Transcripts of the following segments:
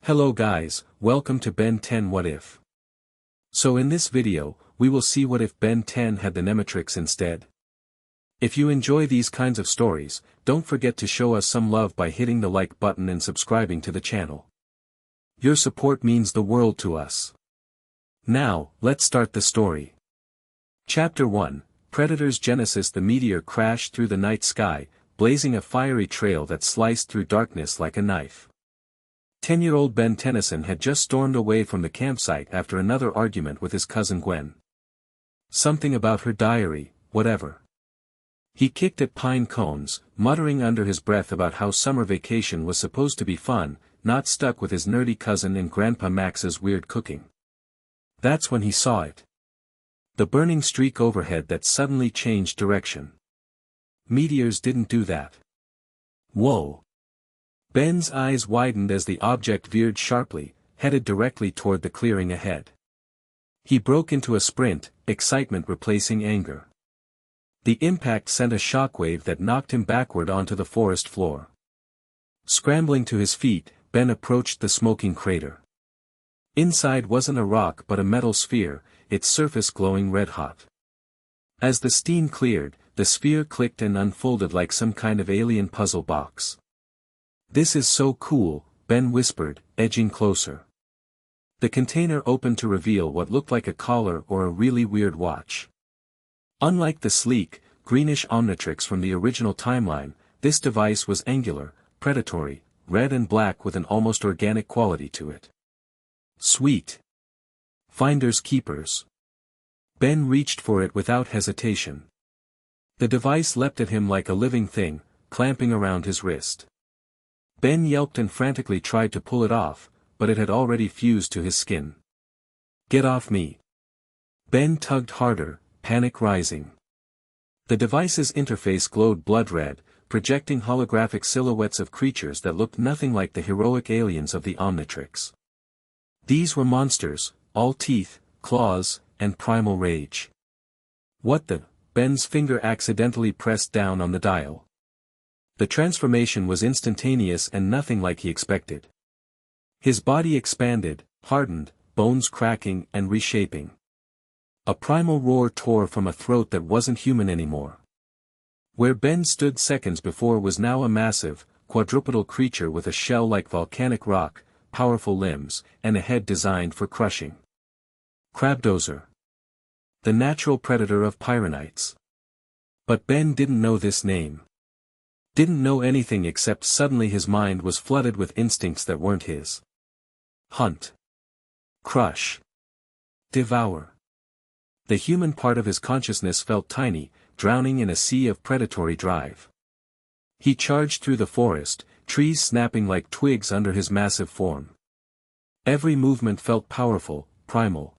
Hello guys, welcome to Ben 10 What If. So in this video, we will see what if Ben 10 had the Nemetrix instead. If you enjoy these kinds of stories, don't forget to show us some love by hitting the like button and subscribing to the channel. Your support means the world to us. Now, let's start the story. Chapter 1, Predator's Genesis. The meteor crashed through the night sky, blazing a fiery trail that sliced through darkness like a knife. 10-year-old Ben Tennyson had just stormed away from the campsite after another argument with his cousin Gwen. Something about her diary, whatever. He kicked at pine cones, muttering under his breath about how summer vacation was supposed to be fun, not stuck with his nerdy cousin and Grandpa Max's weird cooking. That's when he saw it. The burning streak overhead that suddenly changed direction. Meteors didn't do that. Whoa. Ben's eyes widened as the object veered sharply, headed directly toward the clearing ahead. He broke into a sprint, excitement replacing anger. The impact sent a shockwave that knocked him backward onto the forest floor. Scrambling to his feet, Ben approached the smoking crater. Inside wasn't a rock but a metal sphere, its surface glowing red-hot. As the steam cleared, the sphere clicked and unfolded like some kind of alien puzzle box. "This is so cool," Ben whispered, edging closer. The container opened to reveal what looked like a collar or a really weird watch. Unlike the sleek, greenish Omnitrix from the original timeline, this device was angular, predatory, red and black with an almost organic quality to it. Sweet. Finders keepers. Ben reached for it without hesitation. The device leapt at him like a living thing, clamping around his wrist. Ben yelped and frantically tried to pull it off, but it had already fused to his skin. "Get off me." Ben tugged harder, panic rising. The device's interface glowed blood red, projecting holographic silhouettes of creatures that looked nothing like the heroic aliens of the Omnitrix. These were monsters, all teeth, claws, and primal rage. What the? Ben's finger accidentally pressed down on the dial. The transformation was instantaneous and nothing like he expected. His body expanded, hardened, bones cracking and reshaping. A primal roar tore from a throat that wasn't human anymore. Where Ben stood seconds before was now a massive, quadrupedal creature with a shell like volcanic rock, powerful limbs, and a head designed for crushing. Crabdozer. The natural predator of Pyranites. But Ben didn't know this name. Didn't know anything except suddenly his mind was flooded with instincts that weren't his. Hunt. Crush. Devour. The human part of his consciousness felt tiny, drowning in a sea of predatory drive. He charged through the forest, trees snapping like twigs under his massive form. Every movement felt powerful, primal.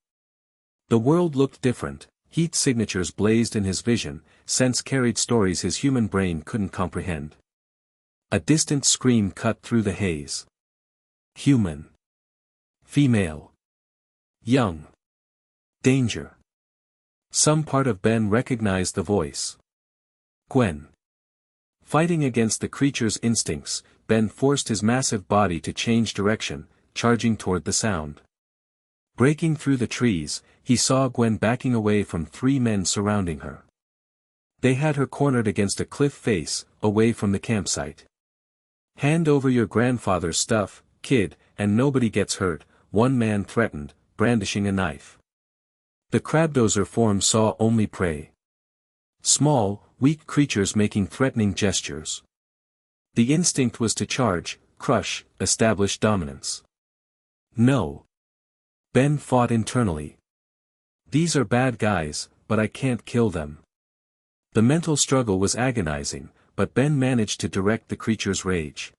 The world looked different, heat signatures blazed in his vision, sense carried stories his human brain couldn't comprehend. A distant scream cut through the haze. Human. Female. Young. Danger. Some part of Ben recognized the voice. Gwen. Fighting against the creature's instincts, Ben forced his massive body to change direction, charging toward the sound. Breaking through the trees, he saw Gwen backing away from three men surrounding her. They had her cornered against a cliff face, away from the campsite. "Hand over your grandfather's stuff, kid, and nobody gets hurt," one man threatened, brandishing a knife. The Crabdozer form saw only prey. Small, weak creatures making threatening gestures. The instinct was to charge, crush, establish dominance. No. Ben fought internally. These are bad guys, but I can't kill them. The mental struggle was agonizing, but Ben managed to direct the creature's rage.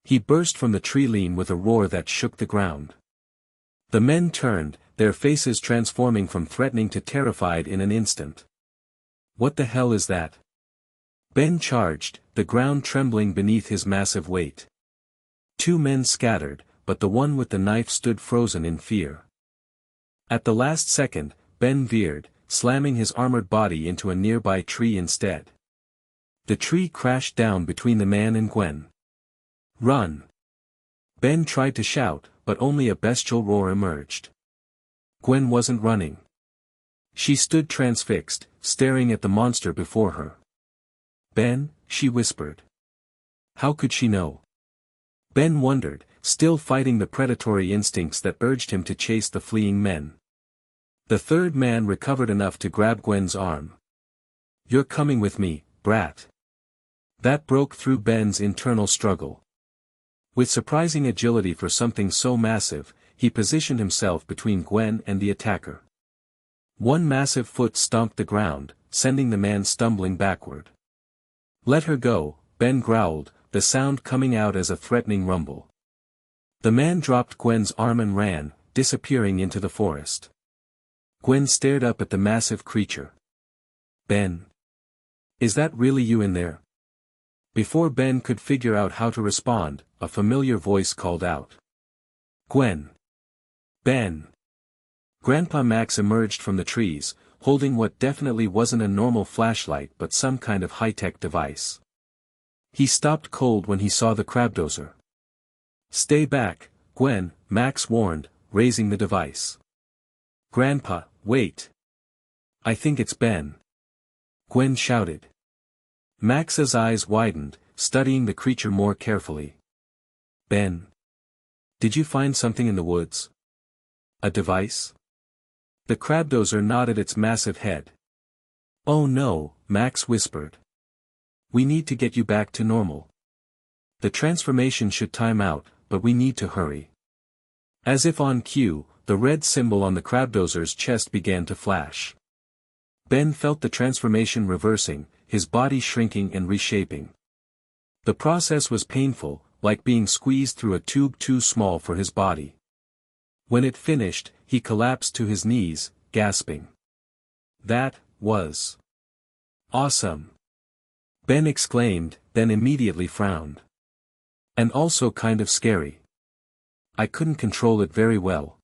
He burst from the tree-line with a roar that shook the ground. The men turned, their faces transforming from threatening to terrified in an instant. "What the hell is that?" Ben charged, the ground trembling beneath his massive weight. Two men scattered, but the one with the knife stood frozen in fear. At the last second, Ben veered, slamming his armored body into a nearby tree instead. The tree crashed down between the man and Gwen. "Run!" Ben tried to shout, but only a bestial roar emerged. Gwen wasn't running. She stood transfixed, staring at the monster before her. Ben, she whispered. How could she know? Ben wondered, still fighting the predatory instincts that urged him to chase the fleeing men. The third man recovered enough to grab Gwen's arm. You're coming with me, brat. That broke through Ben's internal struggle. With surprising agility for something so massive, he positioned himself between Gwen and the attacker. One massive foot stomped the ground, sending the man stumbling backward. Let her go, Ben growled, the sound coming out as a threatening rumble. The man dropped Gwen's arm and ran, disappearing into the forest. Gwen stared up at the massive creature. Ben. Is that really you in there? Before Ben could figure out how to respond, a familiar voice called out. Gwen. Ben. Grandpa Max emerged from the trees, holding what definitely wasn't a normal flashlight but some kind of high-tech device. He stopped cold when he saw the crabdozer. Stay back, Gwen, Max warned, raising the device. Grandpa, wait. I think it's Ben. Gwen shouted. Max's eyes widened, studying the creature more carefully. Ben. Did you find something in the woods? A device? The crabdozer nodded its massive head. Oh no, Max whispered. We need to get you back to normal. The transformation should time out, but we need to hurry. As if on cue, the red symbol on the crabdozer's chest began to flash. Ben felt the transformation reversing, his body shrinking and reshaping. The process was painful, like being squeezed through a tube too small for his body. When it finished, he collapsed to his knees, gasping. That was awesome! Ben exclaimed, then immediately frowned. And also kind of scary. I couldn't control it very well.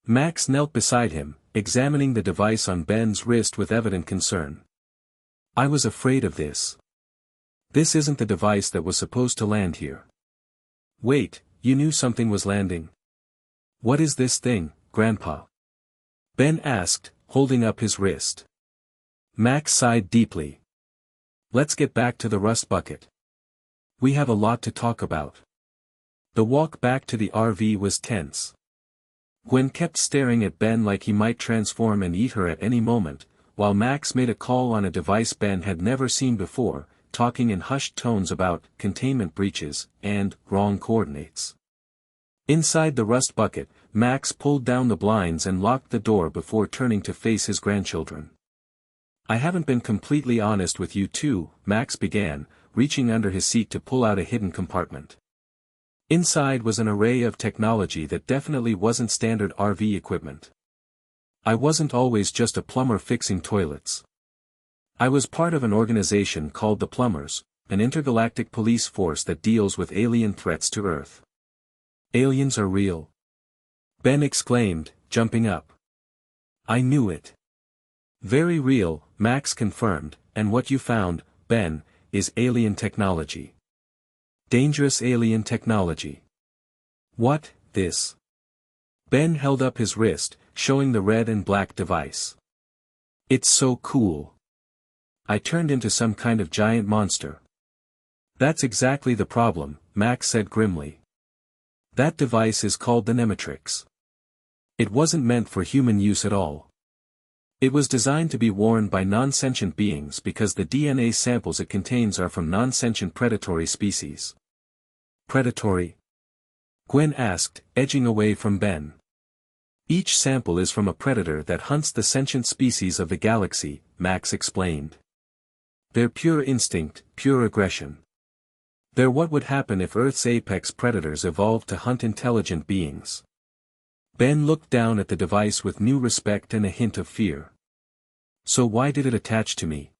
Max knelt beside him, examining the device on Ben's wrist with evident concern. I was afraid of this. This isn't the device that was supposed to land here. Wait, you knew something was landing? What is this thing, Grandpa? Ben asked, holding up his wrist. Max sighed deeply. Let's get back to the rust bucket. We have a lot to talk about. The walk back to the RV was tense. Gwen kept staring at Ben like he might transform and eat her at any moment, while Max made a call on a device Ben had never seen before, talking in hushed tones about containment breaches and wrong coordinates. Inside the rust bucket, Max pulled down the blinds and locked the door before turning to face his grandchildren. I haven't been completely honest with you two, Max began, reaching under his seat to pull out a hidden compartment. Inside was an array of technology that definitely wasn't standard RV equipment. I wasn't always just a plumber fixing toilets. I was part of an organization called the Plumbers, an intergalactic police force that deals with alien threats to Earth. Aliens are real. Ben exclaimed, jumping up. I knew it. Very real, Max confirmed, and what you found, Ben, is alien technology. Dangerous alien technology. What, this? Ben held up his wrist, showing the red and black device. It's so cool. I turned into some kind of giant monster. That's exactly the problem, Max said grimly. That device is called the Nemetrix. It wasn't meant for human use at all. It was designed to be worn by non-sentient beings because the DNA samples it contains are from non-sentient predatory species. Predatory? Gwen asked, edging away from Ben. Each sample is from a predator that hunts the sentient species of the galaxy, Max explained. They're pure instinct, pure aggression. They're what would happen if Earth's apex predators evolved to hunt intelligent beings. Ben looked down at the device with new respect and a hint of fear. So why did it attach to me?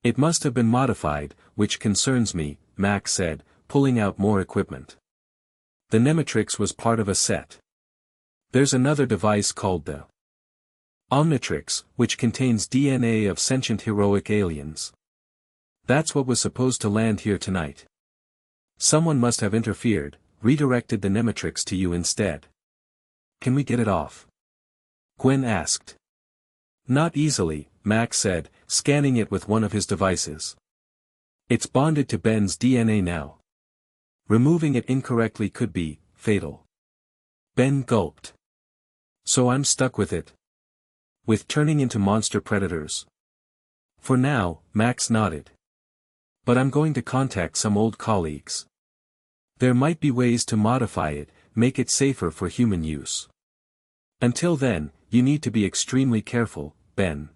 It must have been modified, which concerns me, Max said, pulling out more equipment. The Nemetrix was part of a set. There's another device called the Omnitrix, which contains DNA of sentient heroic aliens. That's what was supposed to land here tonight. Someone must have interfered, redirected the Nemetrix to you instead. Can we get it off? Gwen asked. Not easily, Max said, scanning it with one of his devices. It's bonded to Ben's DNA now. Removing it incorrectly could be fatal. Ben gulped. So I'm stuck with it? With turning into monster predators? For now, Max nodded. But I'm going to contact some old colleagues. There might be ways to modify it, make it safer for human use. Until then, you need to be extremely careful, Ben.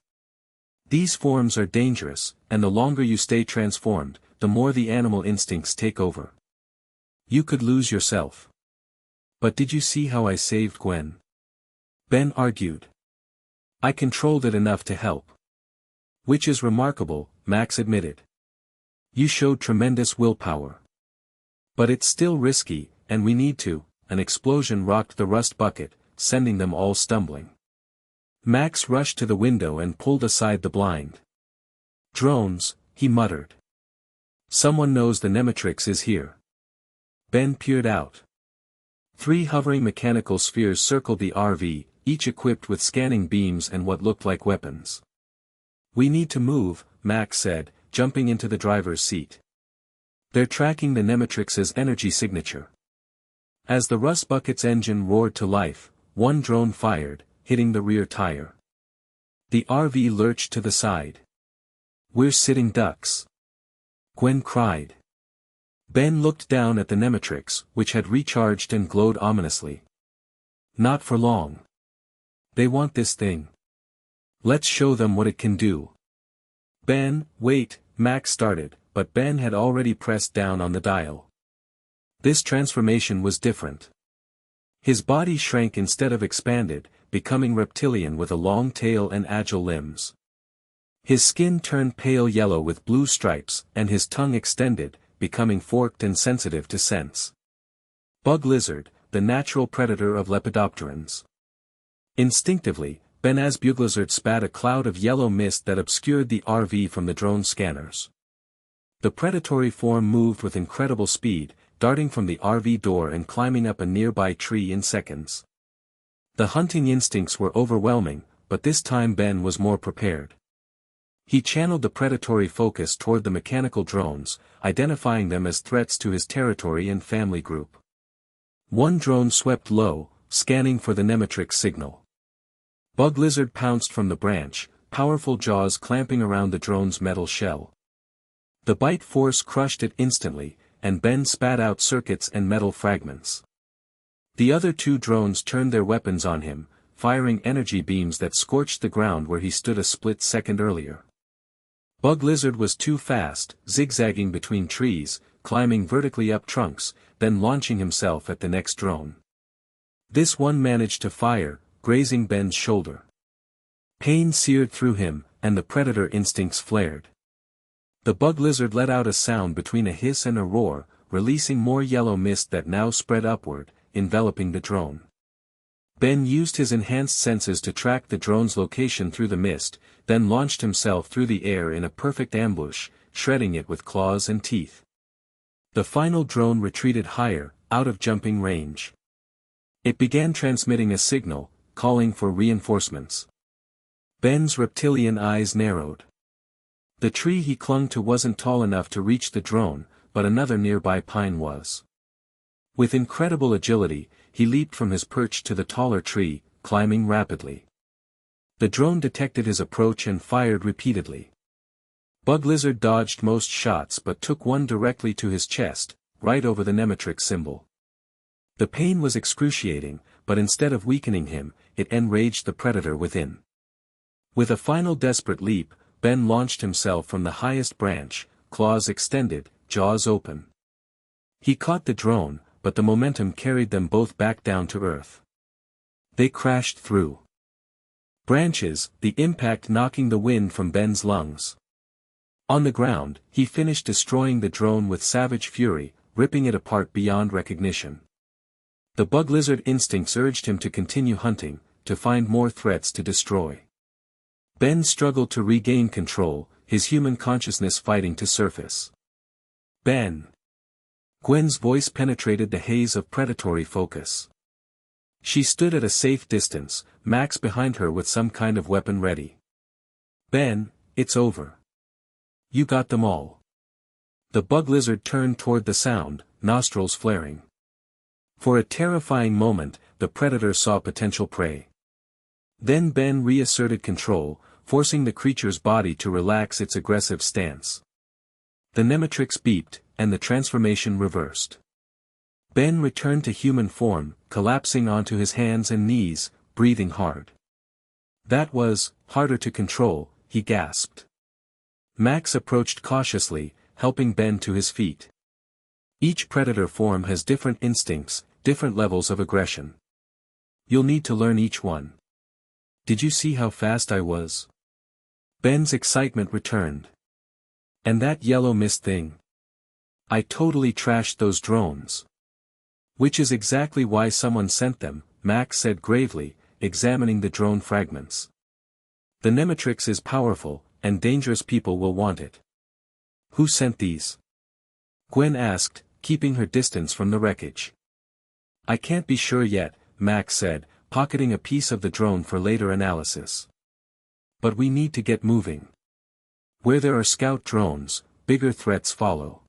These forms are dangerous, and the longer you stay transformed, the more the animal instincts take over. You could lose yourself. But did you see how I saved Gwen? Ben argued. I controlled it enough to help. Which is remarkable, Max admitted. You showed tremendous willpower. But it's still risky, and we need to. An explosion rocked the rust bucket, sending them all stumbling. Max rushed to the window and pulled aside the blind. Drones, he muttered. Someone knows the Nemetrix is here. Ben peered out. 3 hovering mechanical spheres circled the RV, each equipped with scanning beams and what looked like weapons. We need to move, Max said, jumping into the driver's seat. They're tracking the Nemetrix's energy signature. As the rust bucket's engine roared to life, one drone fired, hitting the rear tire. The RV lurched to the side. We're sitting ducks. Gwen cried. Ben looked down at the Nemetrix, which had recharged and glowed ominously. Not for long. They want this thing. Let's show them what it can do. Ben, wait, Max started, but Ben had already pressed down on the dial. This transformation was different. His body shrank instead of expanded, becoming reptilian with a long tail and agile limbs. His skin turned pale yellow with blue stripes, and his tongue extended, becoming forked and sensitive to scents. Bug lizard, the natural predator of lepidopterans. Instinctively, Ben-As Buglizard spat a cloud of yellow mist that obscured the RV from the drone scanners. The predatory form moved with incredible speed, darting from the RV door and climbing up a nearby tree in seconds. The hunting instincts were overwhelming, but this time Ben was more prepared. He channeled the predatory focus toward the mechanical drones, identifying them as threats to his territory and family group. One drone swept low, scanning for the Nemetrix signal. Bug Lizard pounced from the branch, powerful jaws clamping around the drone's metal shell. The bite force crushed it instantly, and Ben spat out circuits and metal fragments. The other 2 drones turned their weapons on him, firing energy beams that scorched the ground where he stood a split second earlier. Bug Lizard was too fast, zigzagging between trees, climbing vertically up trunks, then launching himself at the next drone. This one managed to fire, grazing Ben's shoulder. Pain seared through him, and the predator instincts flared. The Bug Lizard let out a sound between a hiss and a roar, releasing more yellow mist that now spread upward, enveloping the drone. Ben used his enhanced senses to track the drone's location through the mist, then launched himself through the air in a perfect ambush, shredding it with claws and teeth. The final drone retreated higher, out of jumping range. It began transmitting a signal, calling for reinforcements. Ben's reptilian eyes narrowed. The tree he clung to wasn't tall enough to reach the drone, but another nearby pine was. With incredible agility, he leaped from his perch to the taller tree, climbing rapidly. The drone detected his approach and fired repeatedly. Bug Lizard dodged most shots but took one directly to his chest, right over the Nemetrix symbol. The pain was excruciating, but instead of weakening him, it enraged the predator within. With a final desperate leap, Ben launched himself from the highest branch, claws extended, jaws open. He caught the drone, but the momentum carried them both back down to earth. They crashed through branches, the impact knocking the wind from Ben's lungs. On the ground, he finished destroying the drone with savage fury, ripping it apart beyond recognition. The Bug Lizard instincts urged him to continue hunting, to find more threats to destroy. Ben struggled to regain control, his human consciousness fighting to surface. Ben! Gwen's voice penetrated the haze of predatory focus. She stood at a safe distance, Max behind her with some kind of weapon ready. Ben, it's over. You got them all. The bug lizard turned toward the sound, nostrils flaring. For a terrifying moment, the predator saw potential prey. Then Ben reasserted control, forcing the creature's body to relax its aggressive stance. The Nemetrix beeped, and the transformation reversed. Ben returned to human form, collapsing onto his hands and knees, breathing hard. That was harder to control, he gasped. Max approached cautiously, helping Ben to his feet. Each predator form has different instincts, different levels of aggression. You'll need to learn each one. Did you see how fast I was? Ben's excitement returned. And that yellow mist thing? I totally trashed those drones. Which is exactly why someone sent them, Max said gravely, examining the drone fragments. The Nemetrix is powerful, and dangerous people will want it. Who sent these? Gwen asked, keeping her distance from the wreckage. I can't be sure yet, Max said, pocketing a piece of the drone for later analysis. But we need to get moving. Where there are scout drones, bigger threats follow.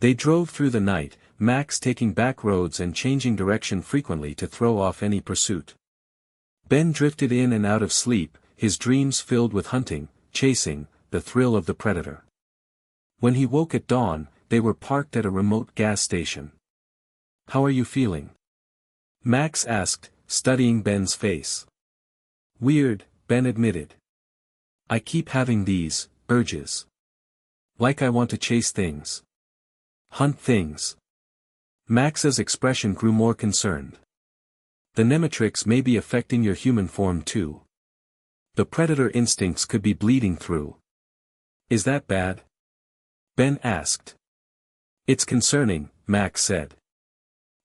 They drove through the night, Max taking back roads and changing direction frequently to throw off any pursuit. Ben drifted in and out of sleep, his dreams filled with hunting, chasing, the thrill of the predator. When he woke at dawn, they were parked at a remote gas station. How are you feeling? Max asked, studying Ben's face. Weird, Ben admitted. I keep having these urges. Like I want to chase things. Hunt things. Max's expression grew more concerned. The Nemetrix may be affecting your human form too. The predator instincts could be bleeding through. Is that bad? Ben asked. It's concerning, Max said.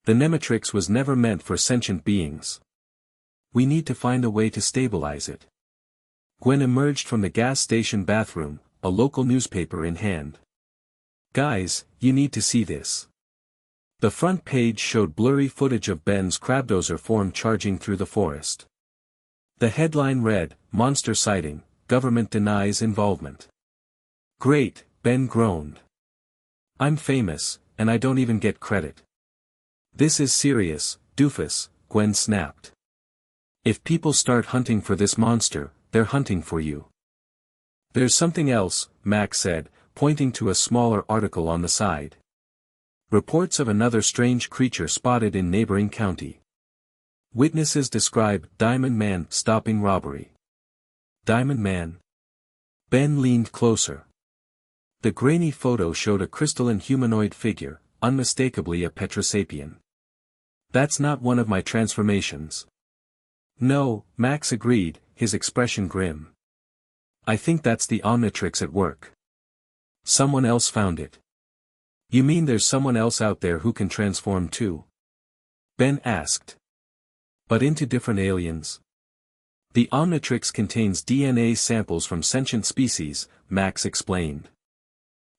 The Nemetrix was never meant for sentient beings. We need to find a way to stabilize it. Gwen emerged from the gas station bathroom, a local newspaper in hand. Guys, you need to see this. The front page showed blurry footage of Ben's crabdozer form charging through the forest. The headline read, Monster Sighting, Government Denies Involvement. Great, Ben groaned. I'm famous, and I don't even get credit. This is serious, doofus, Gwen snapped. If people start hunting for this monster, they're hunting for you. There's something else, Max said, pointing to a smaller article on the side. Reports of another strange creature spotted in neighboring county. Witnesses describe Diamond Man stopping robbery. Diamond Man? Ben leaned closer. The grainy photo showed a crystalline humanoid figure, unmistakably a Petrosapien. That's not one of my transformations. No, Max agreed, his expression grim. I think that's the Omnitrix at work. Someone else found it. You mean there's someone else out there who can transform too? Ben asked. But into different aliens? The Omnitrix contains DNA samples from sentient species, Max explained.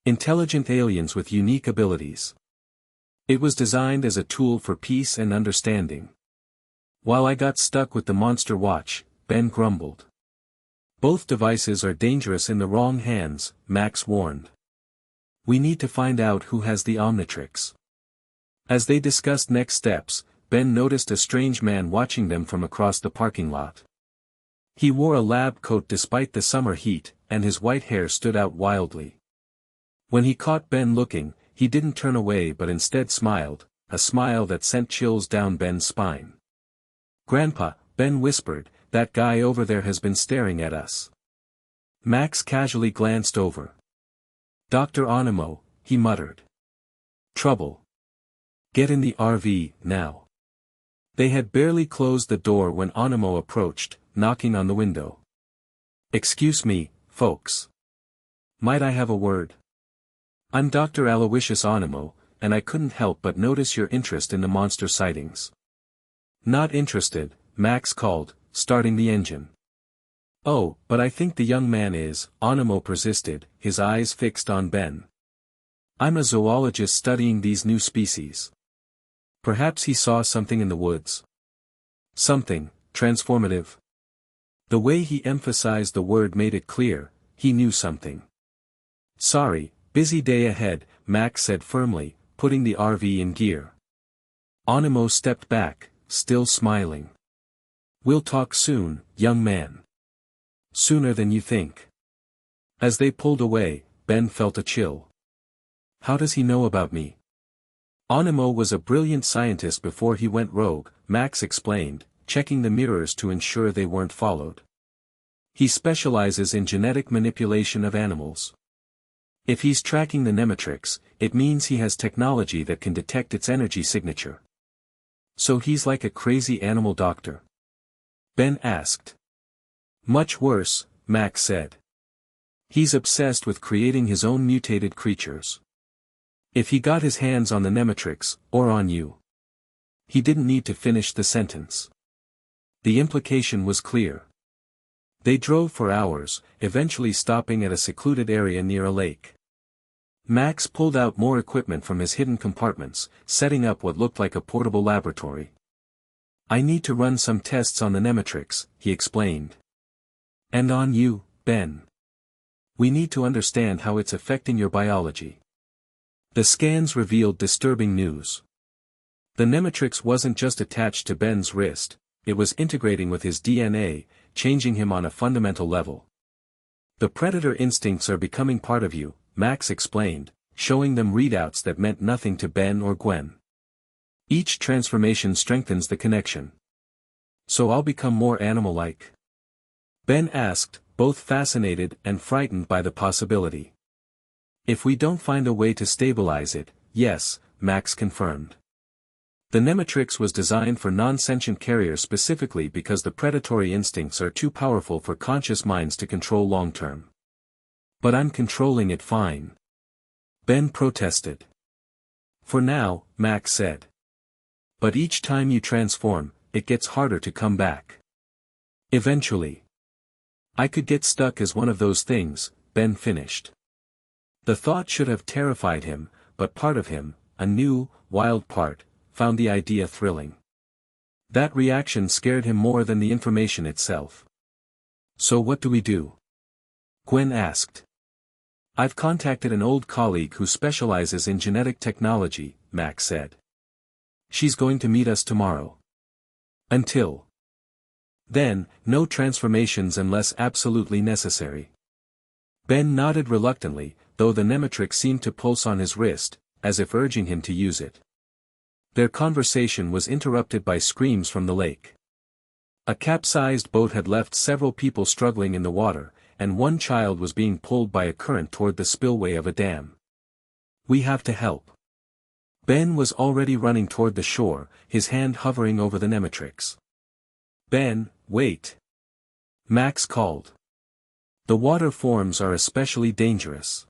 Intelligent aliens with unique abilities. It was designed as a tool for peace and understanding. While I got stuck with the Monster Watch, Ben grumbled. Both devices are dangerous in the wrong hands, Max warned. We need to find out who has the Omnitrix. As they discussed next steps, Ben noticed a strange man watching them from across the parking lot. He wore a lab coat despite the summer heat, and his white hair stood out wildly. When he caught Ben looking, he didn't turn away but instead smiled, a smile that sent chills down Ben's spine. Grandpa, Ben whispered, that guy over there has been staring at us. Max casually glanced over. Dr. Onimo, he muttered. Trouble. Get in the RV, now. They had barely closed the door when Onimo approached, knocking on the window. Excuse me, folks. Might I have a word? I'm Dr. Aloysius Onimo, and I couldn't help but notice your interest in the monster sightings. Not interested, Max called, starting the engine. Oh, but I think the young man is, Onimo persisted, his eyes fixed on Ben. I'm a zoologist studying these new species. Perhaps he saw something in the woods. Something transformative. The way he emphasized the word made it clear, he knew something. Sorry, busy day ahead, Max said firmly, putting the RV in gear. Onimo stepped back, still smiling. We'll talk soon, young man. Sooner than you think. As they pulled away, Ben felt a chill. How does he know about me? Onimo was a brilliant scientist before he went rogue, Max explained, checking the mirrors to ensure they weren't followed. He specializes in genetic manipulation of animals. If he's tracking the Nemetrix, it means he has technology that can detect its energy signature. So he's like a crazy animal doctor? Ben asked. Much worse, Max said. He's obsessed with creating his own mutated creatures. If he got his hands on the Nemetrix, or on you. He didn't need to finish the sentence. The implication was clear. They drove for hours, eventually stopping at a secluded area near a lake. Max pulled out more equipment from his hidden compartments, setting up what looked like a portable laboratory. I need to run some tests on the Nemetrix, he explained. And on you, Ben. We need to understand how it's affecting your biology. The scans revealed disturbing news. The Nemetrix wasn't just attached to Ben's wrist, it was integrating with his DNA, changing him on a fundamental level. The predator instincts are becoming part of you, Max explained, showing them readouts that meant nothing to Ben or Gwen. Each transformation strengthens the connection. So I'll become more animal-like? Ben asked, both fascinated and frightened by the possibility. If we don't find a way to stabilize it, yes, Max confirmed. The Nemetrix was designed for non-sentient carriers specifically because the predatory instincts are too powerful for conscious minds to control long-term. But I'm controlling it fine. Ben protested. For now, Max said. But each time you transform, it gets harder to come back. Eventually. I could get stuck as one of those things, Ben finished. The thought should have terrified him, but part of him, a new, wild part, found the idea thrilling. That reaction scared him more than the information itself. So what do we do? Gwen asked. I've contacted an old colleague who specializes in genetic technology, Max said. She's going to meet us tomorrow. Until then, no transformations unless absolutely necessary. Ben nodded reluctantly, though the Nemetrix seemed to pulse on his wrist, as if urging him to use it. Their conversation was interrupted by screams from the lake. A capsized boat had left several people struggling in the water, and one child was being pulled by a current toward the spillway of a dam. We have to help. Ben was already running toward the shore, his hand hovering over the Nemetrix. Ben, wait. Max called. The water forms are especially dangerous.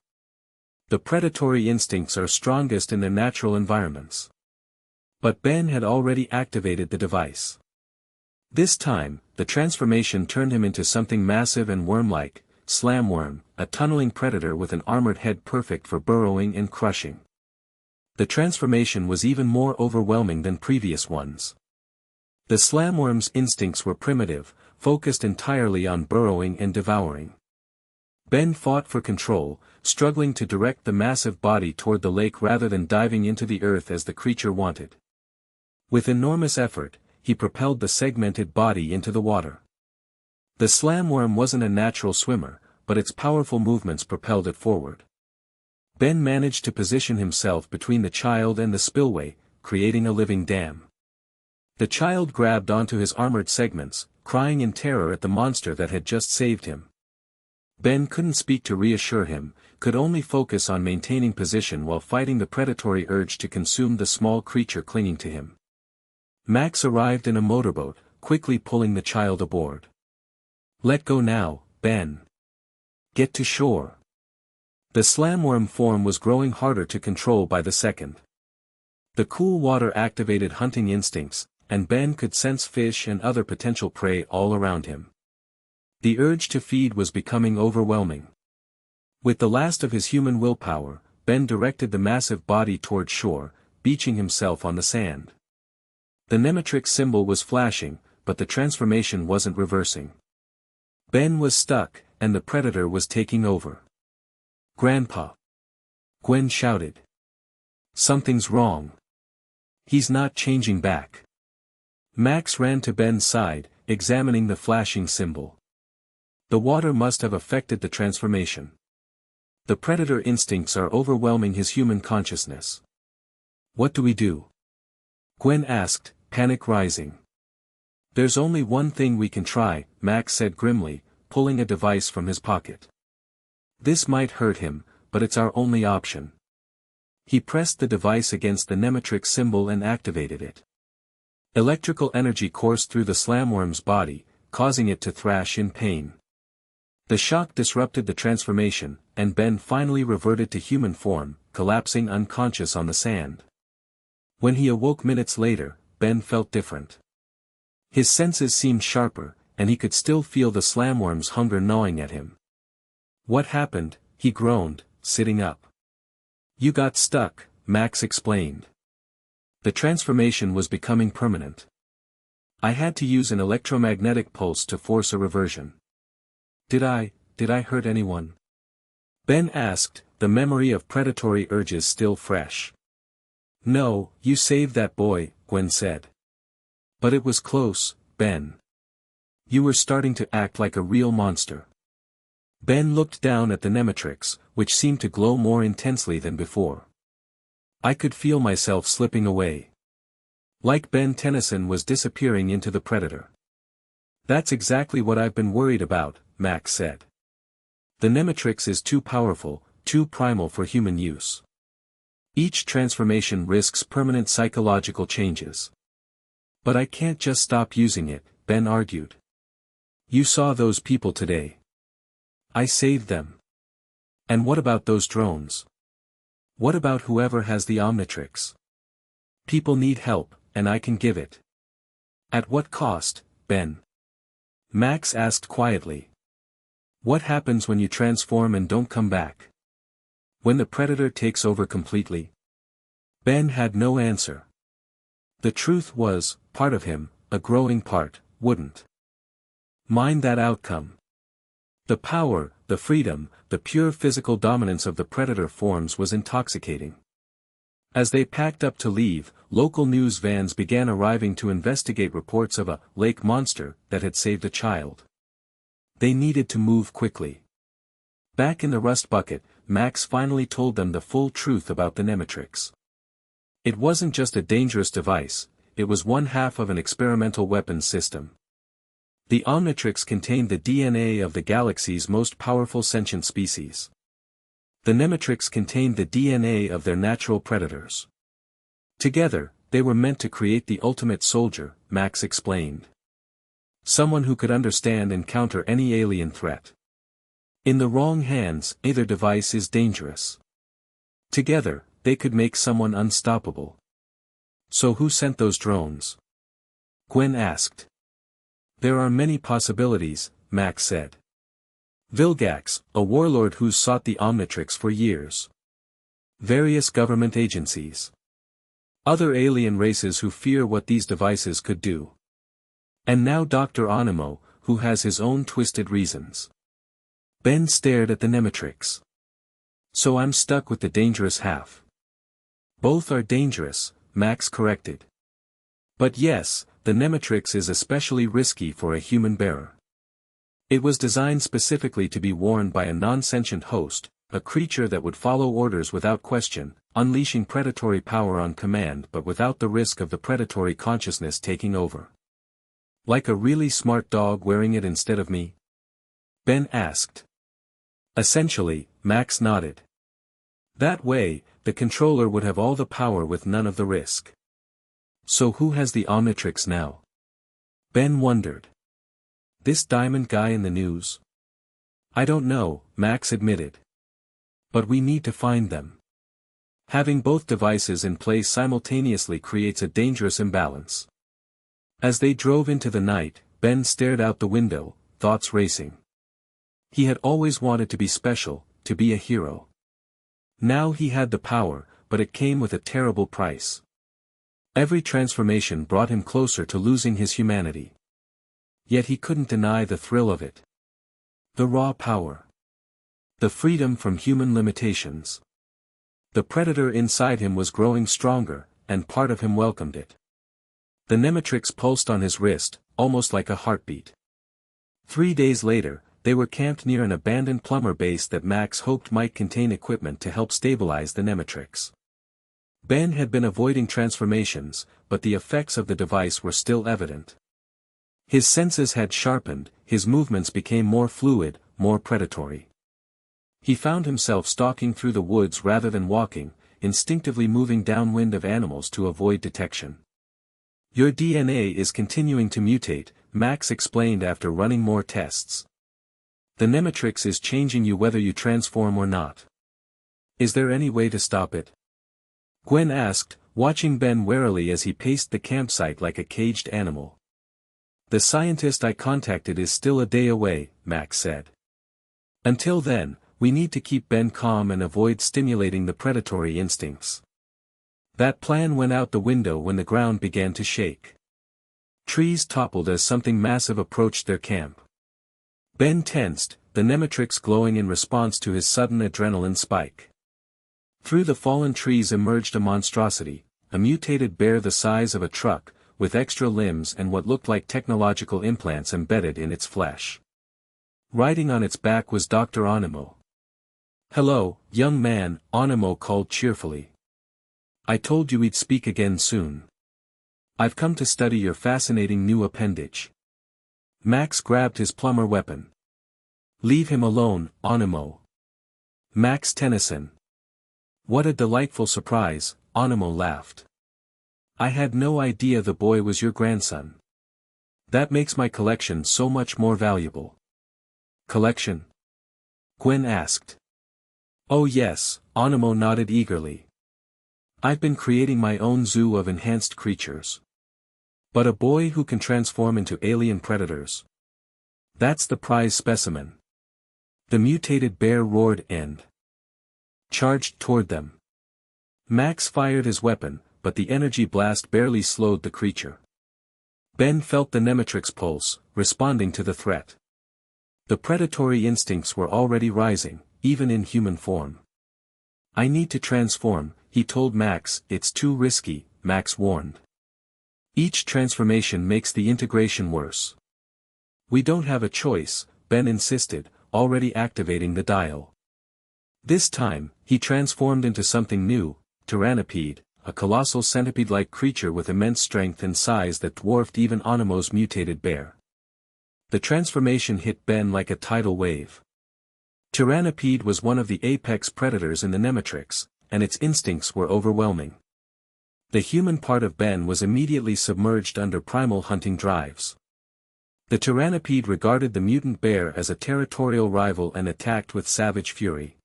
The predatory instincts are strongest in their natural environments. But Ben had already activated the device. This time, the transformation turned him into something massive and worm-like, Slamworm, a tunneling predator with an armored head perfect for burrowing and crushing. The transformation was even more overwhelming than previous ones. The Slamworm's instincts were primitive, focused entirely on burrowing and devouring. Ben fought for control, struggling to direct the massive body toward the lake rather than diving into the earth as the creature wanted. With enormous effort, he propelled the segmented body into the water. The Slamworm wasn't a natural swimmer, but its powerful movements propelled it forward. Ben managed to position himself between the child and the spillway, creating a living dam. The child grabbed onto his armored segments, crying in terror at the monster that had just saved him. Ben couldn't speak to reassure him, could only focus on maintaining position while fighting the predatory urge to consume the small creature clinging to him. Max arrived in a motorboat, quickly pulling the child aboard. Let go now, Ben. Get to shore. The Slamworm form was growing harder to control by the second. The cool water activated hunting instincts, and Ben could sense fish and other potential prey all around him. The urge to feed was becoming overwhelming. With the last of his human willpower, Ben directed the massive body toward shore, beaching himself on the sand. The Nemetrix symbol was flashing, but the transformation wasn't reversing. Ben was stuck, and the predator was taking over. "Grandpa!" Gwen shouted. "Something's wrong. He's not changing back." Max ran to Ben's side, examining the flashing symbol. The water must have affected the transformation. The predator instincts are overwhelming his human consciousness. "What do we do?" Gwen asked, panic rising. "There's only one thing we can try," Max said grimly, pulling a device from his pocket. "This might hurt him, but it's our only option." He pressed the device against the Nemetrix symbol and activated it. Electrical energy coursed through the slamworm's body, causing it to thrash in pain. The shock disrupted the transformation, and Ben finally reverted to human form, collapsing unconscious on the sand. When he awoke minutes later, Ben felt different. His senses seemed sharper, and he could still feel the slamworm's hunger gnawing at him. "What happened?" he groaned, sitting up. "You got stuck," Max explained. "The transformation was becoming permanent. I had to use an electromagnetic pulse to force a reversion." Did I hurt anyone?" Ben asked, the memory of predatory urges still fresh. "No, you saved that boy," Gwen said. "But it was close, Ben. You were starting to act like a real monster." Ben looked down at the Nemetrix, which seemed to glow more intensely than before. "I could feel myself slipping away. Like Ben Tennyson was disappearing into the predator." "That's exactly what I've been worried about," Max said. "The Nemetrix is too powerful, too primal for human use. Each transformation risks permanent psychological changes." "But I can't just stop using it," Ben argued. "You saw those people today. I saved them. And what about those drones? What about whoever has the Omnitrix? People need help, and I can give it." "At what cost, Ben?" Max asked quietly. "What happens when you transform and don't come back? When the predator takes over completely?" Ben had no answer. The truth was, part of him, a growing part, wouldn't mind that outcome. The power, the freedom, the pure physical dominance of the predator forms was intoxicating. As they packed up to leave, local news vans began arriving to investigate reports of a lake monster that had saved a child. They needed to move quickly. Back in the rust bucket, Max finally told them the full truth about the Nemetrix. It wasn't just a dangerous device, it was one half of an experimental weapons system. The Omnitrix contained the DNA of the galaxy's most powerful sentient species. The Nemetrix contained the DNA of their natural predators. Together, they were meant to create the ultimate soldier, Max explained. Someone who could understand and counter any alien threat. In the wrong hands, either device is dangerous. Together, they could make someone unstoppable. "So who sent those drones?" Gwen asked. "There are many possibilities," Max said. Vilgax, a warlord who's sought the Omnitrix for years. Various government agencies. Other alien races who fear what these devices could do. And now Dr. Onimo, who has his own twisted reasons. Ben stared at the Nemetrix. "So I'm stuck with the dangerous half." "Both are dangerous," Max corrected. "But yes, the Nemetrix is especially risky for a human bearer. It was designed specifically to be worn by a non-sentient host, a creature that would follow orders without question, unleashing predatory power on command but without the risk of the predatory consciousness taking over." "Like a really smart dog wearing it instead of me?" Ben asked. "Essentially," Max nodded. "That way, the controller would have all the power with none of the risk." "So who has the Omnitrix now?" Ben wondered. "This diamond guy in the news?" "I don't know," Max admitted. "But we need to find them. Having both devices in place simultaneously creates a dangerous imbalance." As they drove into the night, Ben stared out the window, thoughts racing. He had always wanted to be special, to be a hero. Now he had the power, but it came with a terrible price. Every transformation brought him closer to losing his humanity. Yet he couldn't deny the thrill of it. The raw power. The freedom from human limitations. The predator inside him was growing stronger, and part of him welcomed it. The Nemetrix pulsed on his wrist, almost like a heartbeat. 3 days later, they were camped near an abandoned plumber base that Max hoped might contain equipment to help stabilize the Nemetrix. Ben had been avoiding transformations, but the effects of the device were still evident. His senses had sharpened, his movements became more fluid, more predatory. He found himself stalking through the woods rather than walking, instinctively moving downwind of animals to avoid detection. "Your DNA is continuing to mutate," Max explained after running more tests. "The Nemetrix is changing you whether you transform or not. Is there any way to stop it?" Gwen asked, watching Ben warily as he paced the campsite like a caged animal. "The scientist I contacted is still a day away," Max said. "Until then, we need to keep Ben calm and avoid stimulating the predatory instincts." That plan went out the window when the ground began to shake. Trees toppled as something massive approached their camp. Ben tensed, the Nemetrix glowing in response to his sudden adrenaline spike. Through the fallen trees emerged a monstrosity, a mutated bear the size of a truck, with extra limbs and what looked like technological implants embedded in its flesh. Riding on its back was Dr. Onimo. "Hello, young man," Onimo called cheerfully. "I told you we'd speak again soon. I've come to study your fascinating new appendage." Max grabbed his plumber weapon. "Leave him alone, Onimo." "Max Tennyson." "What a delightful surprise," Onimo laughed. "I had no idea the boy was your grandson. That makes my collection so much more valuable." "Collection?" Gwen asked. "Oh yes," Onimo nodded eagerly. "I've been creating my own zoo of enhanced creatures. But a boy who can transform into alien predators. That's the prize specimen." The mutated bear roared and charged toward them. Max fired his weapon, but the energy blast barely slowed the creature. Ben felt the Nemetrix pulse, responding to the threat. The predatory instincts were already rising, even in human form. "I need to transform," he told Max. "It's too risky," Max warned. "Each transformation makes the integration worse." "We don't have a choice," Ben insisted, already activating the dial. This time, he transformed into something new, Tyrannopede, a colossal centipede-like creature with immense strength and size that dwarfed even Onimo's mutated bear. The transformation hit Ben like a tidal wave. Tyrannopede was one of the apex predators in the Nemetrix, and its instincts were overwhelming. The human part of Ben was immediately submerged under primal hunting drives. The Tyrannopede regarded the mutant bear as a territorial rival and attacked with savage fury.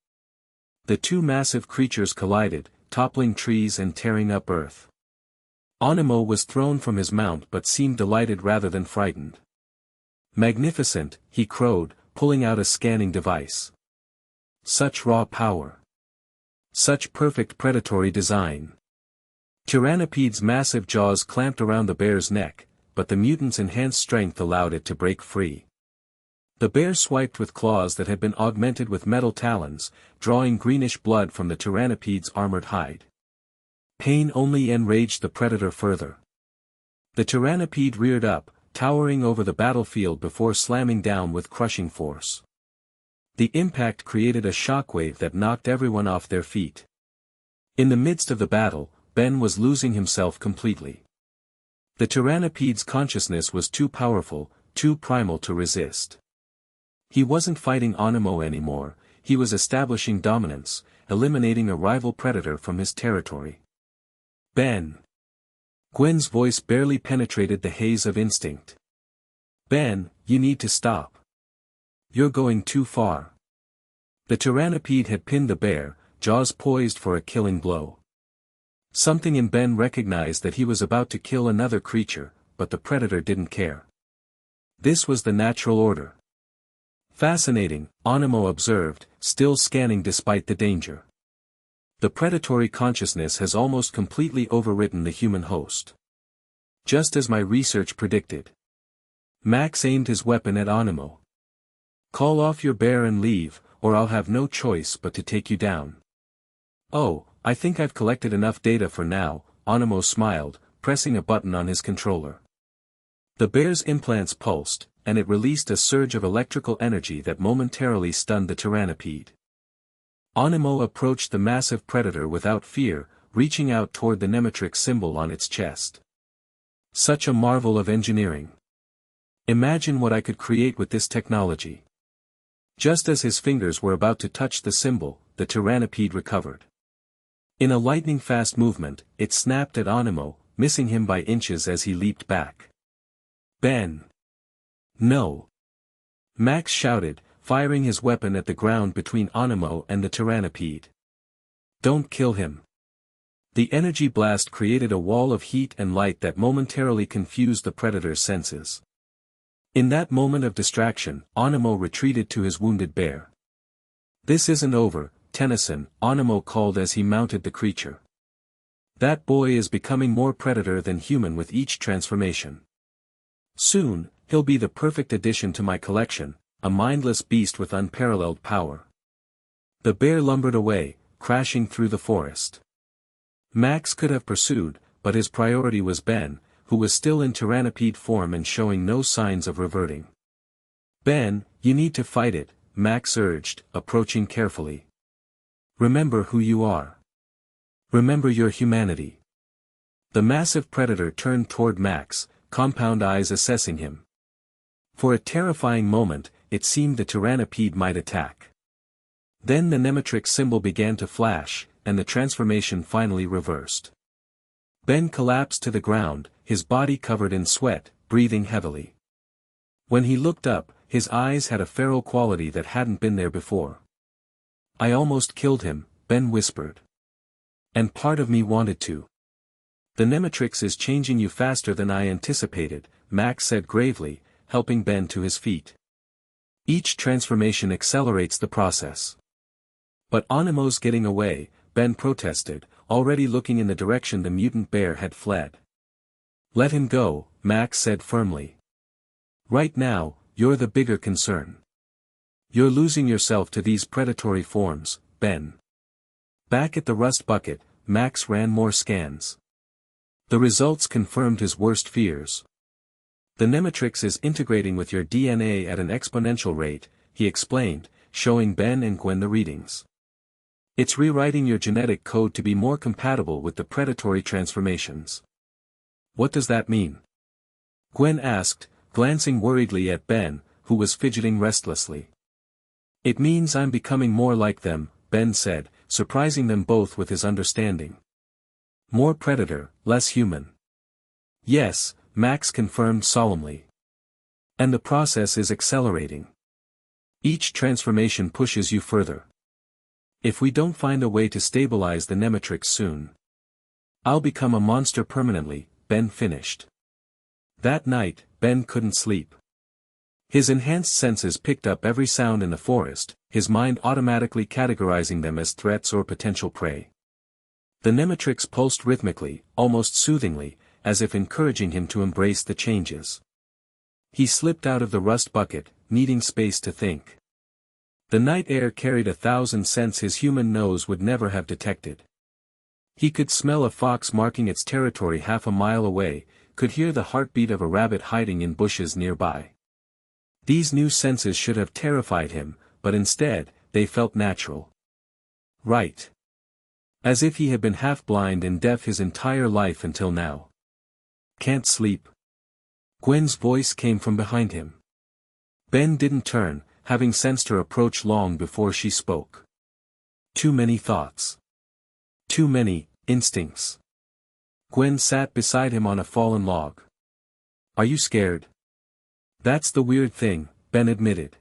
The two massive creatures collided, toppling trees and tearing up earth. Onimo was thrown from his mount but seemed delighted rather than frightened. "Magnificent," he crowed, pulling out a scanning device. "Such raw power. Such perfect predatory design." Tyrannopede's massive jaws clamped around the bear's neck, but the mutant's enhanced strength allowed it to break free. The bear swiped with claws that had been augmented with metal talons, drawing greenish blood from the Tyrannopede's armored hide. Pain only enraged the predator further. The Tyrannopede reared up, towering over the battlefield before slamming down with crushing force. The impact created a shockwave that knocked everyone off their feet. In the midst of the battle, Ben was losing himself completely. The Tyrannopede's consciousness was too powerful, too primal to resist. He wasn't fighting Onimo anymore, he was establishing dominance, eliminating a rival predator from his territory. "Ben!" Gwen's voice barely penetrated the haze of instinct. "Ben, you need to stop. You're going too far." The Tyrannopede had pinned the bear, jaws poised for a killing blow. Something in Ben recognized that he was about to kill another creature, but the predator didn't care. This was the natural order. "Fascinating," Onimo observed, still scanning despite the danger. The predatory consciousness has almost completely overwritten the human host. Just as my research predicted. Max aimed his weapon at Animo. Call off your bear and leave, or I'll have no choice but to take you down. Oh, I think I've collected enough data for now, Animo smiled, pressing a button on his controller. The bear's implants pulsed, and it released a surge of electrical energy that momentarily stunned the Tyrannopede. Animo approached the massive predator without fear, reaching out toward the Nemetrix symbol on its chest. Such a marvel of engineering. Imagine what I could create with this technology. Just as his fingers were about to touch the symbol, the Tyrannopede recovered. In a lightning-fast movement, it snapped at Animo, missing him by inches as he leaped back. Ben! No! Max shouted, firing his weapon at the ground between Animo and the Tyrannopede. Don't kill him. The energy blast created a wall of heat and light that momentarily confused the predator's senses. In that moment of distraction, Animo retreated to his wounded bear. This isn't over, Tennyson, Animo called as he mounted the creature. That boy is becoming more predator than human with each transformation. Soon, he'll be the perfect addition to my collection, a mindless beast with unparalleled power. The bear lumbered away, crashing through the forest. Max could have pursued, but his priority was Ben, who was still in Tyrannopede form and showing no signs of reverting. Ben, you need to fight it, Max urged, approaching carefully. Remember who you are. Remember your humanity. The massive predator turned toward Max, compound eyes assessing him. For a terrifying moment, it seemed the Tyrannopede might attack. Then the Nemetrix symbol began to flash, and the transformation finally reversed. Ben collapsed to the ground, his body covered in sweat, breathing heavily. When he looked up, his eyes had a feral quality that hadn't been there before. I almost killed him, Ben whispered. And part of me wanted to. The Nemetrix is changing you faster than I anticipated, Max said gravely, helping Ben to his feet. Each transformation accelerates the process. But Animo's getting away, Ben protested, already looking in the direction the mutant bear had fled. Let him go, Max said firmly. Right now, you're the bigger concern. You're losing yourself to these predatory forms, Ben. Back at the rust bucket, Max ran more scans. The results confirmed his worst fears. The Nemetrix is integrating with your DNA at an exponential rate, he explained, showing Ben and Gwen the readings. It's rewriting your genetic code to be more compatible with the predatory transformations. What does that mean? Gwen asked, glancing worriedly at Ben, who was fidgeting restlessly. It means I'm becoming more like them, Ben said, surprising them both with his understanding. More predator, less human. Yes, Max confirmed solemnly. And the process is accelerating. Each transformation pushes you further. If we don't find a way to stabilize the Nemetrix soon, I'll become a monster permanently, Ben finished. That night, Ben couldn't sleep. His enhanced senses picked up every sound in the forest, his mind automatically categorizing them as threats or potential prey. The Nemetrix pulsed rhythmically, almost soothingly, as if encouraging him to embrace the changes. He slipped out of the rust bucket, needing space to think. The night air carried 1,000 scents his human nose would never have detected. He could smell a fox marking its territory half a mile away, could hear the heartbeat of a rabbit hiding in bushes nearby. These new senses should have terrified him, but instead, they felt natural. Right. As if he had been half blind and deaf his entire life until now. Can't sleep. Gwen's voice came from behind him. Ben didn't turn, having sensed her approach long before she spoke. Too many thoughts. Too many instincts. Gwen sat beside him on a fallen log. Are you scared? That's the weird thing, Ben admitted.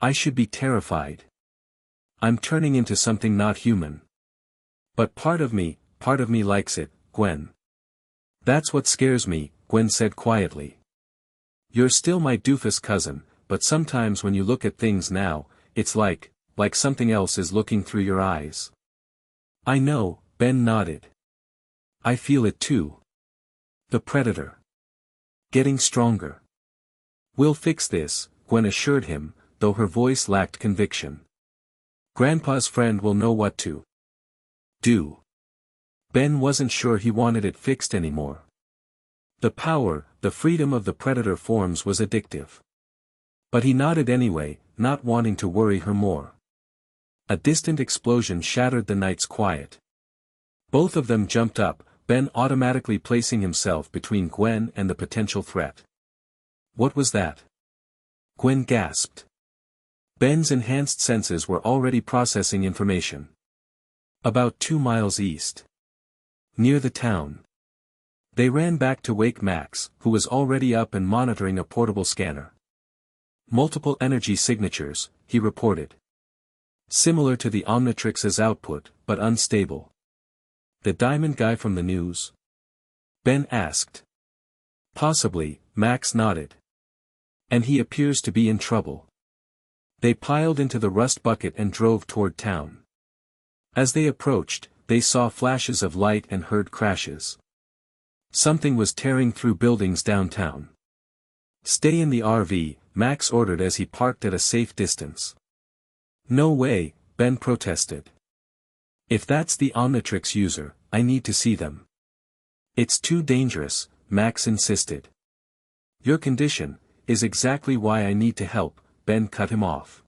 I should be terrified. I'm turning into something not human. But part of me likes it, Gwen. That's what scares me, Gwen said quietly. You're still my doofus cousin, but sometimes when you look at things now, it's like something else is looking through your eyes. I know, Ben nodded. I feel it too. The Predator. Getting stronger. We'll fix this, Gwen assured him, though her voice lacked conviction. Grandpa's friend will know what to do. Ben wasn't sure he wanted it fixed anymore. The power, the freedom of the Predator forms was addictive. But he nodded anyway, not wanting to worry her more. A distant explosion shattered the night's quiet. Both of them jumped up, Ben automatically placing himself between Gwen and the potential threat. What was that? Gwen gasped. Ben's enhanced senses were already processing information. About 2 miles east. Near the town. They ran back to wake Max, who was already up and monitoring a portable scanner. Multiple energy signatures, he reported. Similar to the Omnitrix's output, but unstable. The diamond guy from the news? Ben asked. Possibly, Max nodded. And he appears to be in trouble. They piled into the rust bucket and drove toward town. As they approached, they saw flashes of light and heard crashes. Something was tearing through buildings downtown. Stay in the RV, Max ordered as he parked at a safe distance. No way, Ben protested. If that's the Omnitrix user, I need to see them. It's too dangerous, Max insisted. Your condition is exactly why I need to help, Ben cut him off.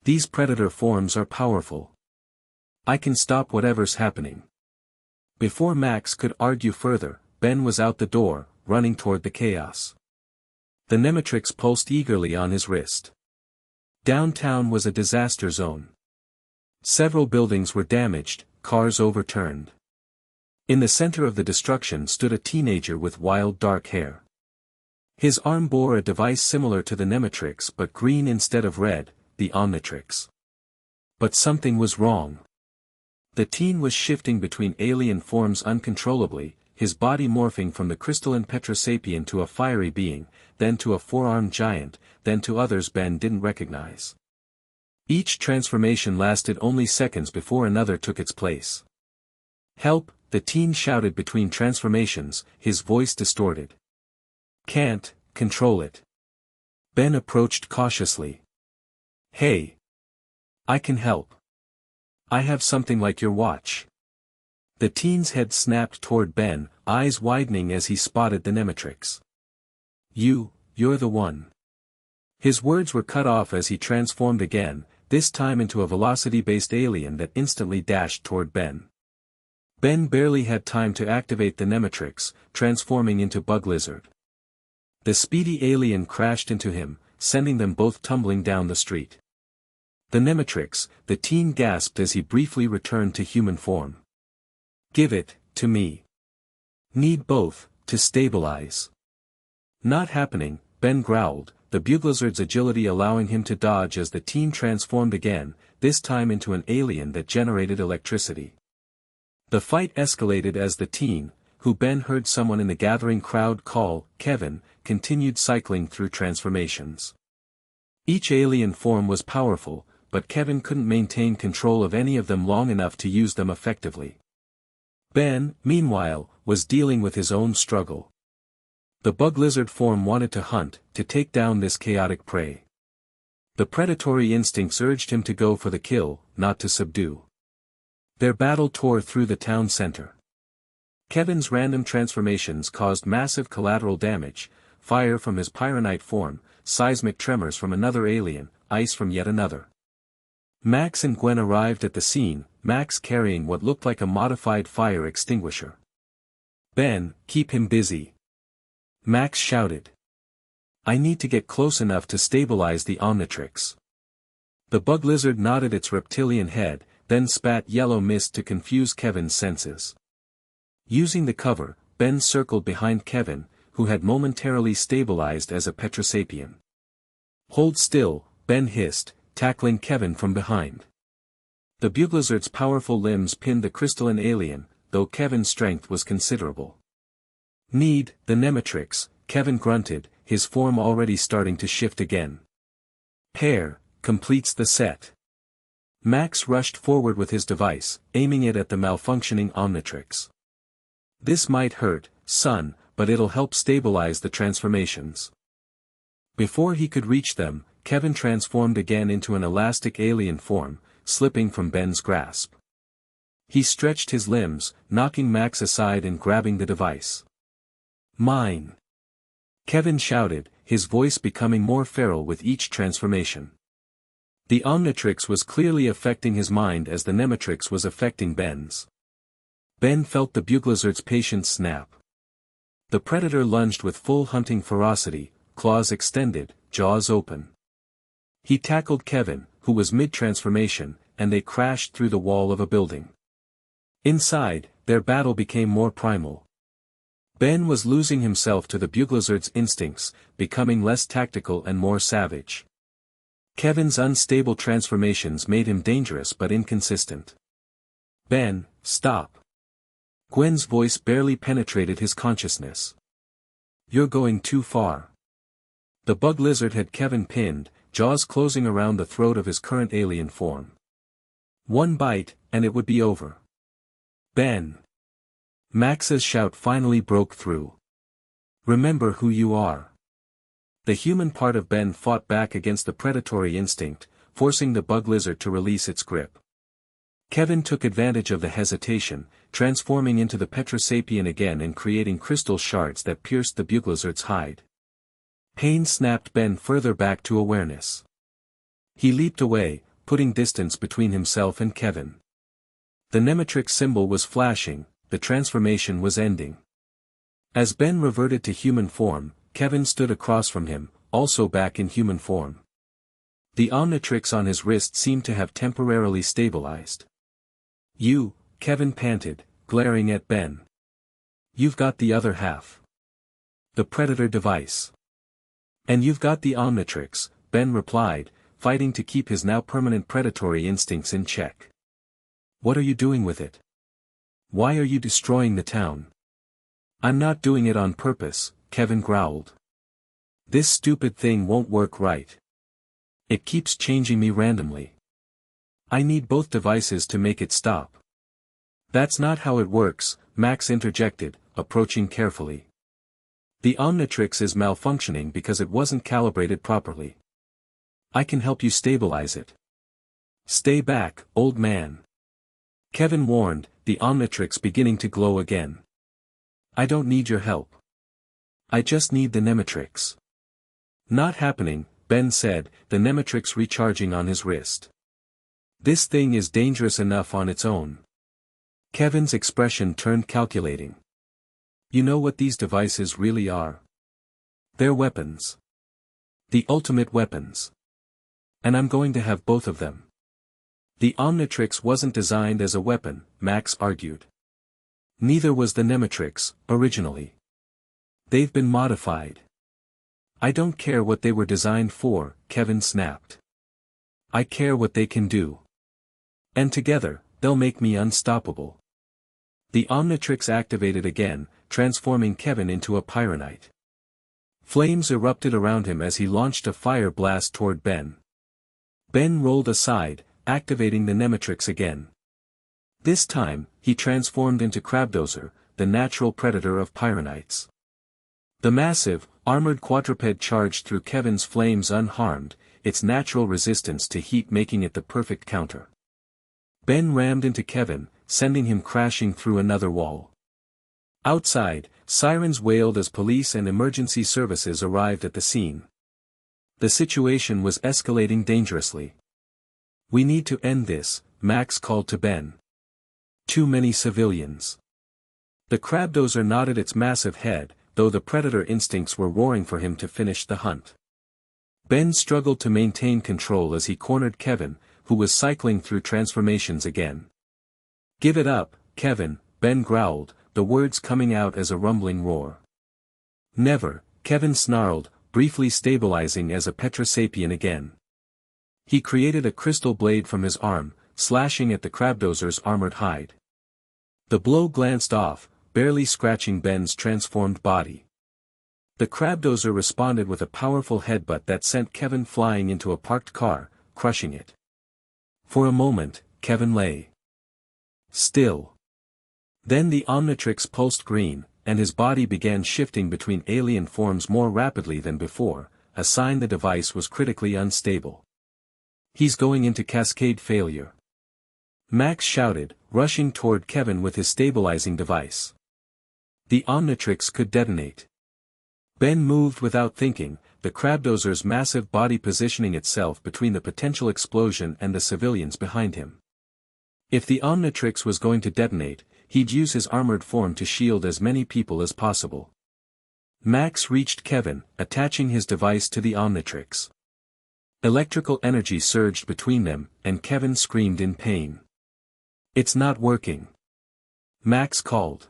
These Predator forms are powerful. I can stop whatever's happening. Before Max could argue further, Ben was out the door, running toward the chaos. The Nemetrix pulsed eagerly on his wrist. Downtown was a disaster zone. Several buildings were damaged, cars overturned. In the center of the destruction stood a teenager with wild dark hair. His arm bore a device similar to the Nemetrix but green instead of red, the Omnitrix. But something was wrong. The teen was shifting between alien forms uncontrollably, his body morphing from the crystalline Petrosapien to a fiery being, then to a four-armed giant, then to others Ben didn't recognize. Each transformation lasted only seconds before another took its place. Help, the teen shouted between transformations, his voice distorted. Can't control it. Ben approached cautiously. Hey. I can help. I have something like your watch. The teen's head snapped toward Ben, eyes widening as he spotted the Nemetrix. You're the one. His words were cut off as he transformed again, this time into a velocity-based alien that instantly dashed toward Ben. Ben barely had time to activate the Nemetrix, transforming into Bug Lizard. The speedy alien crashed into him, sending them both tumbling down the street. The Nemetrix, the teen gasped as he briefly returned to human form. Give it to me. Need both, to stabilize. Not happening, Ben growled, the Buglizard's agility allowing him to dodge as the teen transformed again, this time into an alien that generated electricity. The fight escalated as the teen, who Ben heard someone in the gathering crowd call Kevin, continued cycling through transformations. Each alien form was powerful, but Kevin couldn't maintain control of any of them long enough to use them effectively. Ben, meanwhile, was dealing with his own struggle. The Bug Lizard form wanted to hunt, to take down this chaotic prey. The predatory instincts urged him to go for the kill, not to subdue. Their battle tore through the town center. Kevin's random transformations caused massive collateral damage, fire from his pyronite form, seismic tremors from another alien, ice from yet another. Max and Gwen arrived at the scene, Max carrying what looked like a modified fire extinguisher. Ben, keep him busy. Max shouted. I need to get close enough to stabilize the Omnitrix. The Bug Lizard nodded its reptilian head, then spat yellow mist to confuse Kevin's senses. Using the cover, Ben circled behind Kevin, who had momentarily stabilized as a Petrosapien. Hold still, Ben hissed, tackling Kevin from behind. The Buglizard's powerful limbs pinned the crystalline alien, though Kevin's strength was considerable. Need the Nemetrix, Kevin grunted, his form already starting to shift again. Pair completes the set. Max rushed forward with his device, aiming it at the malfunctioning Omnitrix. "This might hurt, son, but it'll help stabilize the transformations." Before he could reach them, Kevin transformed again into an elastic alien form, slipping from Ben's grasp. He stretched his limbs, knocking Max aside and grabbing the device. "Mine!" Kevin shouted, his voice becoming more feral with each transformation. The Omnitrix was clearly affecting his mind as the Nemetrix was affecting Ben's. Ben felt the Buglazard's patience snap. The predator lunged with full hunting ferocity, claws extended, jaws open. He tackled Kevin, who was mid-transformation, and they crashed through the wall of a building. Inside, their battle became more primal. Ben was losing himself to the Buglazard's instincts, becoming less tactical and more savage. Kevin's unstable transformations made him dangerous but inconsistent. "Ben, stop." Gwen's voice barely penetrated his consciousness. "You're going too far." The bug lizard had Kevin pinned, jaws closing around the throat of his current alien form. One bite, and it would be over. "Ben!" Max's shout finally broke through. "Remember who you are." The human part of Ben fought back against the predatory instinct, forcing the bug lizard to release its grip. Kevin took advantage of the hesitation, transforming into the Petrosapien again and creating crystal shards that pierced the Buglazard's hide. Pain snapped Ben further back to awareness. He leaped away, putting distance between himself and Kevin. The Nemetrix symbol was flashing, the transformation was ending. As Ben reverted to human form, Kevin stood across from him, also back in human form. The Omnitrix on his wrist seemed to have temporarily stabilized. "You," Kevin panted, glaring at Ben. "You've got the other half. The Predator device." "And you've got the Omnitrix," Ben replied, fighting to keep his now permanent predatory instincts in check. "What are you doing with it? Why are you destroying the town?" "I'm not doing it on purpose," Kevin growled. "This stupid thing won't work right. It keeps changing me randomly. I need both devices to make it stop." "That's not how it works," Max interjected, approaching carefully. "The Omnitrix is malfunctioning because it wasn't calibrated properly. I can help you stabilize it." "Stay back, old man," Kevin warned, the Omnitrix beginning to glow again. "I don't need your help. I just need the Nemetrix." "Not happening," Ben said, the Nemetrix recharging on his wrist. "This thing is dangerous enough on its own." Kevin's expression turned calculating. "You know what these devices really are? They're weapons. The ultimate weapons. And I'm going to have both of them." "The Omnitrix wasn't designed as a weapon," Max argued. "Neither was the Nemetrix, originally. They've been modified." "I don't care what they were designed for," Kevin snapped. "I care what they can do. And together, they'll make me unstoppable." The Omnitrix activated again, transforming Kevin into a pyronite. Flames erupted around him as he launched a fire blast toward Ben. Ben rolled aside, activating the Nemetrix again. This time, he transformed into Crabdozer, the natural predator of pyronites. The massive, armored quadruped charged through Kevin's flames unharmed, its natural resistance to heat making it the perfect counter. Ben rammed into Kevin, sending him crashing through another wall. Outside, sirens wailed as police and emergency services arrived at the scene. The situation was escalating dangerously. "We need to end this," Max called to Ben. "Too many civilians." The Crabdozer nodded its massive head, though the predator instincts were roaring for him to finish the hunt. Ben struggled to maintain control as he cornered Kevin, who was cycling through transformations again. "Give it up, Kevin," Ben growled, the words coming out as a rumbling roar. "Never," Kevin snarled, briefly stabilizing as a Petrosapien again. He created a crystal blade from his arm, slashing at the Crabdozer's armored hide. The blow glanced off, barely scratching Ben's transformed body. The Crabdozer responded with a powerful headbutt that sent Kevin flying into a parked car, crushing it. For a moment, Kevin lay still. Then the Omnitrix pulsed green, and his body began shifting between alien forms more rapidly than before, a sign the device was critically unstable. He's going into cascade failure. Max shouted, rushing toward Kevin with his stabilizing device. The Omnitrix could detonate. Ben moved without thinking, the crabdozer's massive body positioning itself between the potential explosion and the civilians behind him. If the Omnitrix was going to detonate, he'd use his armored form to shield as many people as possible. Max reached Kevin, attaching his device to the Omnitrix. Electrical energy surged between them, and Kevin screamed in pain. "It's not working," Max called.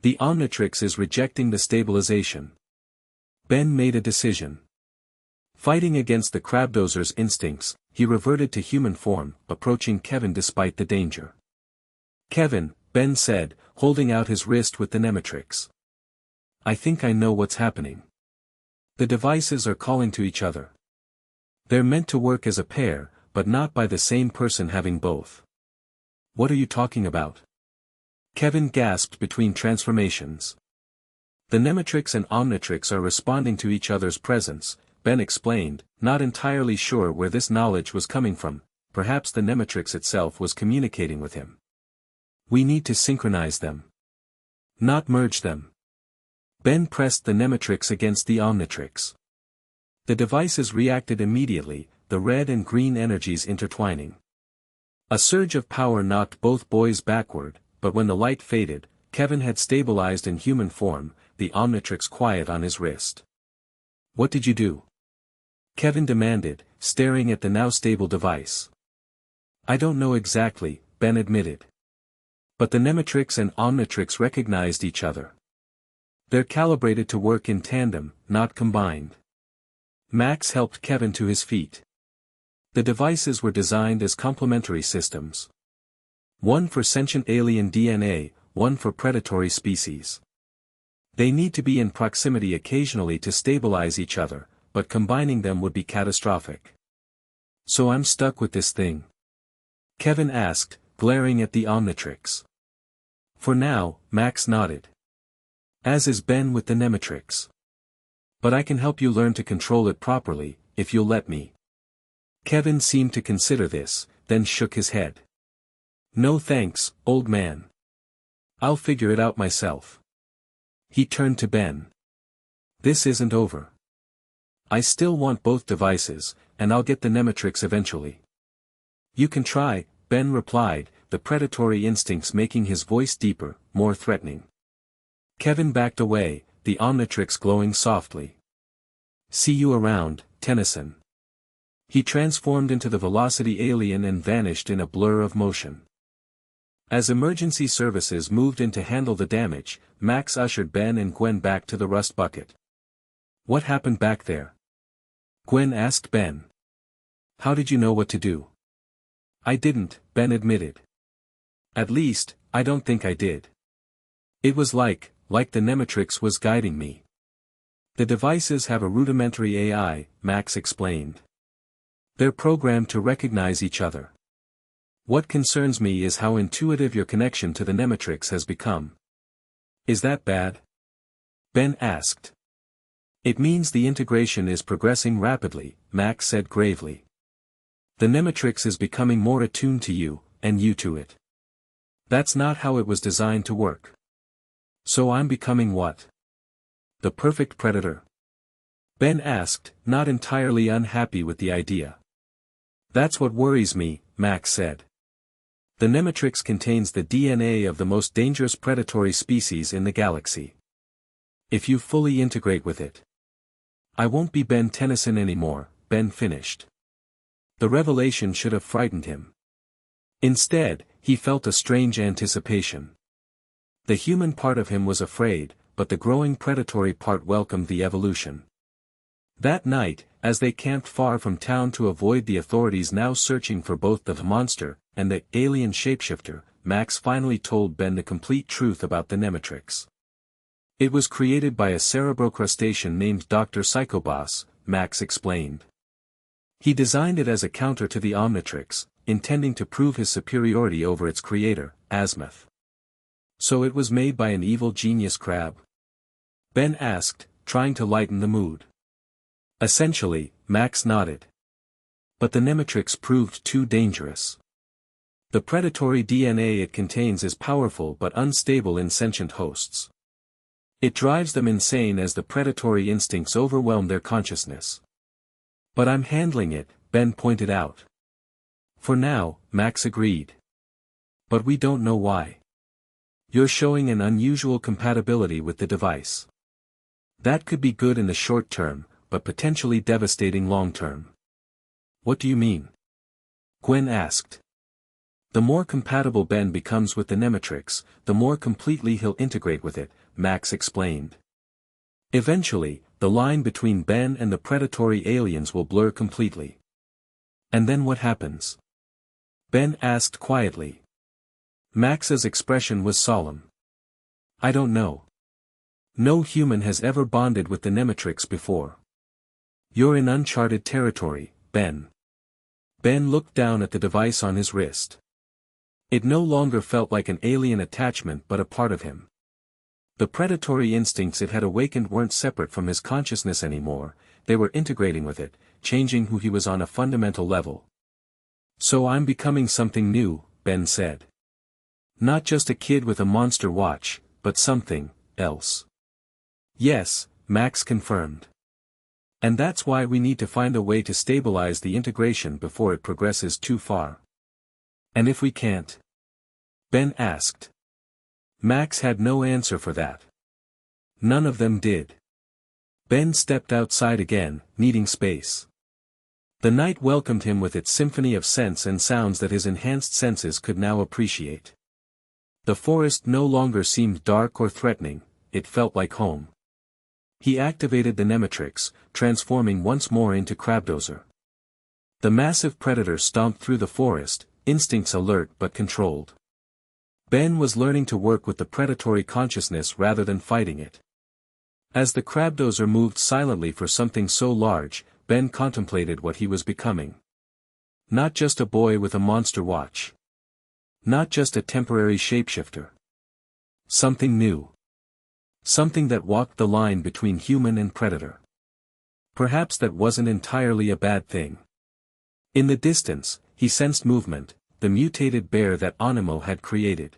"The Omnitrix is rejecting the stabilization." Ben made a decision. Fighting against the crabdozer's instincts, he reverted to human form, approaching Kevin despite the danger. "Kevin," Ben said, holding out his wrist with the Nemetrix. "I think I know what's happening. The devices are calling to each other. They're meant to work as a pair, but not by the same person having both." "What are you talking about?" Kevin gasped between transformations. "The Nemetrix and Omnitrix are responding to each other's presence," Ben explained, not entirely sure where this knowledge was coming from. Perhaps the Nemetrix itself was communicating with him. "We need to synchronize them. Not merge them." Ben pressed the Nemetrix against the Omnitrix. The devices reacted immediately, the red and green energies intertwining. A surge of power knocked both boys backward, but when the light faded, Kevin had stabilized in human form, the Omnitrix quiet on his wrist. "What did you do?" Kevin demanded, staring at the now stable device. "I don't know exactly," Ben admitted. "But the Nemetrix and Omnitrix recognized each other. They're calibrated to work in tandem, not combined." Max helped Kevin to his feet. The devices were designed as complementary systems. One for sentient alien DNA, one for predatory species. They need to be in proximity occasionally to stabilize each other, but combining them would be catastrophic. "So I'm stuck with this thing?" Kevin asked, glaring at the Omnitrix. "For now," Max nodded. "As is Ben with the Nemetrix. But I can help you learn to control it properly, if you'll let me." Kevin seemed to consider this, then shook his head. "No thanks, old man. I'll figure it out myself." He turned to Ben. "This isn't over. I still want both devices, and I'll get the Nemetrix eventually." "You can try," Ben replied, the predatory instincts making his voice deeper, more threatening. Kevin backed away, the Omnitrix glowing softly. "See you around, Tennyson." He transformed into the Velocity alien and vanished in a blur of motion. As emergency services moved in to handle the damage, Max ushered Ben and Gwen back to the rust bucket. "What happened back there?" Gwen asked Ben. "How did you know what to do?" "I didn't," Ben admitted. "At least, I don't think I did. It was like the Nemetrix was guiding me." "The devices have a rudimentary AI," Max explained. "They're programmed to recognize each other. What concerns me is how intuitive your connection to the Nemetrix has become." "Is that bad?" Ben asked. "It means the integration is progressing rapidly," Max said gravely. "The Nemetrix is becoming more attuned to you, and you to it. That's not how it was designed to work." "So I'm becoming what? The perfect predator?" Ben asked, not entirely unhappy with the idea. "That's what worries me," Max said. "The Nemetrix contains the DNA of the most dangerous predatory species in the galaxy. If you fully integrate with it, I won't be Ben Tennyson anymore," Ben finished. The revelation should have frightened him. Instead, he felt a strange anticipation. The human part of him was afraid, but the growing predatory part welcomed the evolution. That night, as they camped far from town to avoid the authorities now searching for both the monster and the alien shapeshifter, Max finally told Ben the complete truth about the Nemetrix. "It was created by a cerebrocrustacean named Dr. Psychoboss," Max explained. "He designed it as a counter to the Omnitrix, intending to prove his superiority over its creator, Azimuth. So it was made by an evil genius crab? Ben asked, trying to lighten the mood. Essentially, Max nodded. But the Nemetrix proved too dangerous. The predatory DNA it contains is powerful but unstable in sentient hosts. It drives them insane as the predatory instincts overwhelm their consciousness. But I'm handling it, Ben pointed out. For now, Max agreed. But we don't know why. You're showing an unusual compatibility with the device. That could be good in the short term, but potentially devastating long term. What do you mean? Gwen asked. The more compatible Ben becomes with the Nemetrix, the more completely he'll integrate with it, Max explained. Eventually, the line between Ben and the predatory aliens will blur completely. And then what happens? Ben asked quietly. Max's expression was solemn. I don't know. No human has ever bonded with the Nemetrix before. You're in uncharted territory, Ben. Ben looked down at the device on his wrist. It no longer felt like an alien attachment but a part of him. The predatory instincts it had awakened weren't separate from his consciousness anymore, they were integrating with it, changing who he was on a fundamental level. So I'm becoming something new, Ben said. Not just a kid with a monster watch, but something else. Yes, Max confirmed. And that's why we need to find a way to stabilize the integration before it progresses too far. And if we can't? Ben asked. Max had no answer for that. None of them did. Ben stepped outside again, needing space. The night welcomed him with its symphony of scents and sounds that his enhanced senses could now appreciate. The forest no longer seemed dark or threatening, it felt like home. He activated the Nemetrix, transforming once more into Crabdozer. The massive predator stomped through the forest, instincts alert but controlled. Ben was learning to work with the predatory consciousness rather than fighting it. As the Crabdozer moved silently for something so large, Ben contemplated what he was becoming. Not just a boy with a monster watch. Not just a temporary shapeshifter. Something new. Something that walked the line between human and predator. Perhaps that wasn't entirely a bad thing. In the distance, he sensed movement, the mutated bear that Onimo had created.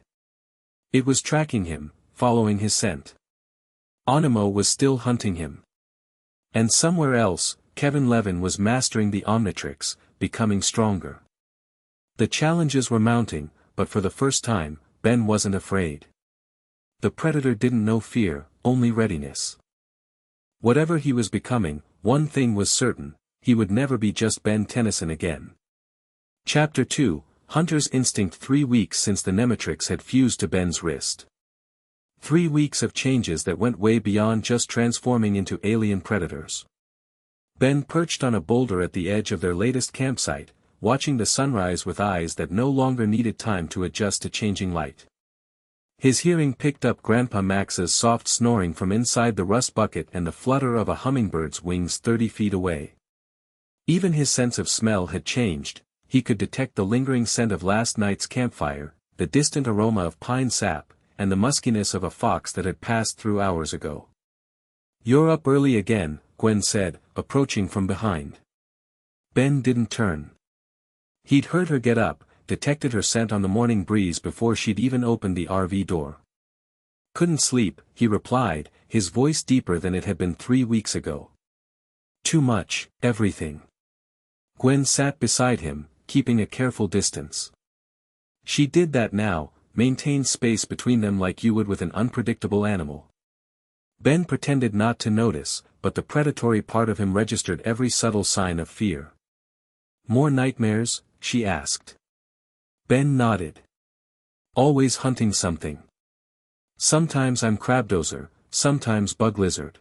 It was tracking him, following his scent. Onimo was still hunting him. And somewhere else, Kevin Levin was mastering the Omnitrix, becoming stronger. The challenges were mounting, but for the first time, Ben wasn't afraid. The predator didn't know fear, only readiness. Whatever he was becoming, one thing was certain, he would never be just Ben Tennyson again. Chapter 2, Hunter's Instinct. 3 weeks since the Nemetrix had fused to Ben's wrist. 3 weeks of changes that went way beyond just transforming into alien predators. Ben perched on a boulder at the edge of their latest campsite, watching the sunrise with eyes that no longer needed time to adjust to changing light. His hearing picked up Grandpa Max's soft snoring from inside the rust bucket and the flutter of a hummingbird's wings 30 feet away. Even his sense of smell had changed, he could detect the lingering scent of last night's campfire, the distant aroma of pine sap, and the muskiness of a fox that had passed through hours ago. "You're up early again," Gwen said, approaching from behind. Ben didn't turn. He'd heard her get up, detected her scent on the morning breeze before she'd even opened the RV door. "Couldn't sleep," he replied, his voice deeper than it had been 3 weeks ago. "Too much, everything." Gwen sat beside him, keeping a careful distance. She did that now, maintained space between them like you would with an unpredictable animal. Ben pretended not to notice, but the predatory part of him registered every subtle sign of fear. "More nightmares?" she asked. Ben nodded. "Always hunting something. Sometimes I'm Crabdozer, sometimes Bug Lizard.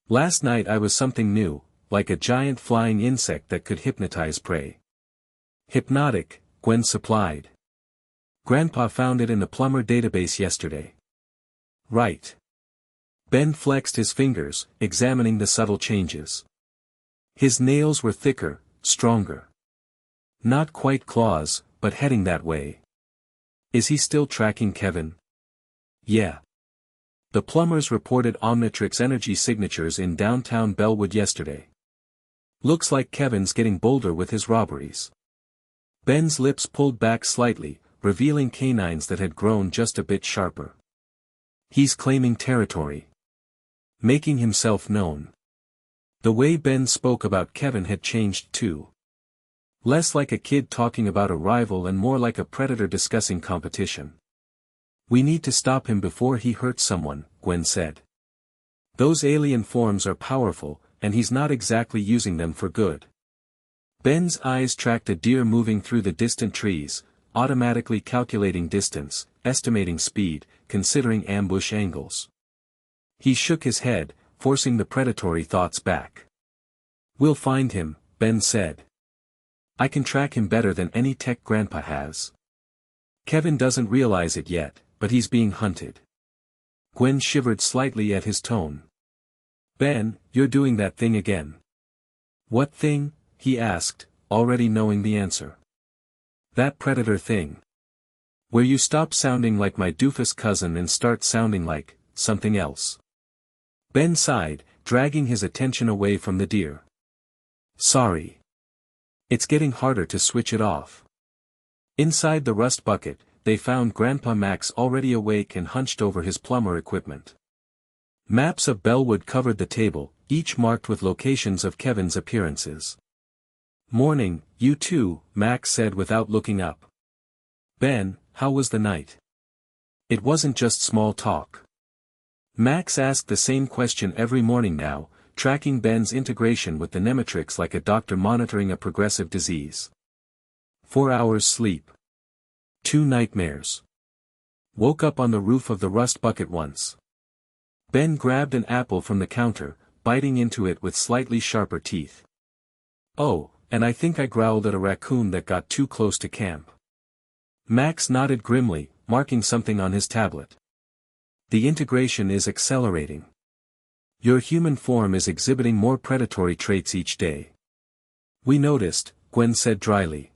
Last night I was something new, like a giant flying insect that could hypnotize prey." "Hypnotic," Gwen supplied. "Grandpa found it in the plumber database yesterday." "Right." Ben flexed his fingers, examining the subtle changes. His nails were thicker, stronger. Not quite claws, but heading that way. Is he still tracking Kevin? Yeah. The plumbers reported Omnitrix energy signatures in downtown Bellwood yesterday. Looks like Kevin's getting bolder with his robberies. Ben's lips pulled back slightly, revealing canines that had grown just a bit sharper. He's claiming territory. Making himself known. The way Ben spoke about Kevin had changed too. Less like a kid talking about a rival and more like a predator discussing competition. We need to stop him before he hurts someone, Gwen said. Those alien forms are powerful, and he's not exactly using them for good. Ben's eyes tracked a deer moving through the distant trees, automatically calculating distance, estimating speed, considering ambush angles. He shook his head, forcing the predatory thoughts back. We'll find him, Ben said. I can track him better than any tech Grandpa has. Kevin doesn't realize it yet, but he's being hunted. Gwen shivered slightly at his tone. Ben, you're doing that thing again. What thing? He asked, already knowing the answer. That predator thing. Where you stop sounding like my doofus cousin and start sounding like something else. Ben sighed, dragging his attention away from the deer. Sorry. It's getting harder to switch it off. Inside the rust bucket, they found Grandpa Max already awake and hunched over his plumber equipment. Maps of Bellwood covered the table, each marked with locations of Kevin's appearances. Morning, you too, Max said without looking up. Ben, how was the night? It wasn't just small talk. Max asked the same question every morning now, tracking Ben's integration with the Nemetrix like a doctor monitoring a progressive disease. 4 hours sleep. 2 nightmares. Woke up on the roof of the rust bucket once. Ben grabbed an apple from the counter, biting into it with slightly sharper teeth. Oh, and I think I growled at a raccoon that got too close to camp. Max nodded grimly, marking something on his tablet. The integration is accelerating. Your human form is exhibiting more predatory traits each day. We noticed, Gwen said dryly.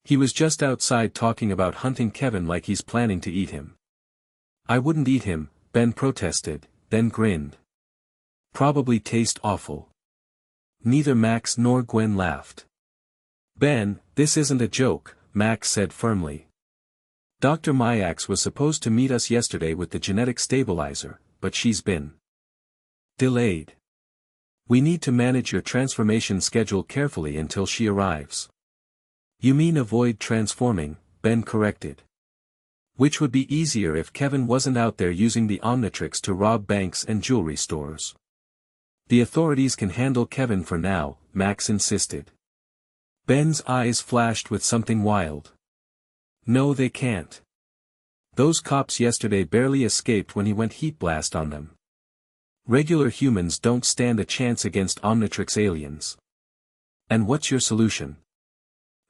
He was just outside talking about hunting Kevin like he's planning to eat him. I wouldn't eat him, Ben protested, then grinned. Probably taste awful. Neither Max nor Gwen laughed. Ben, this isn't a joke, Max said firmly. Dr. Mayax was supposed to meet us yesterday with the genetic stabilizer, but she's been delayed. We need to manage your transformation schedule carefully until she arrives. You mean avoid transforming, Ben corrected. Which would be easier if Kevin wasn't out there using the Omnitrix to rob banks and jewelry stores. The authorities can handle Kevin for now, Max insisted. Ben's eyes flashed with something wild. No, they can't. Those cops yesterday barely escaped when he went heat blast on them. Regular humans don't stand a chance against Omnitrix aliens. And what's your solution?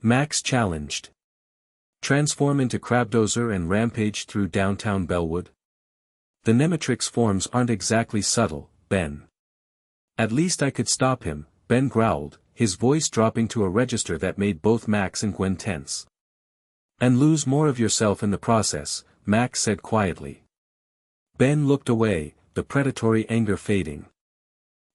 Max challenged. Transform into Crabdozer and rampage through downtown Bellwood? The Nemetrix forms aren't exactly subtle, Ben. At least I could stop him, Ben growled, his voice dropping to a register that made both Max and Gwen tense. And lose more of yourself in the process, Max said quietly. Ben looked away, the predatory anger fading.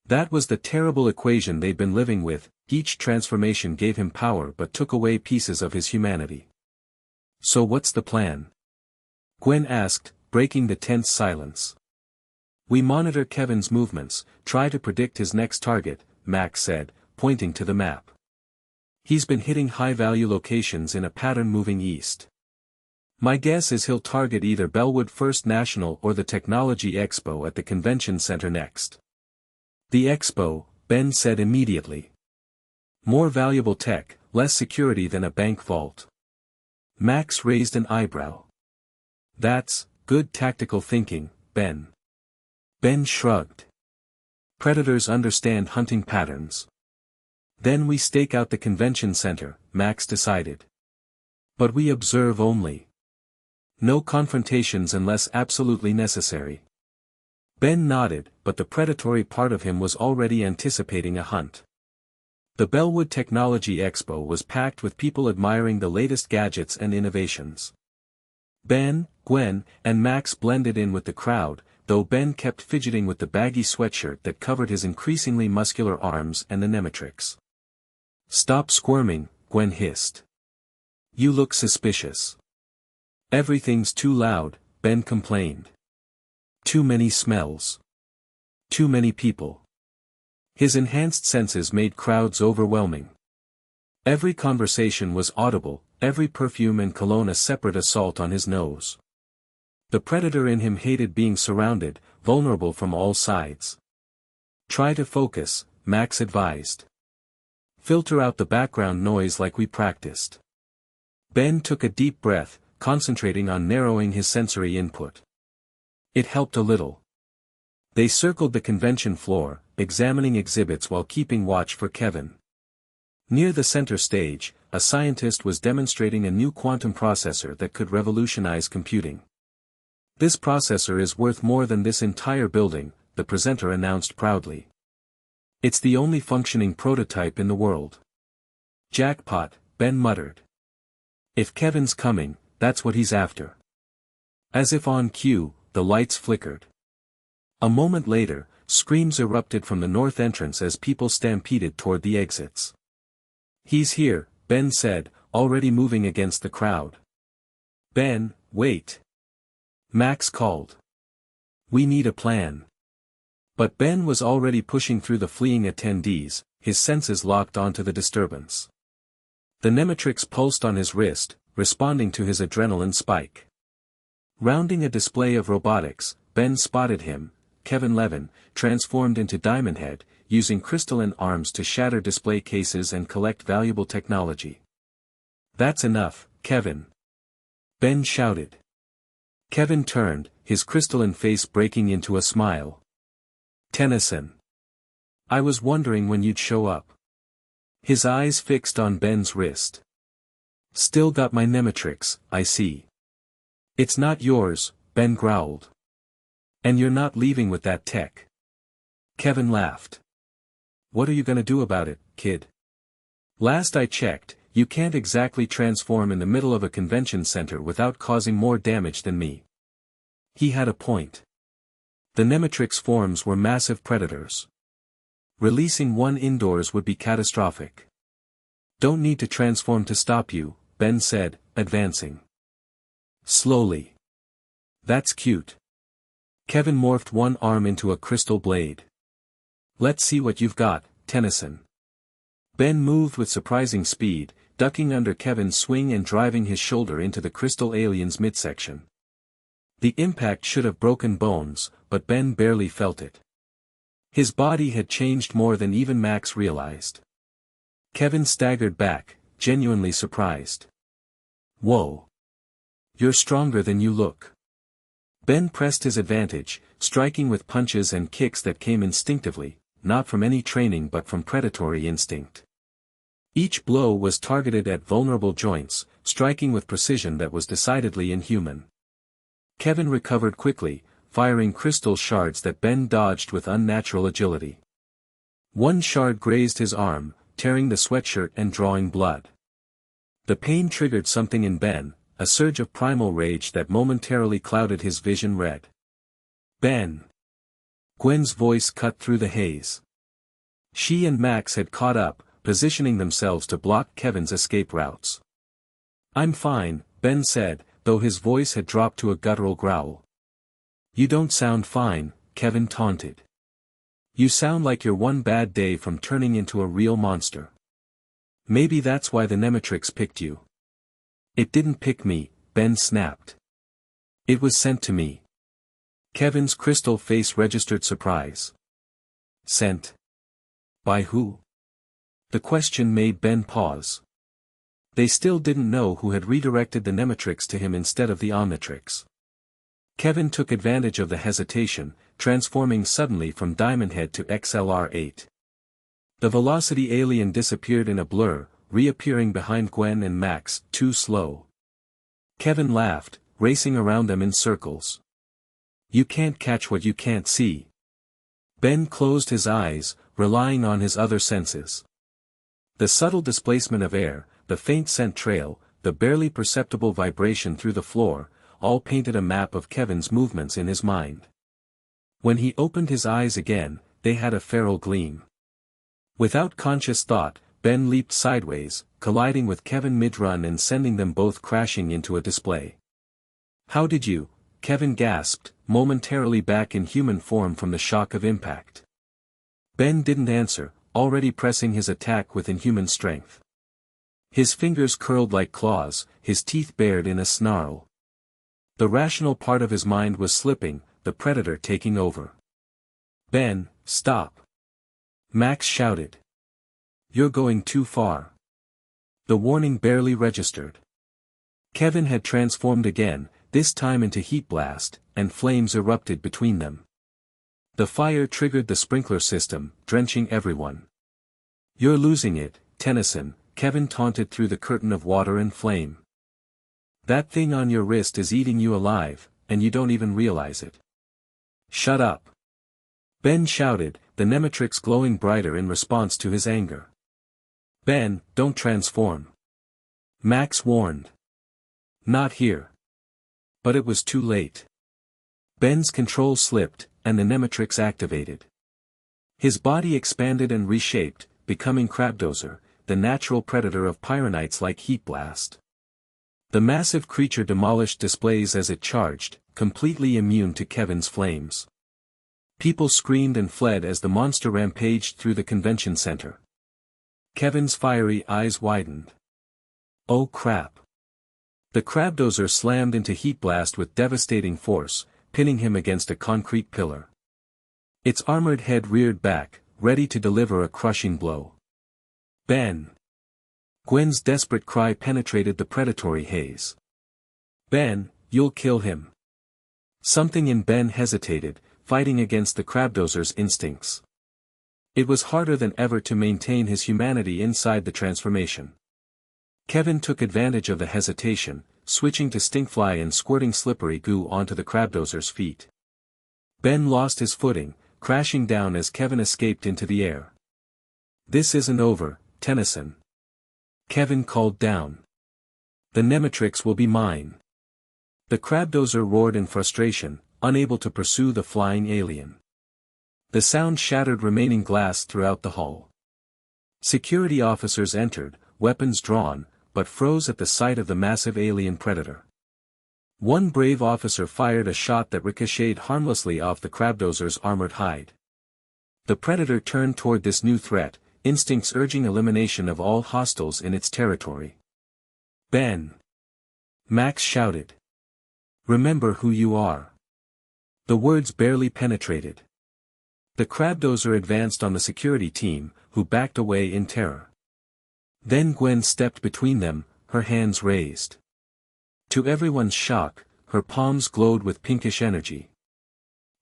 That was the terrible equation they'd been living with, each transformation gave him power but took away pieces of his humanity. So what's the plan? Gwen asked, breaking the tense silence. We monitor Kevin's movements, try to predict his next target, Max said, pointing to the map. He's been hitting high-value locations in a pattern moving east. My guess is he'll target either Bellwood First National or the Technology Expo at the convention center next. The Expo, Ben said immediately. More valuable tech, less security than a bank vault. Max raised an eyebrow. That's good tactical thinking, Ben. Ben shrugged. Predators understand hunting patterns. Then we stake out the convention center, Max decided. But we observe only. No confrontations unless absolutely necessary. Ben nodded, but the predatory part of him was already anticipating a hunt. The Bellwood Technology Expo was packed with people admiring the latest gadgets and innovations. Ben, Gwen, and Max blended in with the crowd, though Ben kept fidgeting with the baggy sweatshirt that covered his increasingly muscular arms and the Nemetrix. "Stop squirming," Gwen hissed. "You look suspicious." "Everything's too loud," Ben complained. "Too many smells. Too many people." His enhanced senses made crowds overwhelming. Every conversation was audible, every perfume and cologne a separate assault on his nose. The predator in him hated being surrounded, vulnerable from all sides. "Try to focus," Max advised. "Filter out the background noise like we practiced." Ben took a deep breath, concentrating on narrowing his sensory input. It helped a little. They circled the convention floor, examining exhibits while keeping watch for Kevin. Near the center stage, a scientist was demonstrating a new quantum processor that could revolutionize computing. "This processor is worth more than this entire building," the presenter announced proudly. "It's the only functioning prototype in the world." "Jackpot," Ben muttered. "If Kevin's coming, that's what he's after." As if on cue, the lights flickered. A moment later, screams erupted from the north entrance as people stampeded toward the exits. "He's here," Ben said, already moving against the crowd. "Ben, wait." Max called. "We need a plan." But Ben was already pushing through the fleeing attendees, his senses locked onto the disturbance. The Nemetrix pulsed on his wrist, responding to his adrenaline spike. Rounding a display of robotics, Ben spotted him, Kevin Levin, transformed into Diamond Head, using crystalline arms to shatter display cases and collect valuable technology. "That's enough, Kevin," Ben shouted. Kevin turned, his crystalline face breaking into a smile. "Tennyson. I was wondering when you'd show up." His eyes fixed on Ben's wrist. "Still got my Nemetrix, I see." "It's not yours," Ben growled. "And you're not leaving with that tech." Kevin laughed. "What are you gonna do about it, kid? Last I checked, you can't exactly transform in the middle of a convention center without causing more damage than me." He had a point. The Nemetrix forms were massive predators. Releasing one indoors would be catastrophic. "Don't need to transform to stop you," Ben said, advancing. Slowly. "That's cute." Kevin morphed one arm into a crystal blade. "Let's see what you've got, Tennyson." Ben moved with surprising speed, ducking under Kevin's swing and driving his shoulder into the crystal alien's midsection. The impact should have broken bones, but Ben barely felt it. His body had changed more than even Max realized. Kevin staggered back, genuinely surprised. "Whoa. You're stronger than you look." Ben pressed his advantage, striking with punches and kicks that came instinctively, not from any training but from predatory instinct. Each blow was targeted at vulnerable joints, striking with precision that was decidedly inhuman. Kevin recovered quickly, firing crystal shards that Ben dodged with unnatural agility. One shard grazed his arm, tearing the sweatshirt and drawing blood. The pain triggered something in Ben, a surge of primal rage that momentarily clouded his vision red. "Ben!" Gwen's voice cut through the haze. She and Max had caught up, positioning themselves to block Kevin's escape routes. "I'm fine," Ben said, though his voice had dropped to a guttural growl. "You don't sound fine," Kevin taunted. "You sound like you're one bad day from turning into a real monster." "Maybe that's why the Nemetrix picked you." "It didn't pick me," Ben snapped. "It was sent to me." Kevin's crystal face registered surprise. "Sent? By who?" The question made Ben pause. They still didn't know who had redirected the Nemetrix to him instead of the Omnitrix. Kevin took advantage of the hesitation, transforming suddenly from Diamond Head to XLR-8. The Velocity alien disappeared in a blur, reappearing behind Gwen and Max, too slow. Kevin laughed, racing around them in circles. "You can't catch what you can't see." Ben closed his eyes, relying on his other senses. The subtle displacement of air, the faint scent trail, the barely perceptible vibration through the floor, all painted a map of Kevin's movements in his mind. When he opened his eyes again, they had a feral gleam. Without conscious thought, Ben leaped sideways, colliding with Kevin mid-run and sending them both crashing into a display. "How did you?" Kevin gasped, momentarily back in human form from the shock of impact. Ben didn't answer, already pressing his attack with inhuman strength. His fingers curled like claws, his teeth bared in a snarl. The rational part of his mind was slipping, the predator taking over. "Ben, stop!" Max shouted. "You're going too far." The warning barely registered. Kevin had transformed again, this time into heat blast, and flames erupted between them. The fire triggered the sprinkler system, drenching everyone. "You're losing it, Tennyson," Kevin taunted through the curtain of water and flame. "That thing on your wrist is eating you alive, and you don't even realize it." "Shut up!" Ben shouted, the Nemetrix glowing brighter in response to his anger. "Ben, don't transform," Max warned. "Not here." But it was too late. Ben's control slipped, and the Nemetrix activated. His body expanded and reshaped, becoming Crabdozer, the natural predator of pyronites like Heat Blast. The massive creature demolished displays as it charged, completely immune to Kevin's flames. People screamed and fled as the monster rampaged through the convention center. Kevin's fiery eyes widened. "Oh crap." The Crabdozer slammed into Heat Blast with devastating force, pinning him against a concrete pillar. Its armored head reared back, ready to deliver a crushing blow. "Ben!" Gwen's desperate cry penetrated the predatory haze. "Ben, you'll kill him." Something in Ben hesitated, fighting against the Crabdozer's instincts. It was harder than ever to maintain his humanity inside the transformation. Kevin took advantage of the hesitation, switching to Stinkfly and squirting slippery goo onto the Crabdozer's feet. Ben lost his footing, crashing down as Kevin escaped into the air. "This isn't over, Tennyson," Kevin called down. "The Nemetrix will be mine." The Crabdozer roared in frustration, unable to pursue the flying alien. The sound shattered remaining glass throughout the hull. Security officers entered, weapons drawn, but froze at the sight of the massive alien predator. One brave officer fired a shot that ricocheted harmlessly off the Crabdozer's armored hide. The predator turned toward this new threat, instincts urging elimination of all hostiles in its territory. "Ben!" Max shouted. "Remember who you are." The words barely penetrated. The Crabdozer advanced on the security team, who backed away in terror. Then Gwen stepped between them, her hands raised. To everyone's shock, her palms glowed with pinkish energy.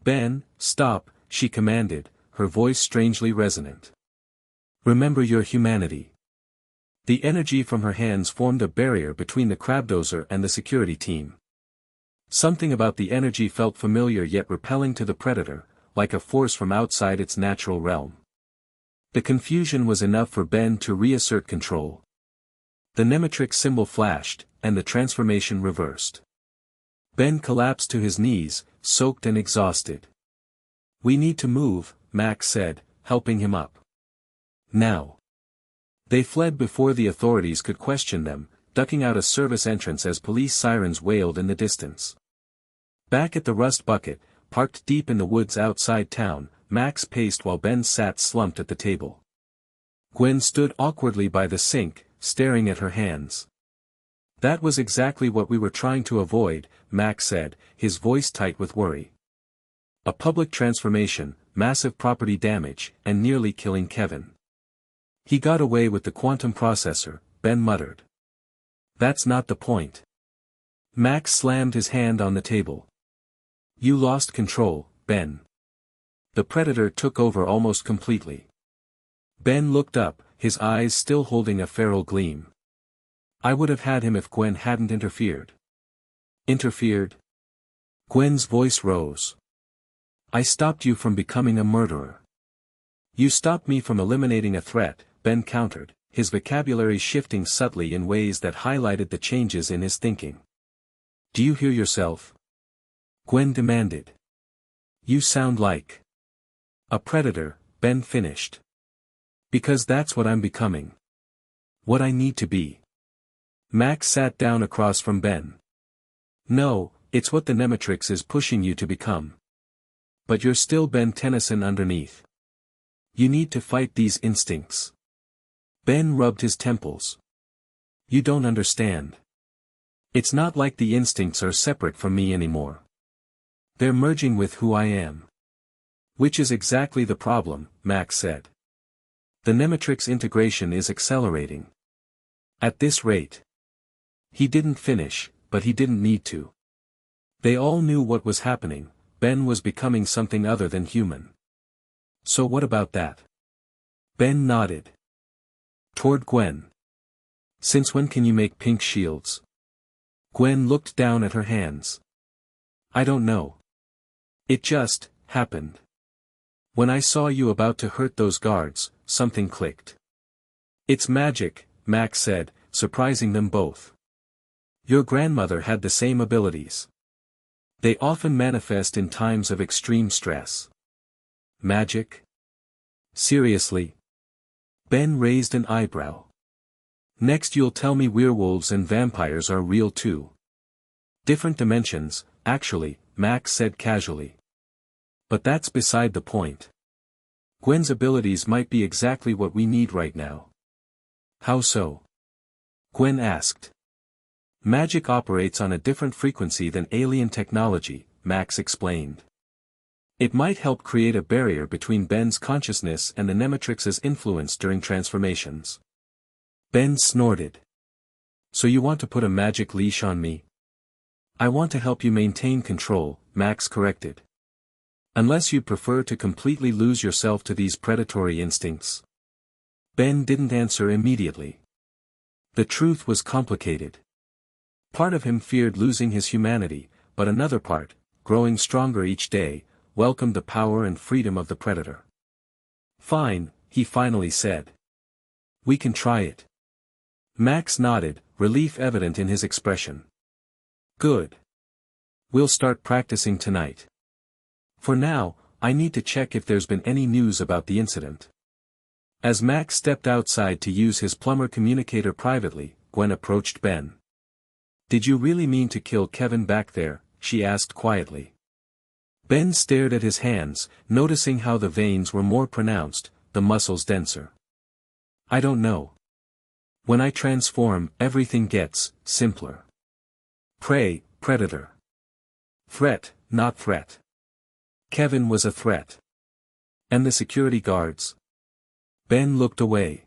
"Ben, stop," she commanded, her voice strangely resonant. "Remember your humanity." The energy from her hands formed a barrier between the Crabdozer and the security team. Something about the energy felt familiar yet repelling to the predator, like a force from outside its natural realm. The confusion was enough for Ben to reassert control. The Nemetrix symbol flashed, and the transformation reversed. Ben collapsed to his knees, soaked and exhausted. "We need to move," Max said, helping him up. "Now." They fled before the authorities could question them, ducking out a service entrance as police sirens wailed in the distance. Back at the Rust Bucket, parked deep in the woods outside town, Max paced while Ben sat slumped at the table. Gwen stood awkwardly by the sink, staring at her hands. "That was exactly what we were trying to avoid," Max said, his voice tight with worry. "A public transformation, massive property damage, and nearly killing Kevin." "He got away with the quantum processor," Ben muttered. "That's not the point." Max slammed his hand on the table. "You lost control, Ben." The predator took over almost completely. Ben looked up, his eyes still holding a feral gleam. "I would have had him if Gwen hadn't interfered." "Interfered?" Gwen's voice rose. "I stopped you from becoming a murderer." "You stopped me from eliminating a threat," Ben countered, his vocabulary shifting subtly in ways that highlighted the changes in his thinking. "Do you hear yourself?" Gwen demanded. "You sound like a predator," Ben finished. "Because that's what I'm becoming. What I need to be." Max sat down across from Ben. "No, it's what the Nemetrix is pushing you to become. But you're still Ben Tennyson underneath. You need to fight these instincts." Ben rubbed his temples. "You don't understand. It's not like the instincts are separate from me anymore. They're merging with who I am." "Which is exactly the problem," Max said. "The Nemetrix integration is accelerating. At this rate." He didn't finish, but he didn't need to. They all knew what was happening. Ben was becoming something other than human. "So what about that?" Ben nodded. Toward Gwen. "Since when can you make pink shields?" Gwen looked down at her hands. "I don't know. It just happened. When I saw you about to hurt those guards, something clicked." "It's magic," Max said, surprising them both. "Your grandmother had the same abilities. They often manifest in times of extreme stress." "Magic? Seriously?" Ben raised an eyebrow. "Next you'll tell me werewolves and vampires are real too." "Different dimensions, actually," Max said casually. "But that's beside the point. Gwen's abilities might be exactly what we need right now." "How so?" Gwen asked. "Magic operates on a different frequency than alien technology," Max explained. "It might help create a barrier between Ben's consciousness and the Nemetrix's influence during transformations." Ben snorted. "So you want to put a magic leash on me?" "I want to help you maintain control," Max corrected. "Unless you'd prefer to completely lose yourself to these predatory instincts." Ben didn't answer immediately. The truth was complicated. Part of him feared losing his humanity, but another part, growing stronger each day, welcomed the power and freedom of the predator. "Fine," he finally said. "We can try it." Max nodded, relief evident in his expression. "Good. We'll start practicing tonight. For now, I need to check if there's been any news about the incident." As Max stepped outside to use his plumber communicator privately, Gwen approached Ben. "Did you really mean to kill Kevin back there?" she asked quietly. Ben stared at his hands, noticing how the veins were more pronounced, the muscles denser. "I don't know. When I transform, everything gets simpler. Prey, predator. Threat, not threat. Kevin was a threat. And the security guards?" Ben looked away.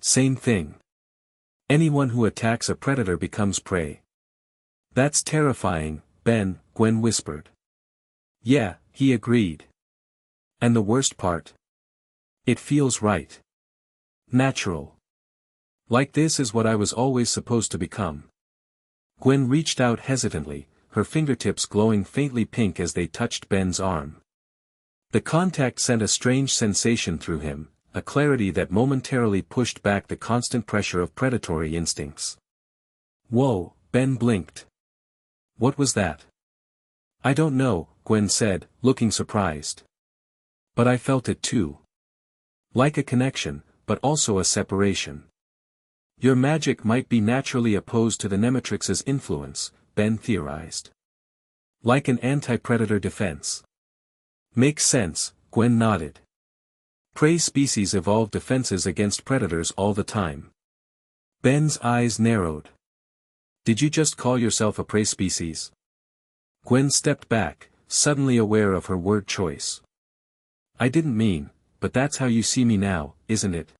"Same thing. Anyone who attacks a predator becomes prey." "That's terrifying, Ben," Gwen whispered. "Yeah," he agreed. "And the worst part? It feels right. Natural. Like this is what I was always supposed to become." Gwen reached out hesitantly, her fingertips glowing faintly pink as they touched Ben's arm. The contact sent a strange sensation through him, a clarity that momentarily pushed back the constant pressure of predatory instincts. "Whoa," Ben blinked. "What was that?" "I don't know," Gwen said, looking surprised. "But I felt it too. Like a connection, but also a separation." "Your magic might be naturally opposed to the Nemetrix's influence," Ben theorized. "Like an anti-predator defense." "Makes sense," Gwen nodded. "Prey species evolve defenses against predators all the time." Ben's eyes narrowed. "Did you just call yourself a prey species?" Gwen stepped back, suddenly aware of her word choice. "I didn't mean, but that's how you see me now, isn't it?"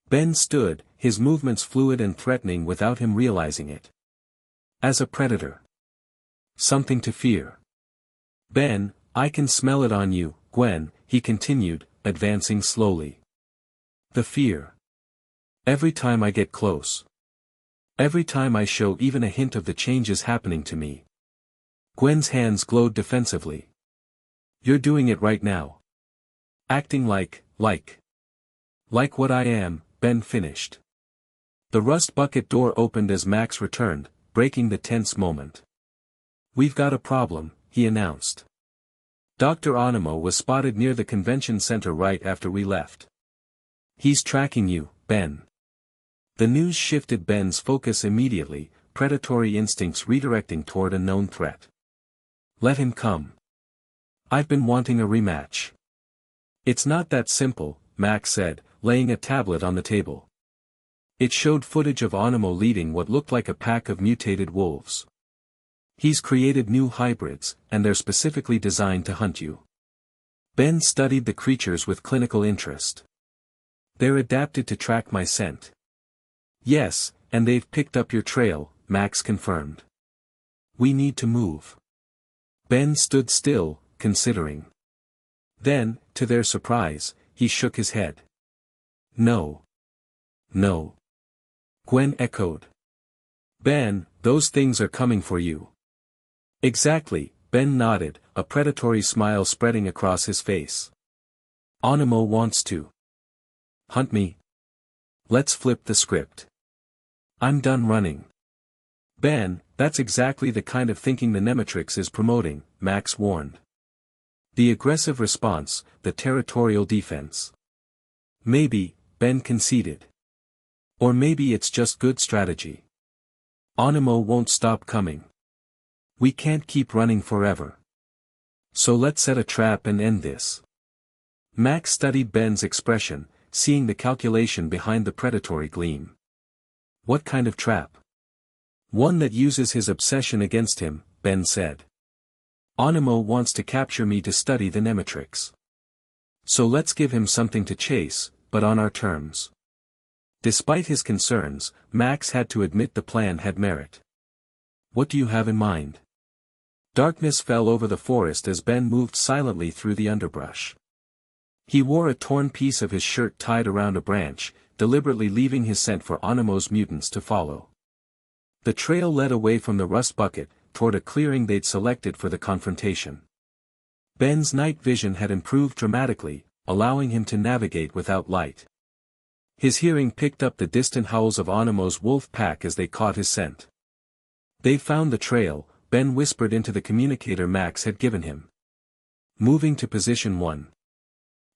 Ben stood, his movements fluid and threatening without him realizing it. "As a predator. Something to fear." "Ben, I can smell it on you, Gwen," he continued, advancing slowly. "The fear. Every time I get close. Every time I show even a hint of the changes happening to me." Gwen's hands glowed defensively. "You're doing it right now. Acting like what I am," Ben finished. The rust bucket door opened as Max returned, breaking the tense moment. "We've got a problem," he announced. "Dr. Onimo was spotted near the convention center right after we left. He's tracking you, Ben." The news shifted Ben's focus immediately, predatory instincts redirecting toward a known threat. "Let him come. I've been wanting a rematch." "It's not that simple," Max said, laying a tablet on the table. It showed footage of Onimo leading what looked like a pack of mutated wolves. "He's created new hybrids, and they're specifically designed to hunt you." Ben studied the creatures with clinical interest. "They're adapted to track my scent." "Yes, and they've picked up your trail," Max confirmed. "We need to move." Ben stood still, considering. Then, to their surprise, he shook his head. "No. No." Gwen echoed. "Ben, those things are coming for you." "Exactly," Ben nodded, a predatory smile spreading across his face. "Onimo wants to hunt me. Let's flip the script. I'm done running." "Ben, that's exactly the kind of thinking the Nemetrix is promoting," Max warned. "The aggressive response, the territorial defense." "Maybe," Ben conceded. "Or maybe it's just good strategy. Onimo won't stop coming. We can't keep running forever. So let's set a trap and end this." Max studied Ben's expression, seeing the calculation behind the predatory gleam. "What kind of trap?" "One that uses his obsession against him," Ben said. "Onimo wants to capture me to study the Nemetrix. So let's give him something to chase, but on our terms." Despite his concerns, Max had to admit the plan had merit. "What do you have in mind?" Darkness fell over the forest as Ben moved silently through the underbrush. He wore a torn piece of his shirt tied around a branch, deliberately leaving his scent for Onimo's mutants to follow. The trail led away from the rust bucket, toward a clearing they'd selected for the confrontation. Ben's night vision had improved dramatically, allowing him to navigate without light. His hearing picked up the distant howls of Onimo's wolf pack as they caught his scent. "They've found the trail," Ben whispered into the communicator Max had given him. "Moving to position 1.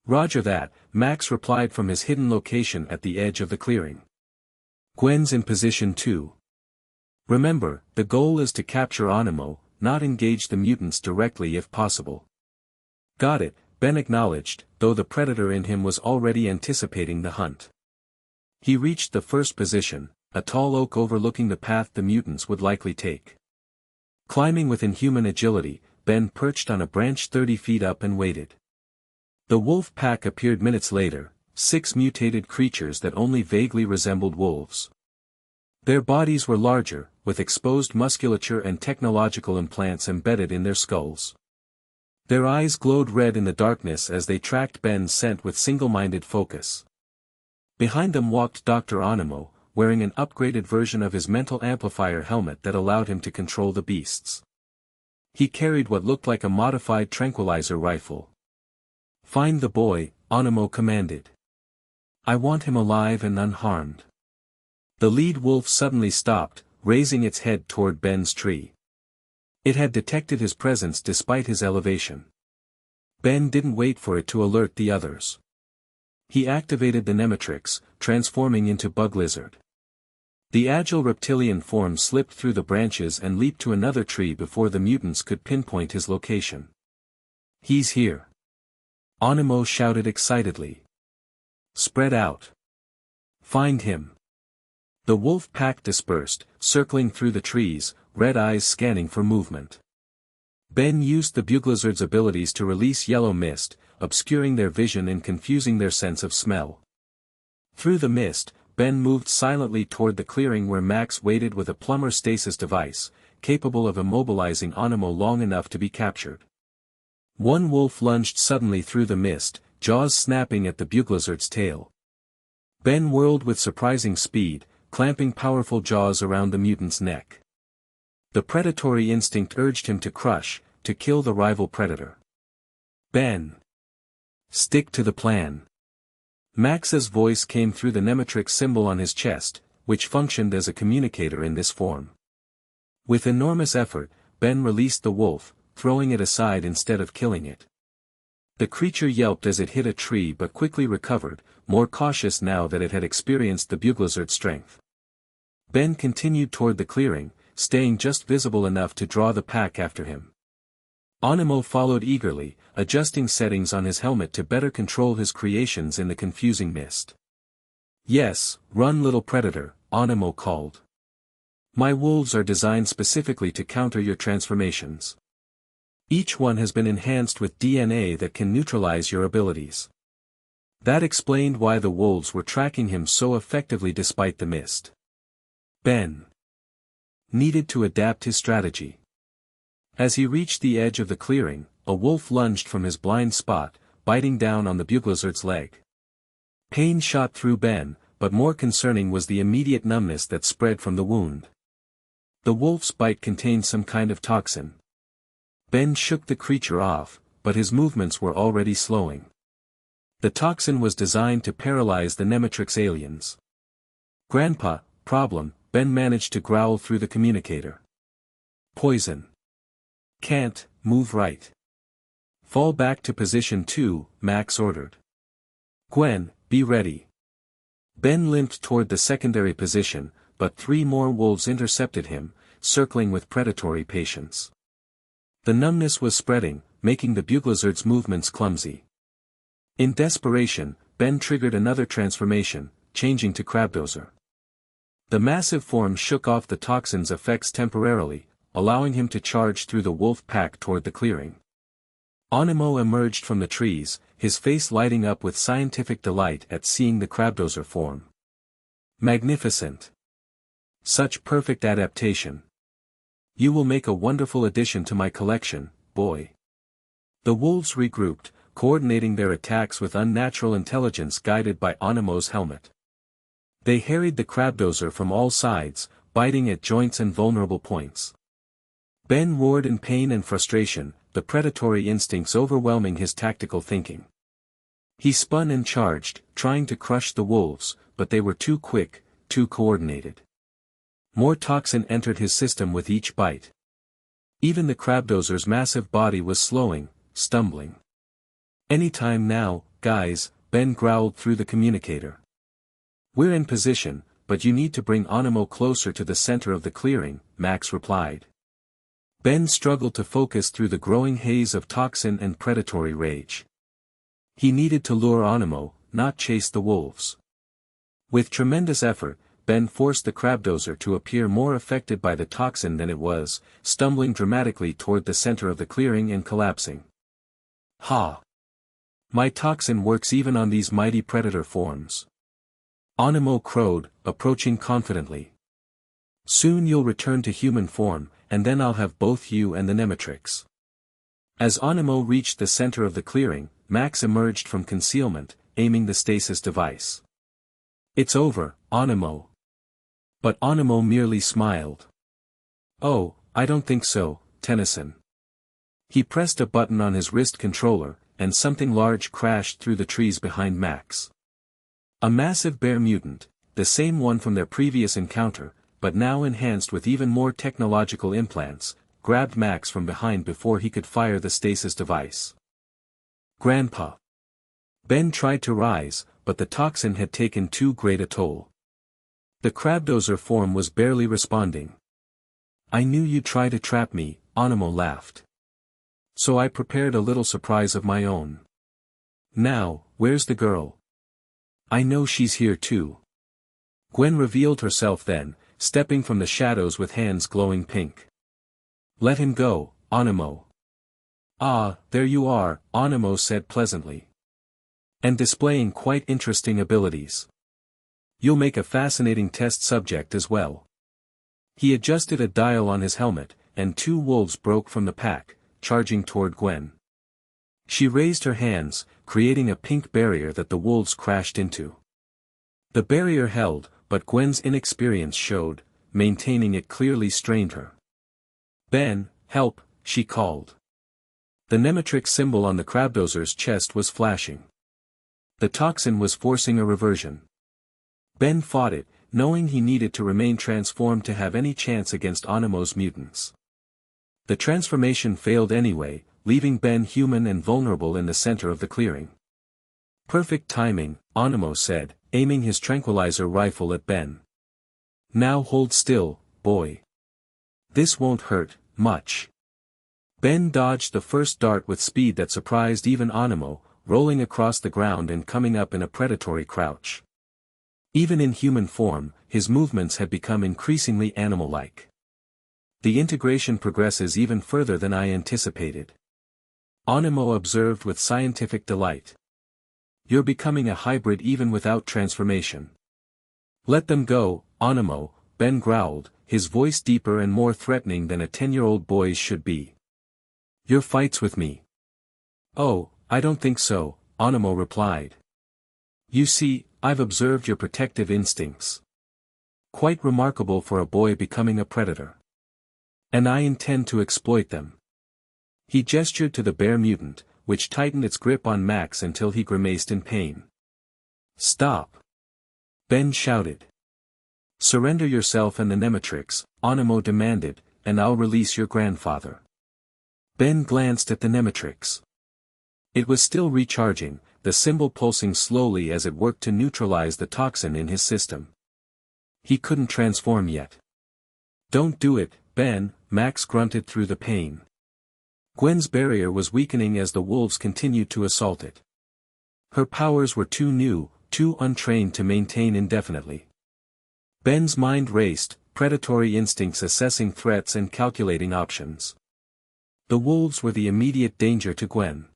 "Roger that," Max replied from his hidden location at the edge of the clearing. "Gwen's in position 2. Remember, the goal is to capture Onimo, not engage the mutants directly if possible." "Got it," Ben acknowledged, though the predator in him was already anticipating the hunt. He reached the first position, a tall oak overlooking the path the mutants would likely take. Climbing with inhuman agility, Ben perched on a branch 30 feet up and waited. The wolf pack appeared minutes later, 6 mutated creatures that only vaguely resembled wolves. Their bodies were larger, with exposed musculature and technological implants embedded in their skulls. Their eyes glowed red in the darkness as they tracked Ben's scent with single-minded focus. Behind them walked Dr. Onimo, wearing an upgraded version of his mental amplifier helmet that allowed him to control the beasts. He carried what looked like a modified tranquilizer rifle. "Find the boy," Onimo commanded. "I want him alive and unharmed." The lead wolf suddenly stopped, raising its head toward Ben's tree. It had detected his presence despite his elevation. Ben didn't wait for it to alert the others. He activated the Nemetrix, transforming into Bug Lizard. The agile reptilian form slipped through the branches and leaped to another tree before the mutants could pinpoint his location. "He's here!" Onimo shouted excitedly. "Spread out. Find him." The wolf pack dispersed, circling through the trees, red eyes scanning for movement. Ben used the Buglizard's abilities to release yellow mist, obscuring their vision and confusing their sense of smell. Through the mist, Ben moved silently toward the clearing where Max waited with a plumber stasis device, capable of immobilizing Onimo long enough to be captured. One wolf lunged suddenly through the mist, jaws snapping at the Buglizard's tail. Ben whirled with surprising speed, clamping powerful jaws around the mutant's neck. The predatory instinct urged him to crush, to kill the rival predator. "Ben! Stick to the plan. Max's voice came through the Nemetrix symbol on his chest, which functioned as a communicator in this form. With enormous effort, Ben released the wolf, throwing it aside instead of killing it. The creature yelped as it hit a tree but quickly recovered, more cautious now that it had experienced the Buglazard's strength. Ben continued toward the clearing, staying just visible enough to draw the pack after him. Animo followed eagerly, adjusting settings on his helmet to better control his creations in the confusing mist. "Yes, run little predator," Animo called. "My wolves are designed specifically to counter your transformations. Each one has been enhanced with DNA that can neutralize your abilities." That explained why the wolves were tracking him so effectively despite the mist. Ben needed to adapt his strategy. As he reached the edge of the clearing, a wolf lunged from his blind spot, biting down on the Buglazard's leg. Pain shot through Ben, but more concerning was the immediate numbness that spread from the wound. The wolf's bite contained some kind of toxin. Ben shook the creature off, but his movements were already slowing. The toxin was designed to paralyze the Nemetrix aliens. "Grandpa, problem," Ben managed to growl through the communicator. "Poison. Can't move right. Fall back to position 2, Max ordered. Gwen, be ready." Ben limped toward the secondary position, but 3 more wolves intercepted him, circling with predatory patience. The numbness was spreading, making the Buglazard's movements clumsy. In desperation, Ben triggered another transformation, changing to Crabdozer. The massive form shook off the toxin's effects temporarily, allowing him to charge through the wolf pack toward the clearing. Animo emerged from the trees, his face lighting up with scientific delight at seeing the Crabdozer form. "Magnificent. Such perfect adaptation. You will make a wonderful addition to my collection, boy." The wolves regrouped, coordinating their attacks with unnatural intelligence guided by Animo's helmet. They harried the Crabdozer from all sides, biting at joints and vulnerable points. Ben roared in pain and frustration, the predatory instincts overwhelming his tactical thinking. He spun and charged, trying to crush the wolves, but they were too quick, too coordinated. More toxin entered his system with each bite. Even the Crabdozer's massive body was slowing, stumbling. "Anytime now, guys," Ben growled through the communicator. "We're in position, but you need to bring Animo closer to the center of the clearing," Max replied. Ben struggled to focus through the growing haze of toxin and predatory rage. He needed to lure Animo, not chase the wolves. With tremendous effort, Ben forced the Crabdozer to appear more affected by the toxin than it was, stumbling dramatically toward the center of the clearing and collapsing. "Ha! My toxin works even on these mighty predator forms." Animo crowed, approaching confidently. "Soon you'll return to human form, and then I'll have both you and the Nemetrix." As Animo reached the center of the clearing, Max emerged from concealment, aiming the stasis device. "It's over, Animo." But Animo merely smiled. "Oh, I don't think so, Tennyson." He pressed a button on his wrist controller, and something large crashed through the trees behind Max. A massive bear mutant, the same one from their previous encounter, but now enhanced with even more technological implants, grabbed Max from behind before he could fire the stasis device. "Grandpa." Ben tried to rise, but the toxin had taken too great a toll. The Crabdozer form was barely responding. "I knew you'd try to trap me," Animo laughed. "So I prepared a little surprise of my own. Now, where's the girl? I know she's here too." Gwen revealed herself then, stepping from the shadows with hands glowing pink. "Let him go, Animo." "Ah, there you are," Animo said pleasantly. "And displaying quite interesting abilities. You'll make a fascinating test subject as well." He adjusted a dial on his helmet, and 2 wolves broke from the pack, charging toward Gwen. She raised her hands, creating a pink barrier that the wolves crashed into. The barrier held, but Gwen's inexperience showed, maintaining it clearly strained her. "Ben, help," she called. The Nemetrix symbol on the Crabdozer's chest was flashing. The toxin was forcing a reversion. Ben fought it, knowing he needed to remain transformed to have any chance against Animo's mutants. The transformation failed anyway, leaving Ben human and vulnerable in the center of the clearing. Perfect timing, Animo said, aiming his tranquilizer rifle at Ben. Now hold still, boy. This won't hurt much. Ben dodged the first dart with speed that surprised even Animo, rolling across the ground and coming up in a predatory crouch. Even in human form, his movements had become increasingly animal-like. The integration progresses even further than I anticipated. Animo observed with scientific delight. You're becoming a hybrid even without transformation. Let them go, Animo, Ben growled, his voice deeper and more threatening than a 10-year-old boy's should be. Your fights with me. Oh, I don't think so, Animo replied. You see, I've observed your protective instincts. Quite remarkable for a boy becoming a predator. And I intend to exploit them. He gestured to the bear mutant, which tightened its grip on Max until he grimaced in pain. Stop! Ben shouted. Surrender yourself and the Nemetrix, Animo demanded, and I'll release your grandfather. Ben glanced at the Nemetrix. It was still recharging, the symbol pulsing slowly as it worked to neutralize the toxin in his system. He couldn't transform yet. Don't do it, Ben, Max grunted through the pain. Gwen's barrier was weakening as the wolves continued to assault it. Her powers were too new, too untrained to maintain indefinitely. Ben's mind raced, predatory instincts assessing threats and calculating options. The wolves were the immediate danger to Gwen.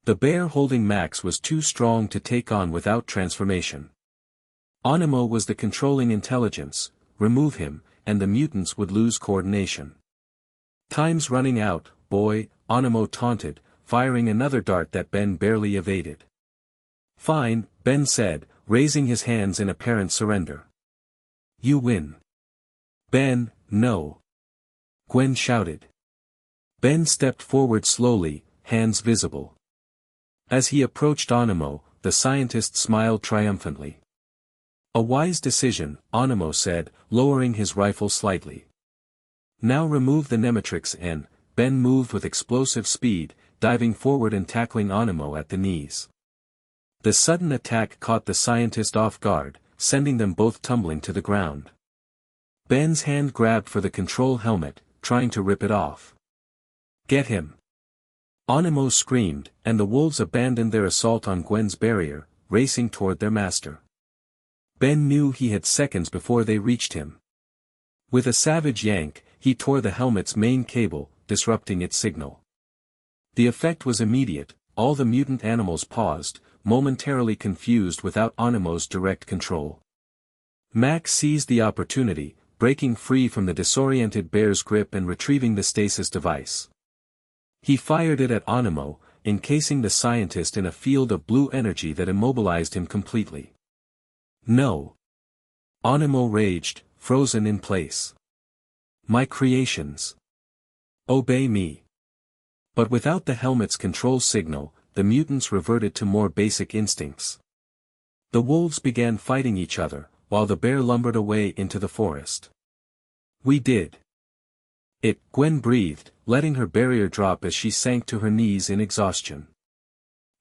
The bear holding Max was too strong to take on without transformation. Animo was the controlling intelligence, remove him, and the mutants would lose coordination. Time's running out, boy, Animo taunted, firing another dart that Ben barely evaded. Fine, Ben said, raising his hands in apparent surrender. You win. Ben, no. Gwen shouted. Ben stepped forward slowly, hands visible. As he approached Animo, the scientist smiled triumphantly. A wise decision, Animo said, lowering his rifle slightly. Now remove the Nemetrix and, Ben moved with explosive speed, diving forward and tackling Animo at the knees. The sudden attack caught the scientist off guard, sending them both tumbling to the ground. Ben's hand grabbed for the control helmet, trying to rip it off. Get him! Animo screamed, and the wolves abandoned their assault on Gwen's barrier, racing toward their master. Ben knew he had seconds before they reached him. With a savage yank, he tore the helmet's main cable, disrupting its signal. The effect was immediate, all the mutant animals paused, momentarily confused without Animo's direct control. Max seized the opportunity, breaking free from the disoriented bear's grip and retrieving the stasis device. He fired it at Animo, encasing the scientist in a field of blue energy that immobilized him completely. No! Animo raged, frozen in place. My creations! Obey me! But without the helmet's control signal, the mutants reverted to more basic instincts. The wolves began fighting each other, while the bear lumbered away into the forest. We did it, Gwen breathed, letting her barrier drop as she sank to her knees in exhaustion.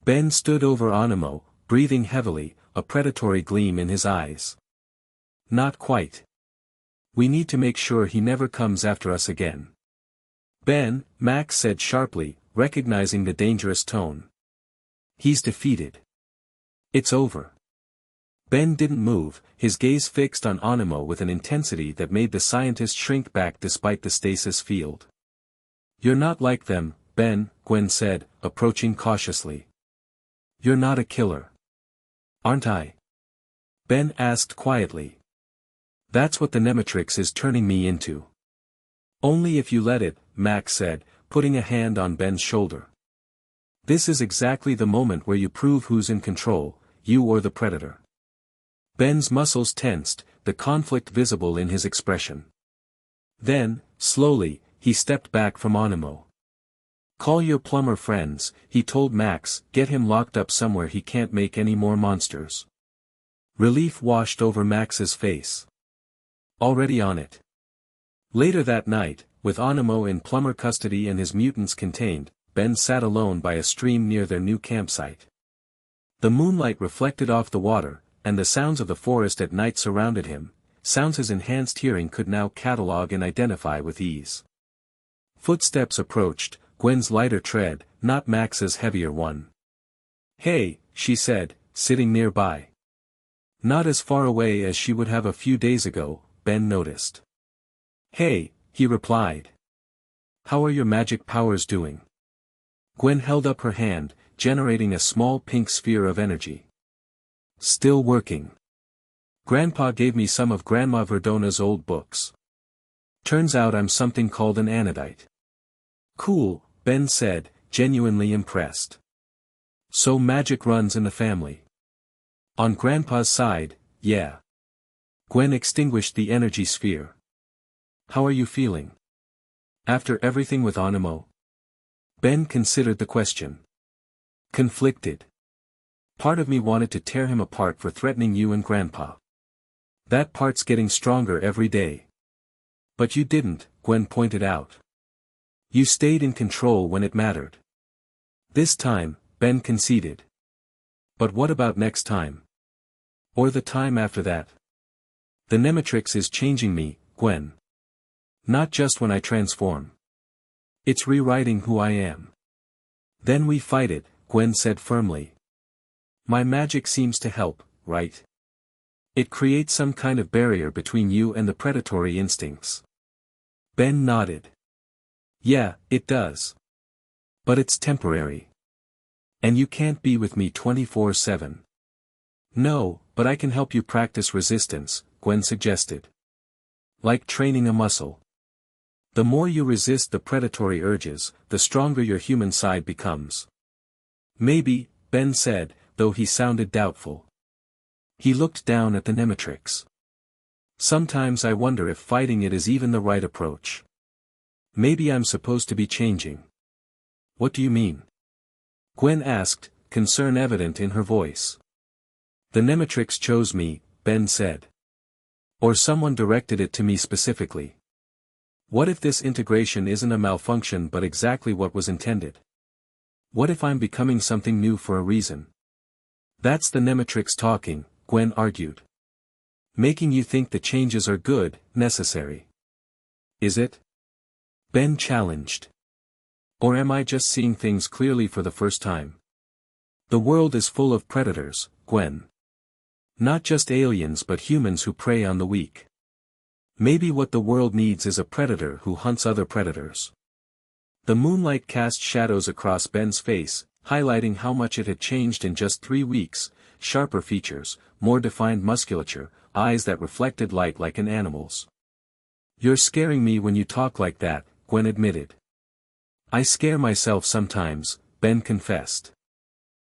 Ben stood over Animo, breathing heavily, a predatory gleam in his eyes. Not quite. We need to make sure he never comes after us again. Ben, Max said sharply, recognizing the dangerous tone. He's defeated. It's over. Ben didn't move, his gaze fixed on Animo with an intensity that made the scientist shrink back despite the stasis field. You're not like them, Ben, Gwen said, approaching cautiously. You're not a killer. Aren't I? Ben asked quietly. That's what the Nemetrix is turning me into. Only if you let it, Max said, putting a hand on Ben's shoulder. This is exactly the moment where you prove who's in control, you or the predator. Ben's muscles tensed, the conflict visible in his expression. Then, slowly, he stepped back from Animo. Call your plumber friends, he told Max, get him locked up somewhere he can't make any more monsters. Relief washed over Max's face. Already on it. Later that night, with Onimo in plumber custody and his mutants contained, Ben sat alone by a stream near their new campsite. The moonlight reflected off the water, and the sounds of the forest at night surrounded him, sounds his enhanced hearing could now catalog and identify with ease. Footsteps approached, Gwen's lighter tread, not Max's heavier one. Hey, she said, sitting nearby. Not as far away as she would have a few days ago, Ben noticed. Hey, he replied. How are your magic powers doing? Gwen held up her hand, generating a small pink sphere of energy. Still working. Grandpa gave me some of Grandma Verdona's old books. Turns out I'm something called an anodite. Cool, Ben said, genuinely impressed. So magic runs in the family. On Grandpa's side, yeah. Gwen extinguished the energy sphere. How are you feeling? After everything with Onimo? Ben considered the question. Conflicted. Part of me wanted to tear him apart for threatening you and Grandpa. That part's getting stronger every day. But you didn't, Gwen pointed out. You stayed in control when it mattered. This time, Ben conceded. But what about next time? Or the time after that? The Nemetrix is changing me, Gwen. Not just when I transform. It's rewriting who I am. Then we fight it, Gwen said firmly. My magic seems to help, right? It creates some kind of barrier between you and the predatory instincts. Ben nodded. Yeah, it does. But it's temporary. And you can't be with me 24/7. No, but I can help you practice resistance, Gwen suggested. Like training a muscle. The more you resist the predatory urges, the stronger your human side becomes. Maybe, Ben said, though he sounded doubtful. He looked down at the Nemetrix. Sometimes I wonder if fighting it is even the right approach. Maybe I'm supposed to be changing. What do you mean? Gwen asked, concern evident in her voice. The Nemetrix chose me, Ben said. Or someone directed it to me specifically. What if this integration isn't a malfunction but exactly what was intended? What if I'm becoming something new for a reason? That's the Nemetrix talking, Gwen argued. Making you think the changes are good, necessary. Is it? Ben challenged. Or am I just seeing things clearly for the first time? The world is full of predators, Gwen. Not just aliens but humans who prey on the weak. Maybe what the world needs is a predator who hunts other predators. The moonlight cast shadows across Ben's face, highlighting how much it had changed in just 3 weeks, sharper features, more defined musculature, eyes that reflected light like an animal's. You're scaring me when you talk like that, Gwen admitted. I scare myself sometimes, Ben confessed.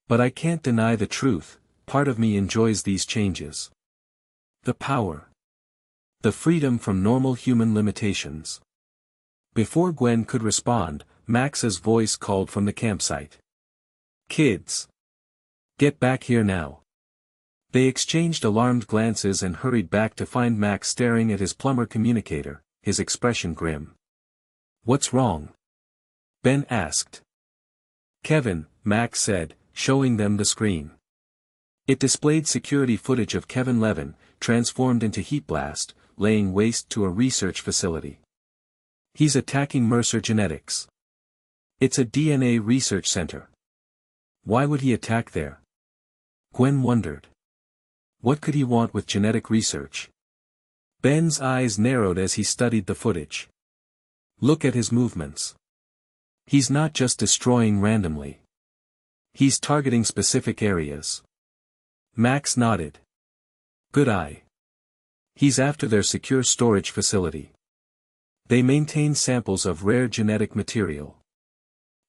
But I can't deny the truth, part of me enjoys these changes. The power. The freedom from normal human limitations. Before Gwen could respond, Max's voice called from the campsite. Kids! Get back here now. They exchanged alarmed glances and hurried back to find Max staring at his plumber communicator, his expression grim. What's wrong? Ben asked. Kevin, Max said, showing them the screen. It displayed security footage of Kevin Levin, transformed into Heat Blast, laying waste to a research facility. He's attacking Mercer Genetics. It's a DNA research center. Why would he attack there? Gwen wondered. What could he want with genetic research? Ben's eyes narrowed as he studied the footage. Look at his movements. He's not just destroying randomly. He's targeting specific areas. Max nodded. Good eye. He's after their secure storage facility. They maintain samples of rare genetic material.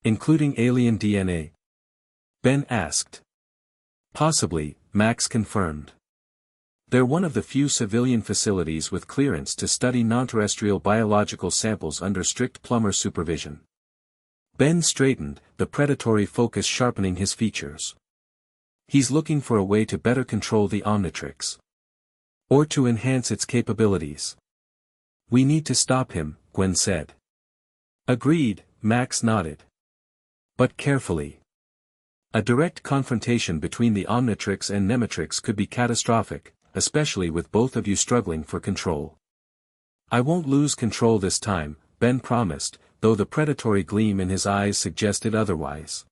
Including alien DNA? Ben asked. Possibly, Max confirmed. They're one of the few civilian facilities with clearance to study non-terrestrial biological samples under strict plumber supervision. Ben straightened, the predatory focus sharpening his features. He's looking for a way to better control the Omnitrix. Or to enhance its capabilities. We need to stop him, Gwen said. Agreed, Max nodded. But carefully. A direct confrontation between the Omnitrix and Nemetrix could be catastrophic, especially with both of you struggling for control. I won't lose control this time, Ben promised, though the predatory gleam in his eyes suggested otherwise.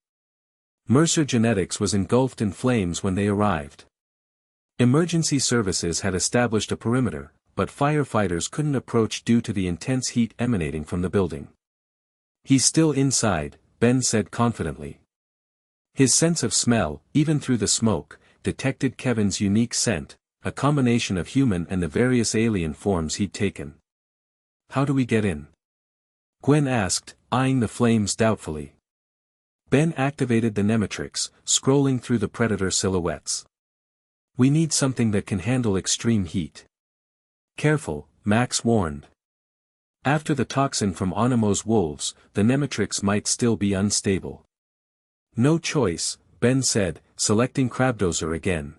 Mercer Genetics was engulfed in flames when they arrived. Emergency services had established a perimeter, but firefighters couldn't approach due to the intense heat emanating from the building. He's still inside, Ben said confidently. His sense of smell, even through the smoke, detected Kevin's unique scent, a combination of human and the various alien forms he'd taken. How do we get in? Gwen asked, eyeing the flames doubtfully. Ben activated the Nemetrix, scrolling through the predator silhouettes. We need something that can handle extreme heat. Careful, Max warned. After the toxin from Onimo's wolves, the Nemetrix might still be unstable. No choice, Ben said, selecting Crabdozer again.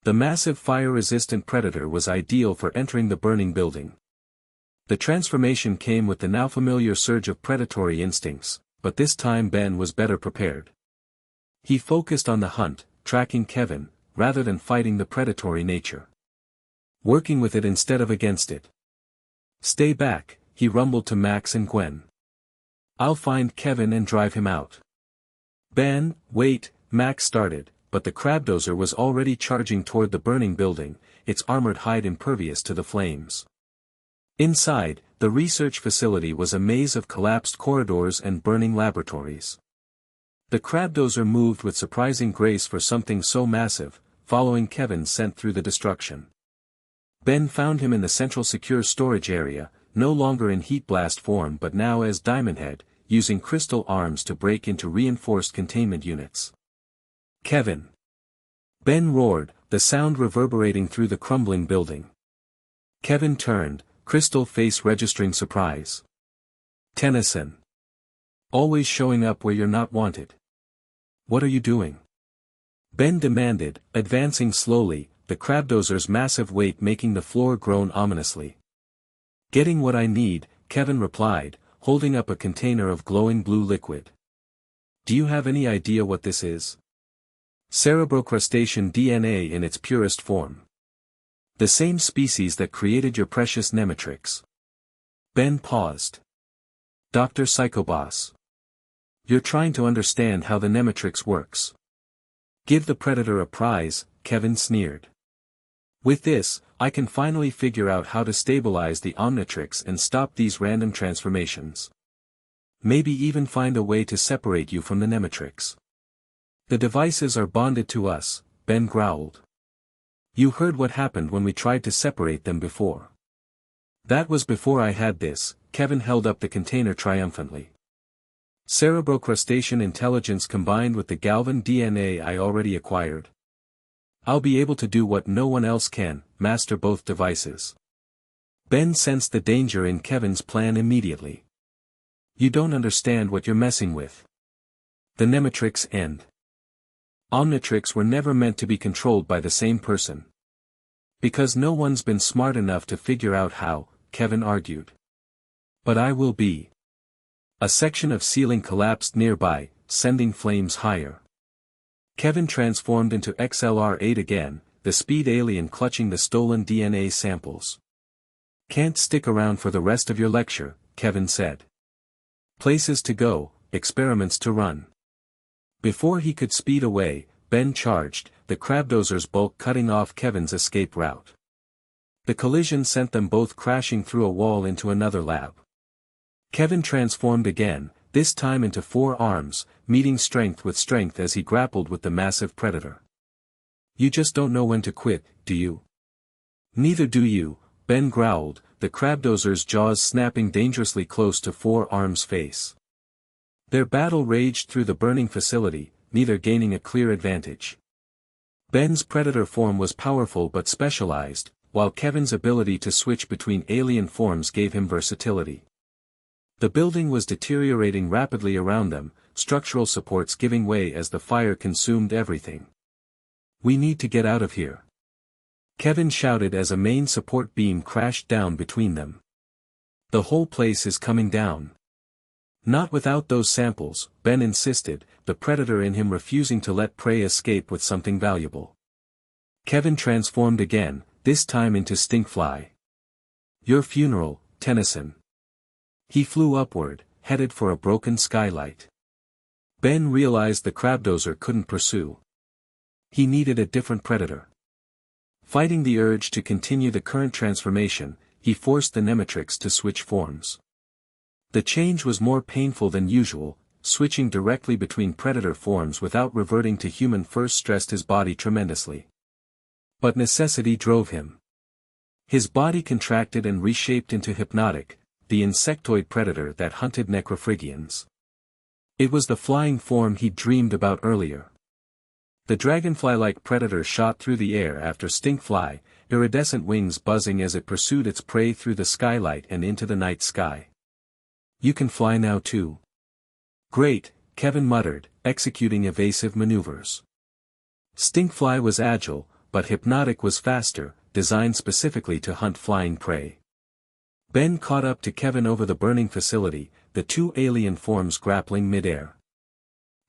The massive fire-resistant predator was ideal for entering the burning building. The transformation came with the now familiar surge of predatory instincts, but this time Ben was better prepared. He focused on the hunt, tracking Kevin, rather than fighting the predatory nature. Working with it instead of against it. Stay back, he rumbled to Max and Gwen. I'll find Kevin and drive him out. Ben, wait, Max started, but the Crabdozer was already charging toward the burning building, its armored hide impervious to the flames. Inside, the research facility was a maze of collapsed corridors and burning laboratories. The Crabdozer moved with surprising grace for something so massive, following Kevin's scent through the destruction. Ben found him in the central secure storage area, no longer in heat blast form but now as Diamondhead, using crystal arms to break into reinforced containment units. Kevin! Ben roared, the sound reverberating through the crumbling building. Kevin turned, crystal face registering surprise. Tennyson. Always showing up where you're not wanted. What are you doing? Ben demanded, advancing slowly, the Crabdozer's massive weight making the floor groan ominously. Getting what I need, Kevin replied, holding up a container of glowing blue liquid. Do you have any idea what this is? Cerebrocrustacean DNA in its purest form. The same species that created your precious Nemetrix. Ben paused. Dr. Psychoboss. You're trying to understand how the Nemetrix works. Give the Predator a prize, Kevin sneered. With this, I can finally figure out how to stabilize the Omnitrix and stop these random transformations. Maybe even find a way to separate you from the Nemetrix. The devices are bonded to us, Ben growled. You heard what happened when we tried to separate them before. That was before I had this, Kevin held up the container triumphantly. Cerebrocrustacean intelligence combined with the Galvan DNA I already acquired. I'll be able to do what no one else can, master both devices. Ben sensed the danger in Kevin's plan immediately. You don't understand what you're messing with. The Nemetrix and Omnitrix were never meant to be controlled by the same person. Because no one's been smart enough to figure out how, Kevin argued. But I will be. A section of ceiling collapsed nearby, sending flames higher. Kevin transformed into XLR-8 again, the speed alien clutching the stolen DNA samples. Can't stick around for the rest of your lecture, Kevin said. Places to go, experiments to run. Before he could speed away, Ben charged, the Crabdozer's bulk cutting off Kevin's escape route. The collision sent them both crashing through a wall into another lab. Kevin transformed again, this time into 4 arms, meeting strength with strength as he grappled with the massive predator. You just don't know when to quit, do you? Neither do you, Ben growled, the Crabdozer's jaws snapping dangerously close to 4 arms' face. Their battle raged through the burning facility, neither gaining a clear advantage. Ben's predator form was powerful but specialized, while Kevin's ability to switch between alien forms gave him versatility. The building was deteriorating rapidly around them, structural supports giving way as the fire consumed everything. "We need to get out of here," Kevin shouted as a main support beam crashed down between them. "The whole place is coming down." "Not without those samples," Ben insisted, the predator in him refusing to let prey escape with something valuable. Kevin transformed again, this time into Stinkfly. "Your funeral, Tennyson." He flew upward, headed for a broken skylight. Ben realized the crabdozer couldn't pursue. He needed a different predator. Fighting the urge to continue the current transformation, he forced the Nemetrix to switch forms. The change was more painful than usual, switching directly between predator forms without reverting to human first stressed his body tremendously. But necessity drove him. His body contracted and reshaped into Hypnotic, the insectoid predator that hunted necrophrygians. It was the flying form he'd dreamed about earlier. The dragonfly-like predator shot through the air after Stinkfly, iridescent wings buzzing as it pursued its prey through the skylight and into the night sky. "You can fly now too." "Great," Kevin muttered, executing evasive maneuvers. Stinkfly was agile, but Hypnotic was faster, designed specifically to hunt flying prey. Ben caught up to Kevin over the burning facility, the two alien forms grappling mid-air.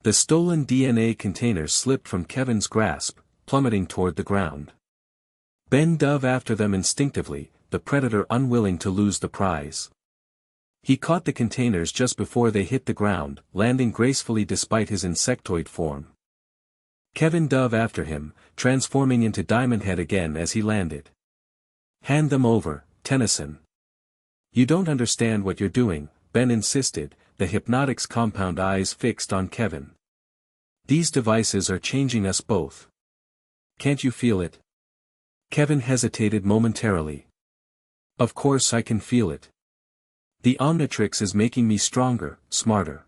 The stolen DNA containers slipped from Kevin's grasp, plummeting toward the ground. Ben dove after them instinctively, the predator unwilling to lose the prize. He caught the containers just before they hit the ground, landing gracefully despite his insectoid form. Kevin dove after him, transforming into Diamond Head again as he landed. "Hand them over, Tennyson." "You don't understand what you're doing," Ben insisted, the Hypnotic's compound eyes fixed on Kevin. "These devices are changing us both. Can't you feel it?" Kevin hesitated momentarily. "Of course I can feel it. The Omnitrix is making me stronger, smarter."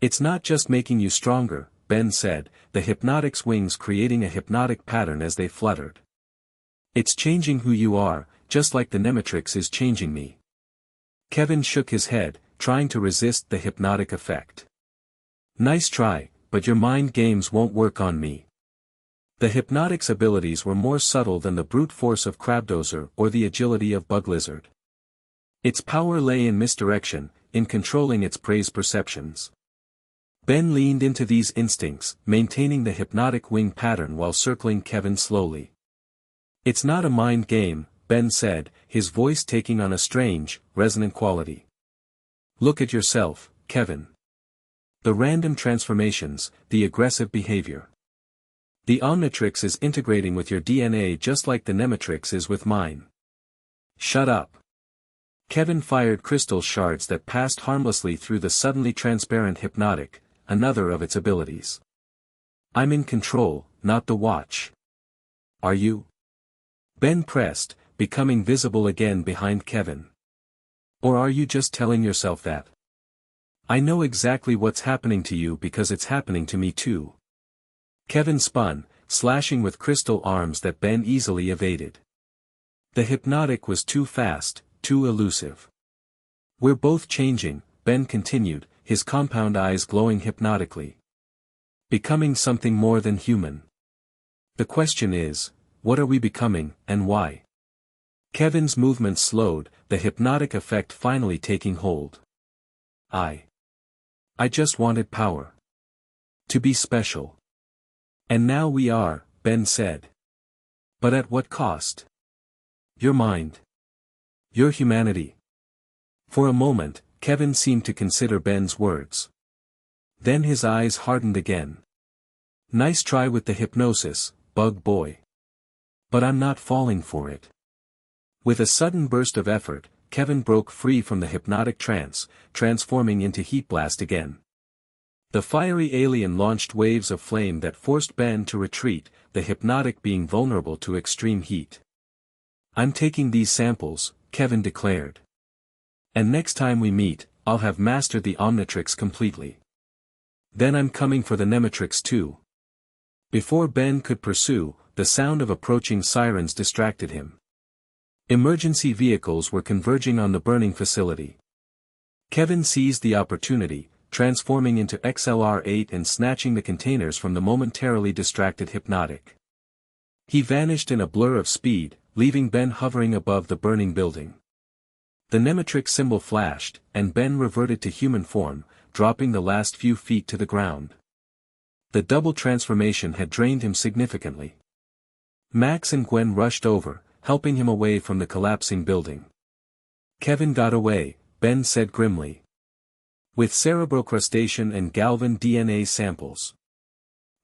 "It's not just making you stronger," Ben said, the Hypnotic's wings creating a hypnotic pattern as they fluttered. "It's changing who you are, just like the Nemetrix is changing me." Kevin shook his head, trying to resist the hypnotic effect. "Nice try, but your mind games won't work on me." The Hypnotic's abilities were more subtle than the brute force of Crabdozer or the agility of Bug Lizard. Its power lay in misdirection, in controlling its prey's perceptions. Ben leaned into these instincts, maintaining the hypnotic wing pattern while circling Kevin slowly. "It's not a mind game," Ben said, his voice taking on a strange, resonant quality. "Look at yourself, Kevin. The random transformations, the aggressive behavior. The Omnitrix is integrating with your DNA just like the Nemetrix is with mine." "Shut up." Kevin fired crystal shards that passed harmlessly through the suddenly transparent Hypnotic, another of its abilities. "I'm in control, not the watch." "Are you?" Ben pressed, becoming visible again behind Kevin. "Or are you just telling yourself that?" "I know exactly what's happening to you because it's happening to me too." Kevin spun, slashing with crystal arms that Ben easily evaded. The Hypnotic was too fast, too elusive. "We're both changing," Ben continued, his compound eyes glowing hypnotically. "Becoming something more than human. The question is, what are we becoming, and why?" Kevin's movements slowed, the hypnotic effect finally taking hold. I just wanted power. To be special. And now we are," Ben said. "But at what cost?" "Your mind. Your humanity." For a moment, Kevin seemed to consider Ben's words. Then his eyes hardened again. "Nice try with the hypnosis, Bug Boy. But I'm not falling for it." With a sudden burst of effort, Kevin broke free from the hypnotic trance, transforming into Heat Blast again. The fiery alien launched waves of flame that forced Ben to retreat, the Hypnotic being vulnerable to extreme heat. "I'm taking these samples," Kevin declared. "And next time we meet, I'll have mastered the Omnitrix completely. Then I'm coming for the Nemetrix too." Before Ben could pursue, the sound of approaching sirens distracted him. Emergency vehicles were converging on the burning facility. Kevin seized the opportunity, transforming into XLR-8 and snatching the containers from the momentarily distracted Hypnotic. He vanished in a blur of speed, leaving Ben hovering above the burning building. The Nemetrix symbol flashed, and Ben reverted to human form, dropping the last few feet to the ground. The double transformation had drained him significantly. Max and Gwen rushed over, helping him away from the collapsing building. Kevin got away, Ben said grimly. With cerebrocrustation and Galvan DNA samples.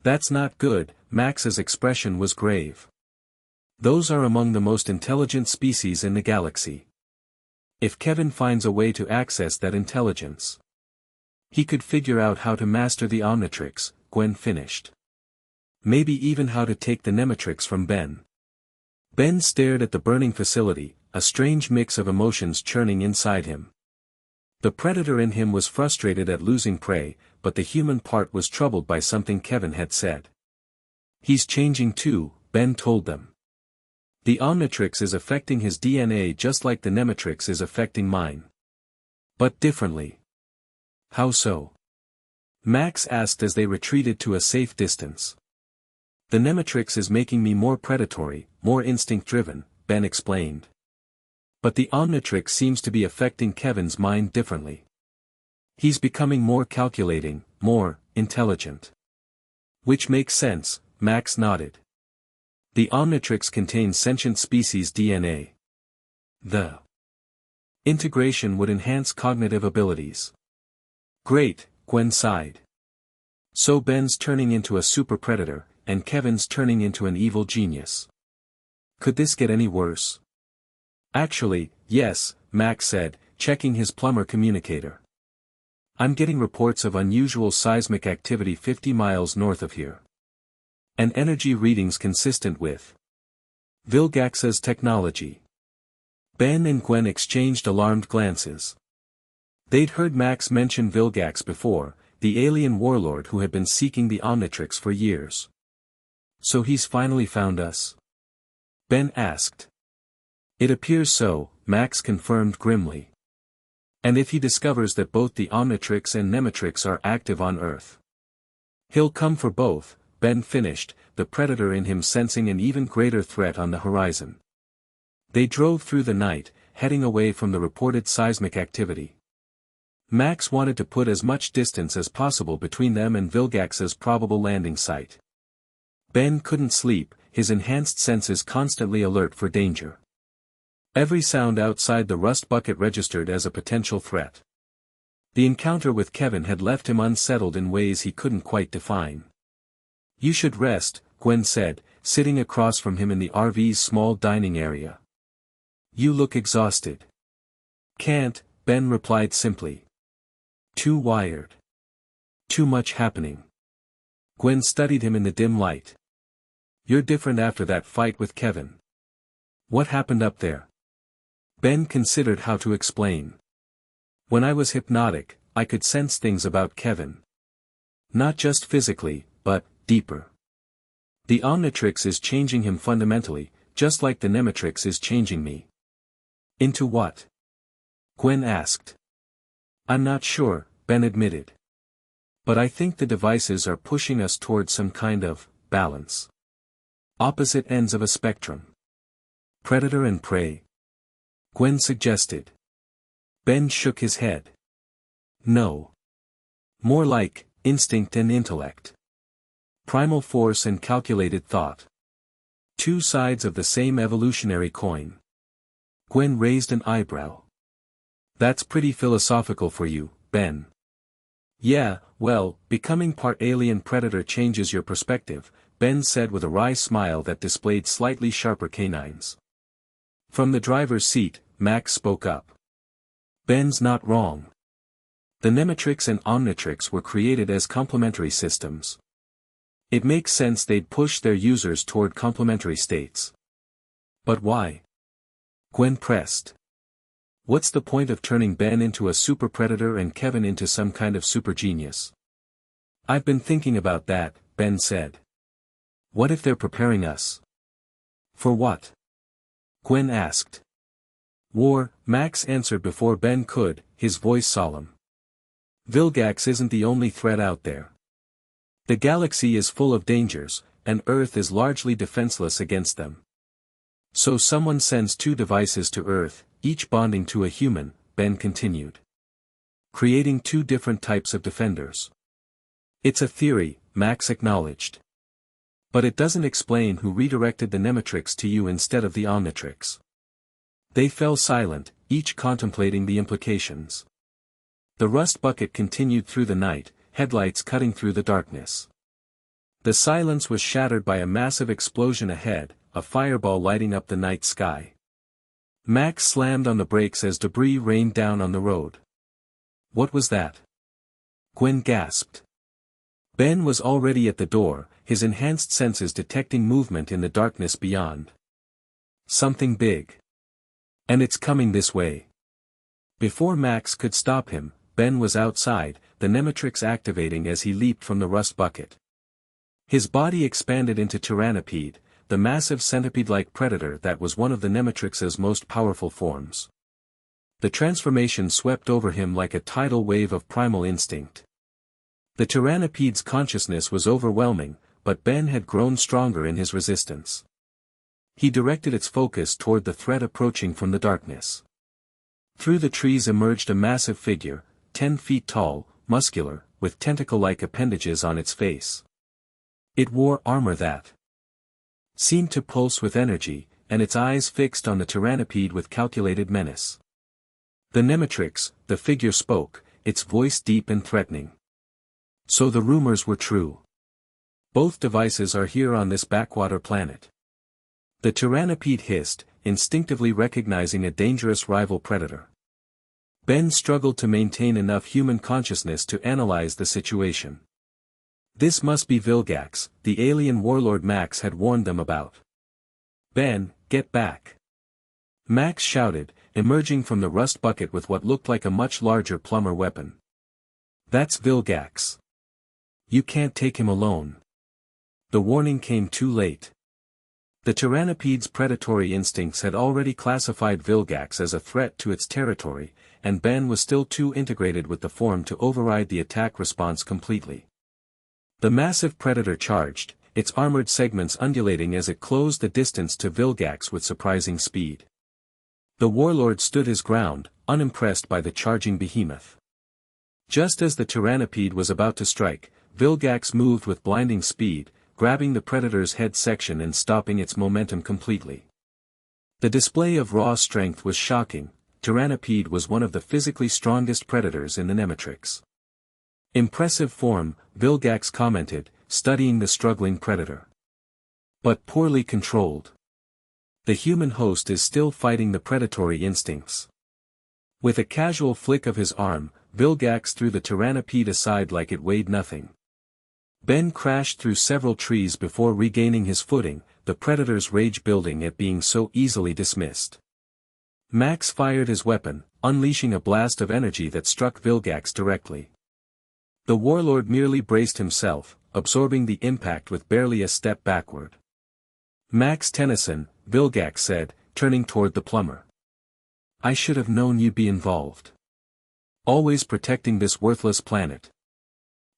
That's not good, Max's expression was grave. Those are among the most intelligent species in the galaxy. If Kevin finds a way to access that intelligence, he could figure out how to master the Omnitrix, Gwen finished. Maybe even how to take the Nemetrix from Ben. Ben stared at the burning facility, a strange mix of emotions churning inside him. The predator in him was frustrated at losing prey, but the human part was troubled by something Kevin had said. He's changing too, Ben told them. The Omnitrix is affecting his DNA just like the Nemetrix is affecting mine. But differently. How so? Max asked as they retreated to a safe distance. The Nemetrix is making me more predatory, more instinct-driven, Ben explained. But the Omnitrix seems to be affecting Kevin's mind differently. He's becoming more calculating, more intelligent. Which makes sense, Max nodded. The Omnitrix contains sentient species DNA. The integration would enhance cognitive abilities. Great, Gwen sighed. So Ben's turning into a super predator, and Kevin's turning into an evil genius. Could this get any worse? Actually, yes, Max said, checking his plumber communicator. I'm getting reports of unusual seismic activity 50 miles north of here. And energy readings consistent with Vilgax's technology. Ben and Gwen exchanged alarmed glances. They'd heard Max mention Vilgax before, the alien warlord who had been seeking the Omnitrix for years. So he's finally found us? Ben asked. It appears so, Max confirmed grimly. And if he discovers that both the Omnitrix and Nemetrix are active on Earth, he'll come for both, Ben finished, the predator in him sensing an even greater threat on the horizon. They drove through the night, heading away from the reported seismic activity. Max wanted to put as much distance as possible between them and Vilgax's probable landing site. Ben couldn't sleep, his enhanced senses constantly alert for danger. Every sound outside the rust bucket registered as a potential threat. The encounter with Kevin had left him unsettled in ways he couldn't quite define. You should rest, Gwen said, sitting across from him in the RV's small dining area. You look exhausted. Can't, Ben replied simply. Too wired. Too much happening. Gwen studied him in the dim light. You're different after that fight with Kevin. What happened up there? Ben considered how to explain. When I was hypnotic, I could sense things about Kevin. Not just physically, but deeper. The Omnitrix is changing him fundamentally, just like the Nemetrix is changing me. Into what? Gwen asked. I'm not sure, Ben admitted. But I think the devices are pushing us towards some kind of balance. Opposite ends of a spectrum. Predator and prey. Gwen suggested. Ben shook his head. No. More like instinct and intellect. Primal force and calculated thought. Two sides of the same evolutionary coin. Gwen raised an eyebrow. That's pretty philosophical for you, Ben. Yeah, well, becoming part alien predator changes your perspective, Ben said with a wry smile that displayed slightly sharper canines. From the driver's seat, Max spoke up. Ben's not wrong. The Nemetrix and Omnitrix were created as complementary systems. It makes sense they'd push their users toward complementary states. But why? Gwen pressed. What's the point of turning Ben into a super predator and Kevin into some kind of super genius? I've been thinking about that, Ben said. What if they're preparing us? For what? Gwen asked. War, Max answered before Ben could, his voice solemn. Vilgax isn't the only threat out there. The galaxy is full of dangers, and Earth is largely defenseless against them. So someone sends 2 devices to Earth, each bonding to a human, Ben continued. Creating 2 different types of defenders. It's a theory, Max acknowledged. But it doesn't explain who redirected the Nemetrix to you instead of the Omnitrix. They fell silent, each contemplating the implications. The rust bucket continued through the night, headlights cutting through the darkness. The silence was shattered by a massive explosion ahead, a fireball lighting up the night sky. Max slammed on the brakes as debris rained down on the road. What was that? Gwen gasped. Ben was already at the door, his enhanced senses detecting movement in the darkness beyond. Something big. And it's coming this way. Before Max could stop him, Ben was outside, the Nemetrix activating as he leaped from the rust bucket. His body expanded into Tyrannopede, the massive centipede-like predator that was one of the Nemetrix's most powerful forms. The transformation swept over him like a tidal wave of primal instinct. The Tyrannopede's consciousness was overwhelming, but Ben had grown stronger in his resistance. He directed its focus toward the threat approaching from the darkness. Through the trees emerged a massive figure, 10 feet tall, muscular, with tentacle-like appendages on its face. It wore armor that seemed to pulse with energy, and its eyes fixed on the Tyrannopede with calculated menace. The Nemetrix, the figure spoke, its voice deep and threatening. So the rumors were true. Both devices are here on this backwater planet. The Tyrannopede hissed, instinctively recognizing a dangerous rival predator. Ben struggled to maintain enough human consciousness to analyze the situation. This must be Vilgax, the alien warlord Max had warned them about. Ben, get back. Max shouted, emerging from the rust bucket with what looked like a much larger plumber weapon. That's Vilgax. You can't take him alone. The warning came too late. The Tyrannopede's predatory instincts had already classified Vilgax as a threat to its territory, and Ben was still too integrated with the form to override the attack response completely. The massive predator charged, its armored segments undulating as it closed the distance to Vilgax with surprising speed. The warlord stood his ground, unimpressed by the charging behemoth. Just as the Tyrannopede was about to strike, Vilgax moved with blinding speed, grabbing the predator's head section and stopping its momentum completely. The display of raw strength was shocking. Tyrannopede was one of the physically strongest predators in the Nemetrix. Impressive form, Vilgax commented, studying the struggling predator. But poorly controlled. The human host is still fighting the predatory instincts. With a casual flick of his arm, Vilgax threw the Tyrannopede aside like it weighed nothing. Ben crashed through several trees before regaining his footing, the predator's rage building at being so easily dismissed. Max fired his weapon, unleashing a blast of energy that struck Vilgax directly. The warlord merely braced himself, absorbing the impact with barely a step backward. Max Tennyson, Vilgax said, turning toward the plumber. I should have known you'd be involved. Always protecting this worthless planet.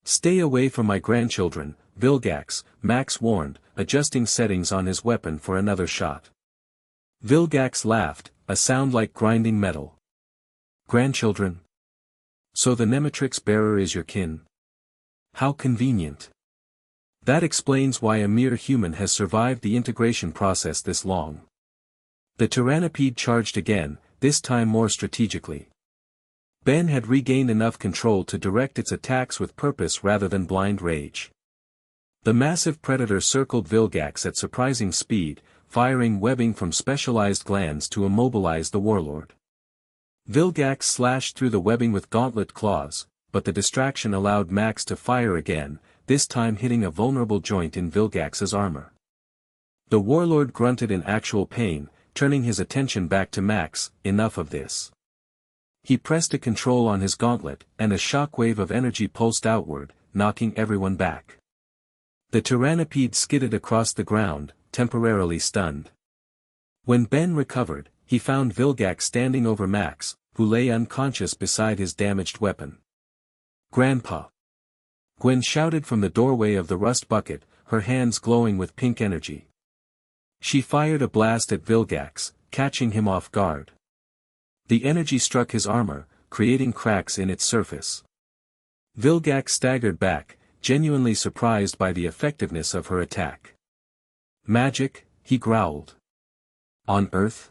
Stay away from my grandchildren, Vilgax, Max warned, adjusting settings on his weapon for another shot. Vilgax laughed, a sound like grinding metal. Grandchildren? So the Nemetrix bearer is your kin? How convenient. That explains why a mere human has survived the integration process this long. The Tyrannopede charged again, this time more strategically. Ben had regained enough control to direct its attacks with purpose rather than blind rage. The massive predator circled Vilgax at surprising speed, firing webbing from specialized glands to immobilize the warlord. Vilgax slashed through the webbing with gauntlet claws, but the distraction allowed Max to fire again, this time hitting a vulnerable joint in Vilgax's armor. The warlord grunted in actual pain, turning his attention back to Max. Enough of this. He pressed a control on his gauntlet, and a shockwave of energy pulsed outward, knocking everyone back. The Tyrannopede skidded across the ground, temporarily stunned. When Ben recovered, he found Vilgax standing over Max, who lay unconscious beside his damaged weapon. "Grandpa!" Gwen shouted from the doorway of the rust bucket, her hands glowing with pink energy. She fired a blast at Vilgax, catching him off guard. The energy struck his armor, creating cracks in its surface. Vilgax staggered back, genuinely surprised by the effectiveness of her attack. "Magic," he growled. "On Earth?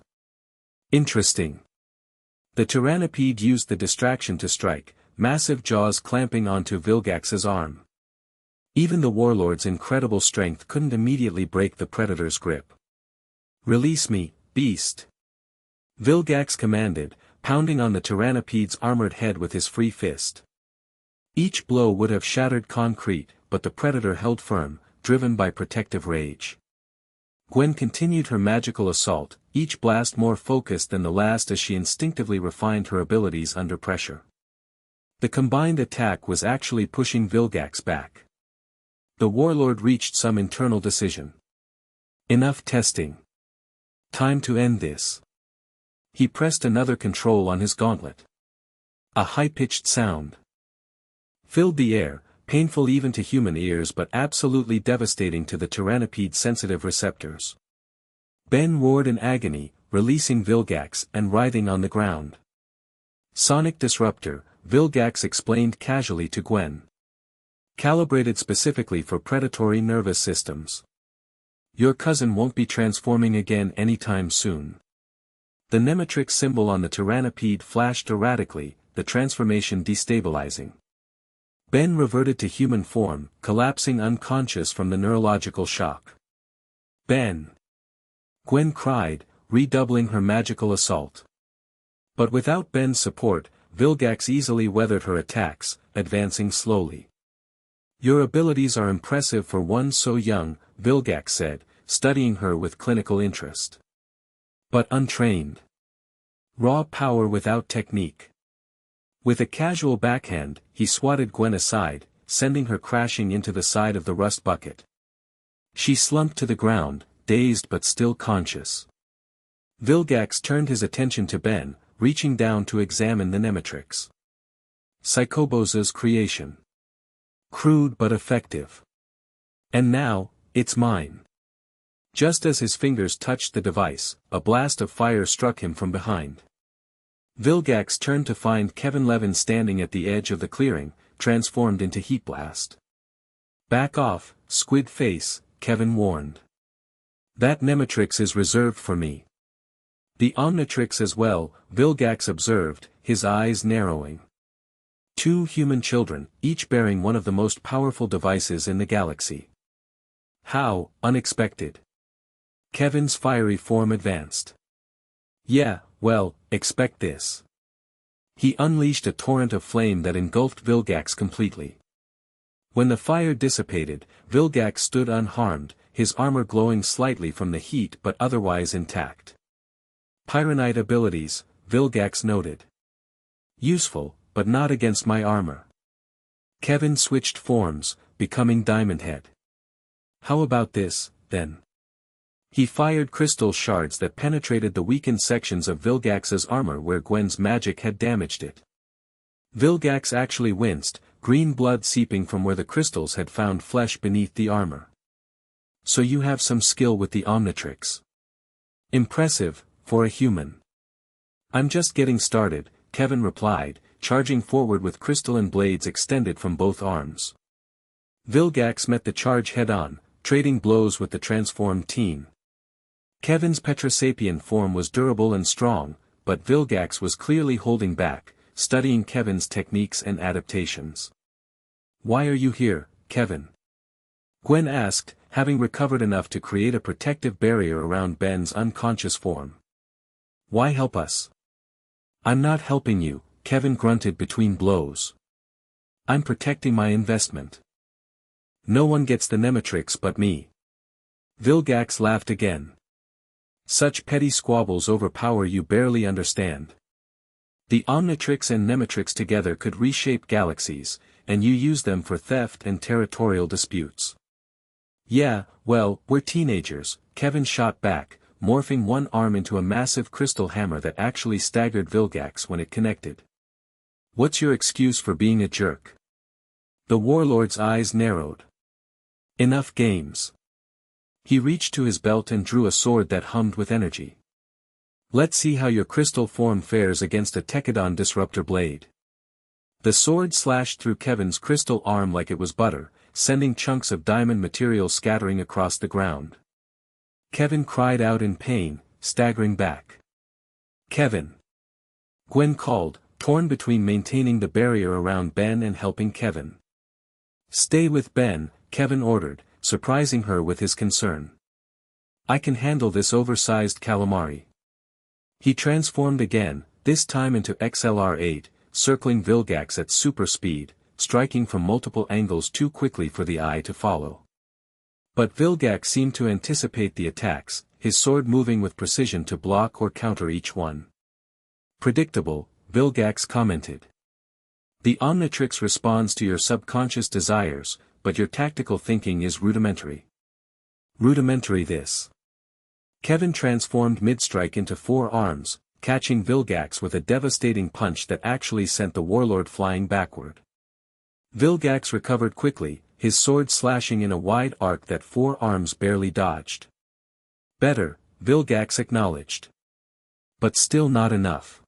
Interesting." The Tyrannopede used the distraction to strike, massive jaws clamping onto Vilgax's arm. Even the warlord's incredible strength couldn't immediately break the predator's grip. "Release me, beast!" Vilgax commanded, pounding on the Tyrannopede's armored head with his free fist. Each blow would have shattered concrete, but the predator held firm, driven by protective rage. Gwen continued her magical assault, each blast more focused than the last as she instinctively refined her abilities under pressure. The combined attack was actually pushing Vilgax back. The warlord reached some internal decision. Enough testing. Time to end this. He pressed another control on his gauntlet. A high-pitched sound filled the air, painful even to human ears but absolutely devastating to the Tyrannopede's sensitive receptors. Ben roared in agony, releasing Vilgax and writhing on the ground. "Sonic disruptor," Vilgax explained casually to Gwen. "Calibrated specifically for predatory nervous systems. Your cousin won't be transforming again anytime soon." The Nemetrix symbol on the Tyrannopede flashed erratically, the transformation destabilizing. Ben reverted to human form, collapsing unconscious from the neurological shock. "Ben!" Gwen cried, redoubling her magical assault. But without Ben's support, Vilgax easily weathered her attacks, advancing slowly. "Your abilities are impressive for one so young," Vilgax said, studying her with clinical interest. "But untrained. Raw power without technique." With a casual backhand, he swatted Gwen aside, sending her crashing into the side of the rust bucket. She slumped to the ground, dazed but still conscious. Vilgax turned his attention to Ben, reaching down to examine the Nemetrix. Psychobosa's creation. Crude but effective. "And now, it's mine." Just as his fingers touched the device, a blast of fire struck him from behind. Vilgax turned to find Kevin Levin standing at the edge of the clearing, transformed into heat blast. "Back off, squid face," Kevin warned. "That Nemetrix is reserved for me." "The Omnitrix as well," Vilgax observed, his eyes narrowing. Two human children, each bearing one of the most powerful devices in the galaxy. How unexpected. Kevin's fiery form advanced. "Yeah, well, expect this." He unleashed a torrent of flame that engulfed Vilgax completely. When the fire dissipated, Vilgax stood unharmed, his armor glowing slightly from the heat but otherwise intact. "Pyronite abilities," Vilgax noted. "Useful, but not against my armor." Kevin switched forms, becoming Diamond Head. "How about this, then?" He fired crystal shards that penetrated the weakened sections of Vilgax's armor where Gwen's magic had damaged it. Vilgax actually winced, green blood seeping from where the crystals had found flesh beneath the armor. "So you have some skill with the Omnitrix. Impressive, for a human." "I'm just getting started," Kevin replied, charging forward with crystalline blades extended from both arms. Vilgax met the charge head-on, trading blows with the transformed team. Kevin's Petrosapian form was durable and strong, but Vilgax was clearly holding back, studying Kevin's techniques and adaptations. "Why are you here, Kevin?" Gwen asked, having recovered enough to create a protective barrier around Ben's unconscious form. "Why help us?" "I'm not helping you," Kevin grunted between blows. "I'm protecting my investment. No one gets the Nemetrix but me." Vilgax laughed again. "Such petty squabbles over power you barely understand. The Omnitrix and Nemetrix together could reshape galaxies, and you use them for theft and territorial disputes." "Yeah, well, we're teenagers," Kevin shot back, morphing one arm into a massive crystal hammer that actually staggered Vilgax when it connected. "What's your excuse for being a jerk?" The warlord's eyes narrowed. "Enough games." He reached to his belt and drew a sword that hummed with energy. "Let's see how your crystal form fares against a Tekadon disruptor blade." The sword slashed through Kevin's crystal arm like it was butter, sending chunks of diamond material scattering across the ground. Kevin cried out in pain, staggering back. "Kevin!" Gwen called, torn between maintaining the barrier around Ben and helping Kevin. "Stay with Ben," Kevin ordered, surprising her with his concern. "I can handle this oversized calamari." He transformed again, this time into XLR-8, circling Vilgax at super speed, striking from multiple angles too quickly for the eye to follow. But Vilgax seemed to anticipate the attacks, his sword moving with precision to block or counter each one. "Predictable," Vilgax commented. "The Omnitrix responds to your subconscious desires, but your tactical thinking is rudimentary." "Rudimentary this." Kevin transformed mid-strike into 4 arms, catching Vilgax with a devastating punch that actually sent the warlord flying backward. Vilgax recovered quickly, his sword slashing in a wide arc that 4 arms barely dodged. "Better," Vilgax acknowledged. "But still not enough."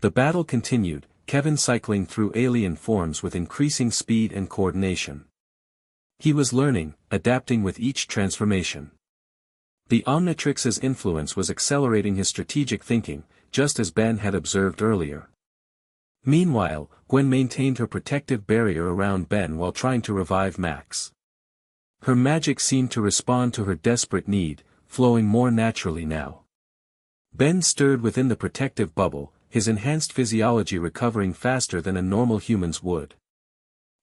The battle continued, Kevin cycling through alien forms with increasing speed and coordination. He was learning, adapting with each transformation. The Omnitrix's influence was accelerating his strategic thinking, just as Ben had observed earlier. Meanwhile, Gwen maintained her protective barrier around Ben while trying to revive Max. Her magic seemed to respond to her desperate need, flowing more naturally now. Ben stirred within the protective bubble, his enhanced physiology recovering faster than a normal human's would.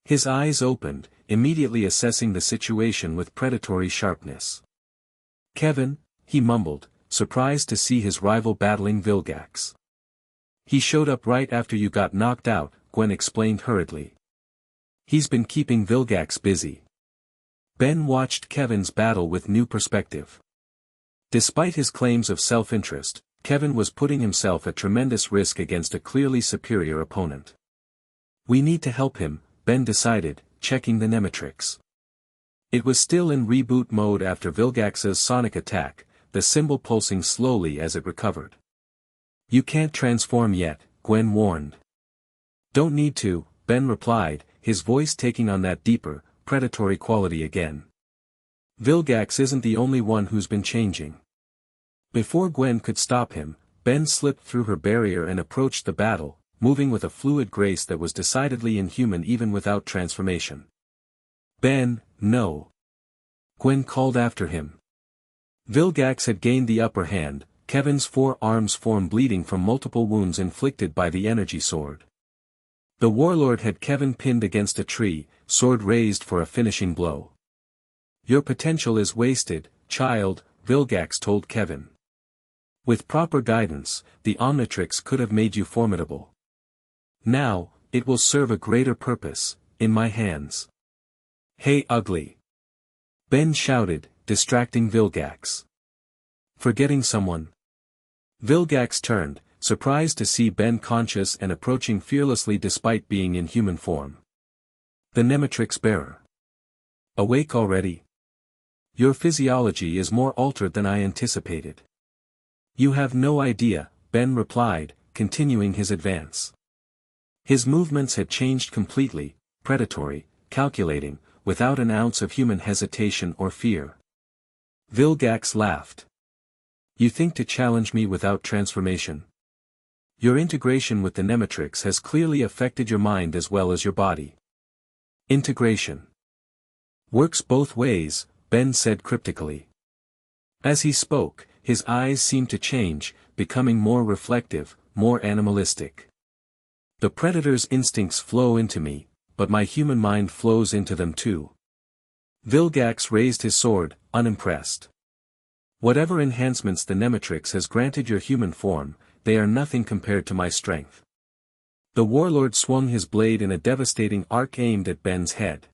His eyes opened, immediately assessing the situation with predatory sharpness. "Kevin," he mumbled, surprised to see his rival battling Vilgax. "He showed up right after you got knocked out," Gwen explained hurriedly. "He's been keeping Vilgax busy." Ben watched Kevin's battle with new perspective. Despite his claims of self-interest, Kevin was putting himself at tremendous risk against a clearly superior opponent. "We need to help him," Ben decided, checking the Nemetrix. It was still in reboot mode after Vilgax's sonic attack, the symbol pulsing slowly as it recovered. "You can't transform yet," Gwen warned. "Don't need to," Ben replied, his voice taking on that deeper, predatory quality again. "Vilgax isn't the only one who's been changing." Before Gwen could stop him, Ben slipped through her barrier and approached the battle, moving with a fluid grace that was decidedly inhuman even without transformation. "Ben, no!" Gwen called after him. Vilgax had gained the upper hand, Kevin's 4 arms form bleeding from multiple wounds inflicted by the energy sword. The warlord had Kevin pinned against a tree, sword raised for a finishing blow. "Your potential is wasted, child," Vilgax told Kevin. "With proper guidance, the Omnitrix could have made you formidable. Now, it will serve a greater purpose, in my hands." "Hey ugly!" Ben shouted, distracting Vilgax. "Forgetting someone?" Vilgax turned, surprised to see Ben conscious and approaching fearlessly despite being in human form. "The Nemetrix bearer. Awake already? Your physiology is more altered than I anticipated." "You have no idea," Ben replied, continuing his advance. His movements had changed completely, predatory, calculating, without an ounce of human hesitation or fear. Vilgax laughed. "You think to challenge me without transformation? Your integration with the Nemetrix has clearly affected your mind as well as your body." "Integration works both ways," Ben said cryptically. As he spoke, his eyes seemed to change, becoming more reflective, more animalistic. "The predator's instincts flow into me, but my human mind flows into them too." Vilgax raised his sword, unimpressed. "Whatever enhancements the Nemetrix has granted your human form, they are nothing compared to my strength." The warlord swung his blade in a devastating arc aimed at Ben's head.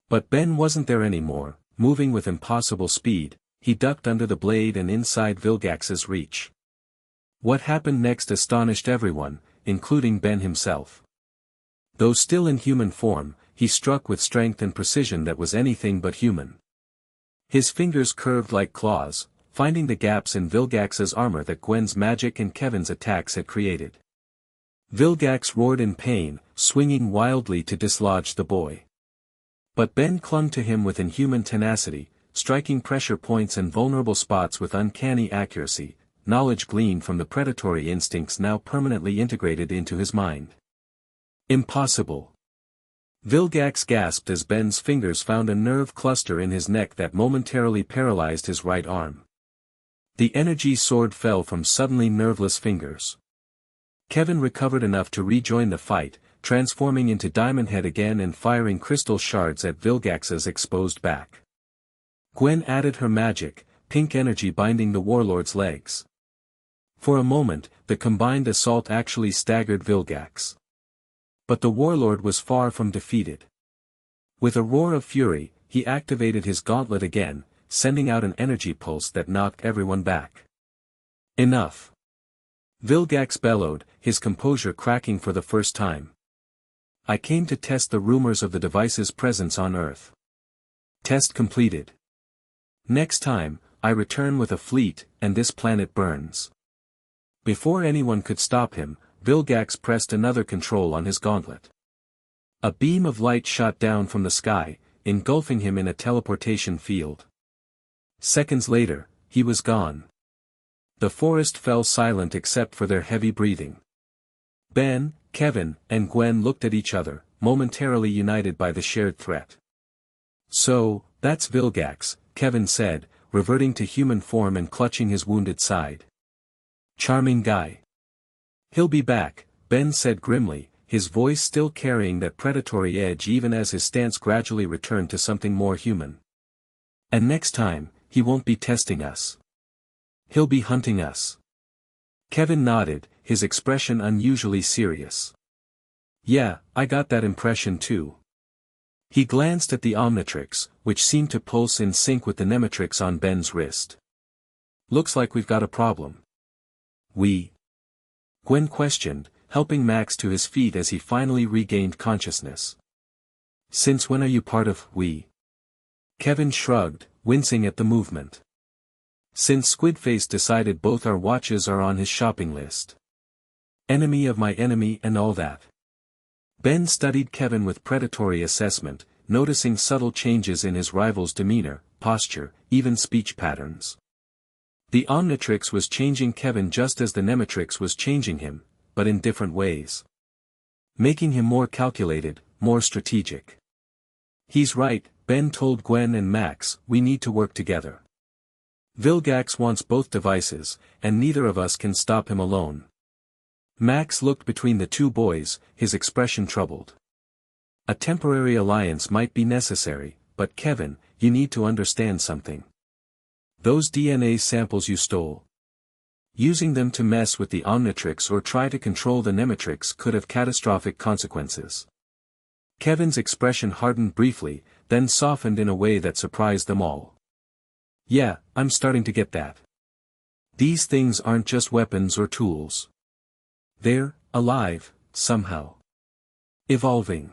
But Ben wasn't there anymore, moving with impossible speed, he ducked under the blade and inside Vilgax's reach. What happened next astonished everyone, including Ben himself. Though still in human form, he struck with strength and precision that was anything but human. His fingers curved like claws, finding the gaps in Vilgax's armor that Gwen's magic and Kevin's attacks had created. Vilgax roared in pain, swinging wildly to dislodge the boy. But Ben clung to him with inhuman tenacity, striking pressure points and vulnerable spots with uncanny accuracy, knowledge gleaned from the predatory instincts now permanently integrated into his mind. Impossible. Vilgax gasped as Ben's fingers found a nerve cluster in his neck that momentarily paralyzed his right arm. The energy sword fell from suddenly nerveless fingers. Kevin recovered enough to rejoin the fight, transforming into Diamond Head again and firing crystal shards at Vilgax's exposed back. Gwen added her magic, pink energy binding the warlord's legs. For a moment, the combined assault actually staggered Vilgax. But the warlord was far from defeated. With a roar of fury, he activated his gauntlet again, sending out an energy pulse that knocked everyone back. Enough! Vilgax bellowed, his composure cracking for the first time. I came to test the rumors of the device's presence on Earth. Test completed. Next time, I return with a fleet, and this planet burns. Before anyone could stop him, Vilgax pressed another control on his gauntlet. A beam of light shot down from the sky, engulfing him in a teleportation field. Seconds later, he was gone. The forest fell silent except for their heavy breathing. Ben, Kevin, and Gwen looked at each other, momentarily united by the shared threat. So, that's Vilgax, Kevin said, reverting to human form and clutching his wounded side. Charming guy. He'll be back, Ben said grimly, his voice still carrying that predatory edge even as his stance gradually returned to something more human. And next time, he won't be testing us. He'll be hunting us. Kevin nodded, his expression unusually serious. Yeah, I got that impression too. He glanced at the Omnitrix, which seemed to pulse in sync with the Nemetrix on Ben's wrist. Looks like we've got a problem. Gwen questioned, helping Max to his feet as he finally regained consciousness. Since when are you part of we? Kevin shrugged, wincing at the movement. Since Squidface decided both our watches are on his shopping list. Enemy of my enemy and all that. Ben studied Kevin with predatory assessment, noticing subtle changes in his rival's demeanor, posture, even speech patterns. The Omnitrix was changing Kevin just as the Nemetrix was changing him, but in different ways. Making him more calculated, more strategic. He's right, Ben told Gwen and Max, we need to work together. Vilgax wants both devices, and neither of us can stop him alone. Max looked between the two boys, his expression troubled. A temporary alliance might be necessary, but Kevin, you need to understand something. Those DNA samples you stole. Using them to mess with the Omnitrix or try to control the Nemetrix could have catastrophic consequences. Kevin's expression hardened briefly, then softened in a way that surprised them all. Yeah, I'm starting to get that. These things aren't just weapons or tools. They're alive, somehow. Evolving.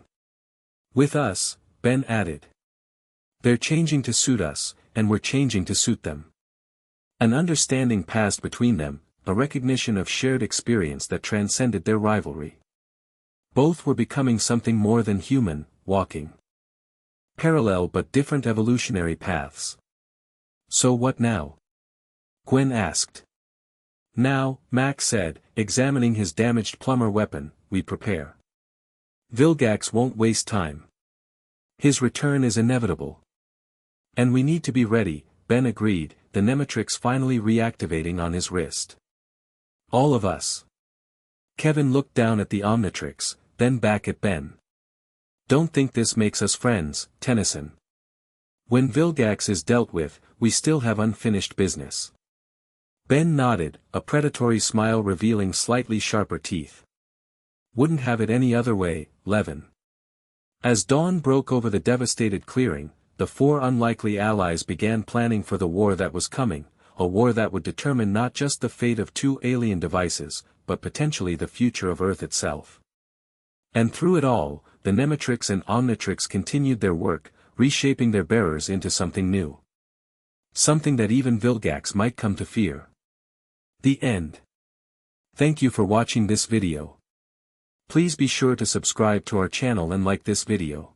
With us, Ben added. They're changing to suit us, and we're changing to suit them. An understanding passed between them, a recognition of shared experience that transcended their rivalry. Both were becoming something more than human, walking parallel but different evolutionary paths. So what now? Gwen asked. Now, Max said, examining his damaged plumber weapon, we prepare. Vilgax won't waste time. His return is inevitable. And we need to be ready, Ben agreed, the Nemetrix finally reactivating on his wrist. All of us. Kevin looked down at the Omnitrix, then back at Ben. Don't think this makes us friends, Tennyson. When Vilgax is dealt with, we still have unfinished business. Ben nodded, a predatory smile revealing slightly sharper teeth. Wouldn't have it any other way, Levin. As dawn broke over the devastated clearing, the four unlikely allies began planning for the war that was coming, a war that would determine not just the fate of two alien devices, but potentially the future of Earth itself. And through it all, the Nemetrix and Omnitrix continued their work, reshaping their bearers into something new. Something that even Vilgax might come to fear. The end. Thank you for watching this video. Please be sure to subscribe to our channel and like this video.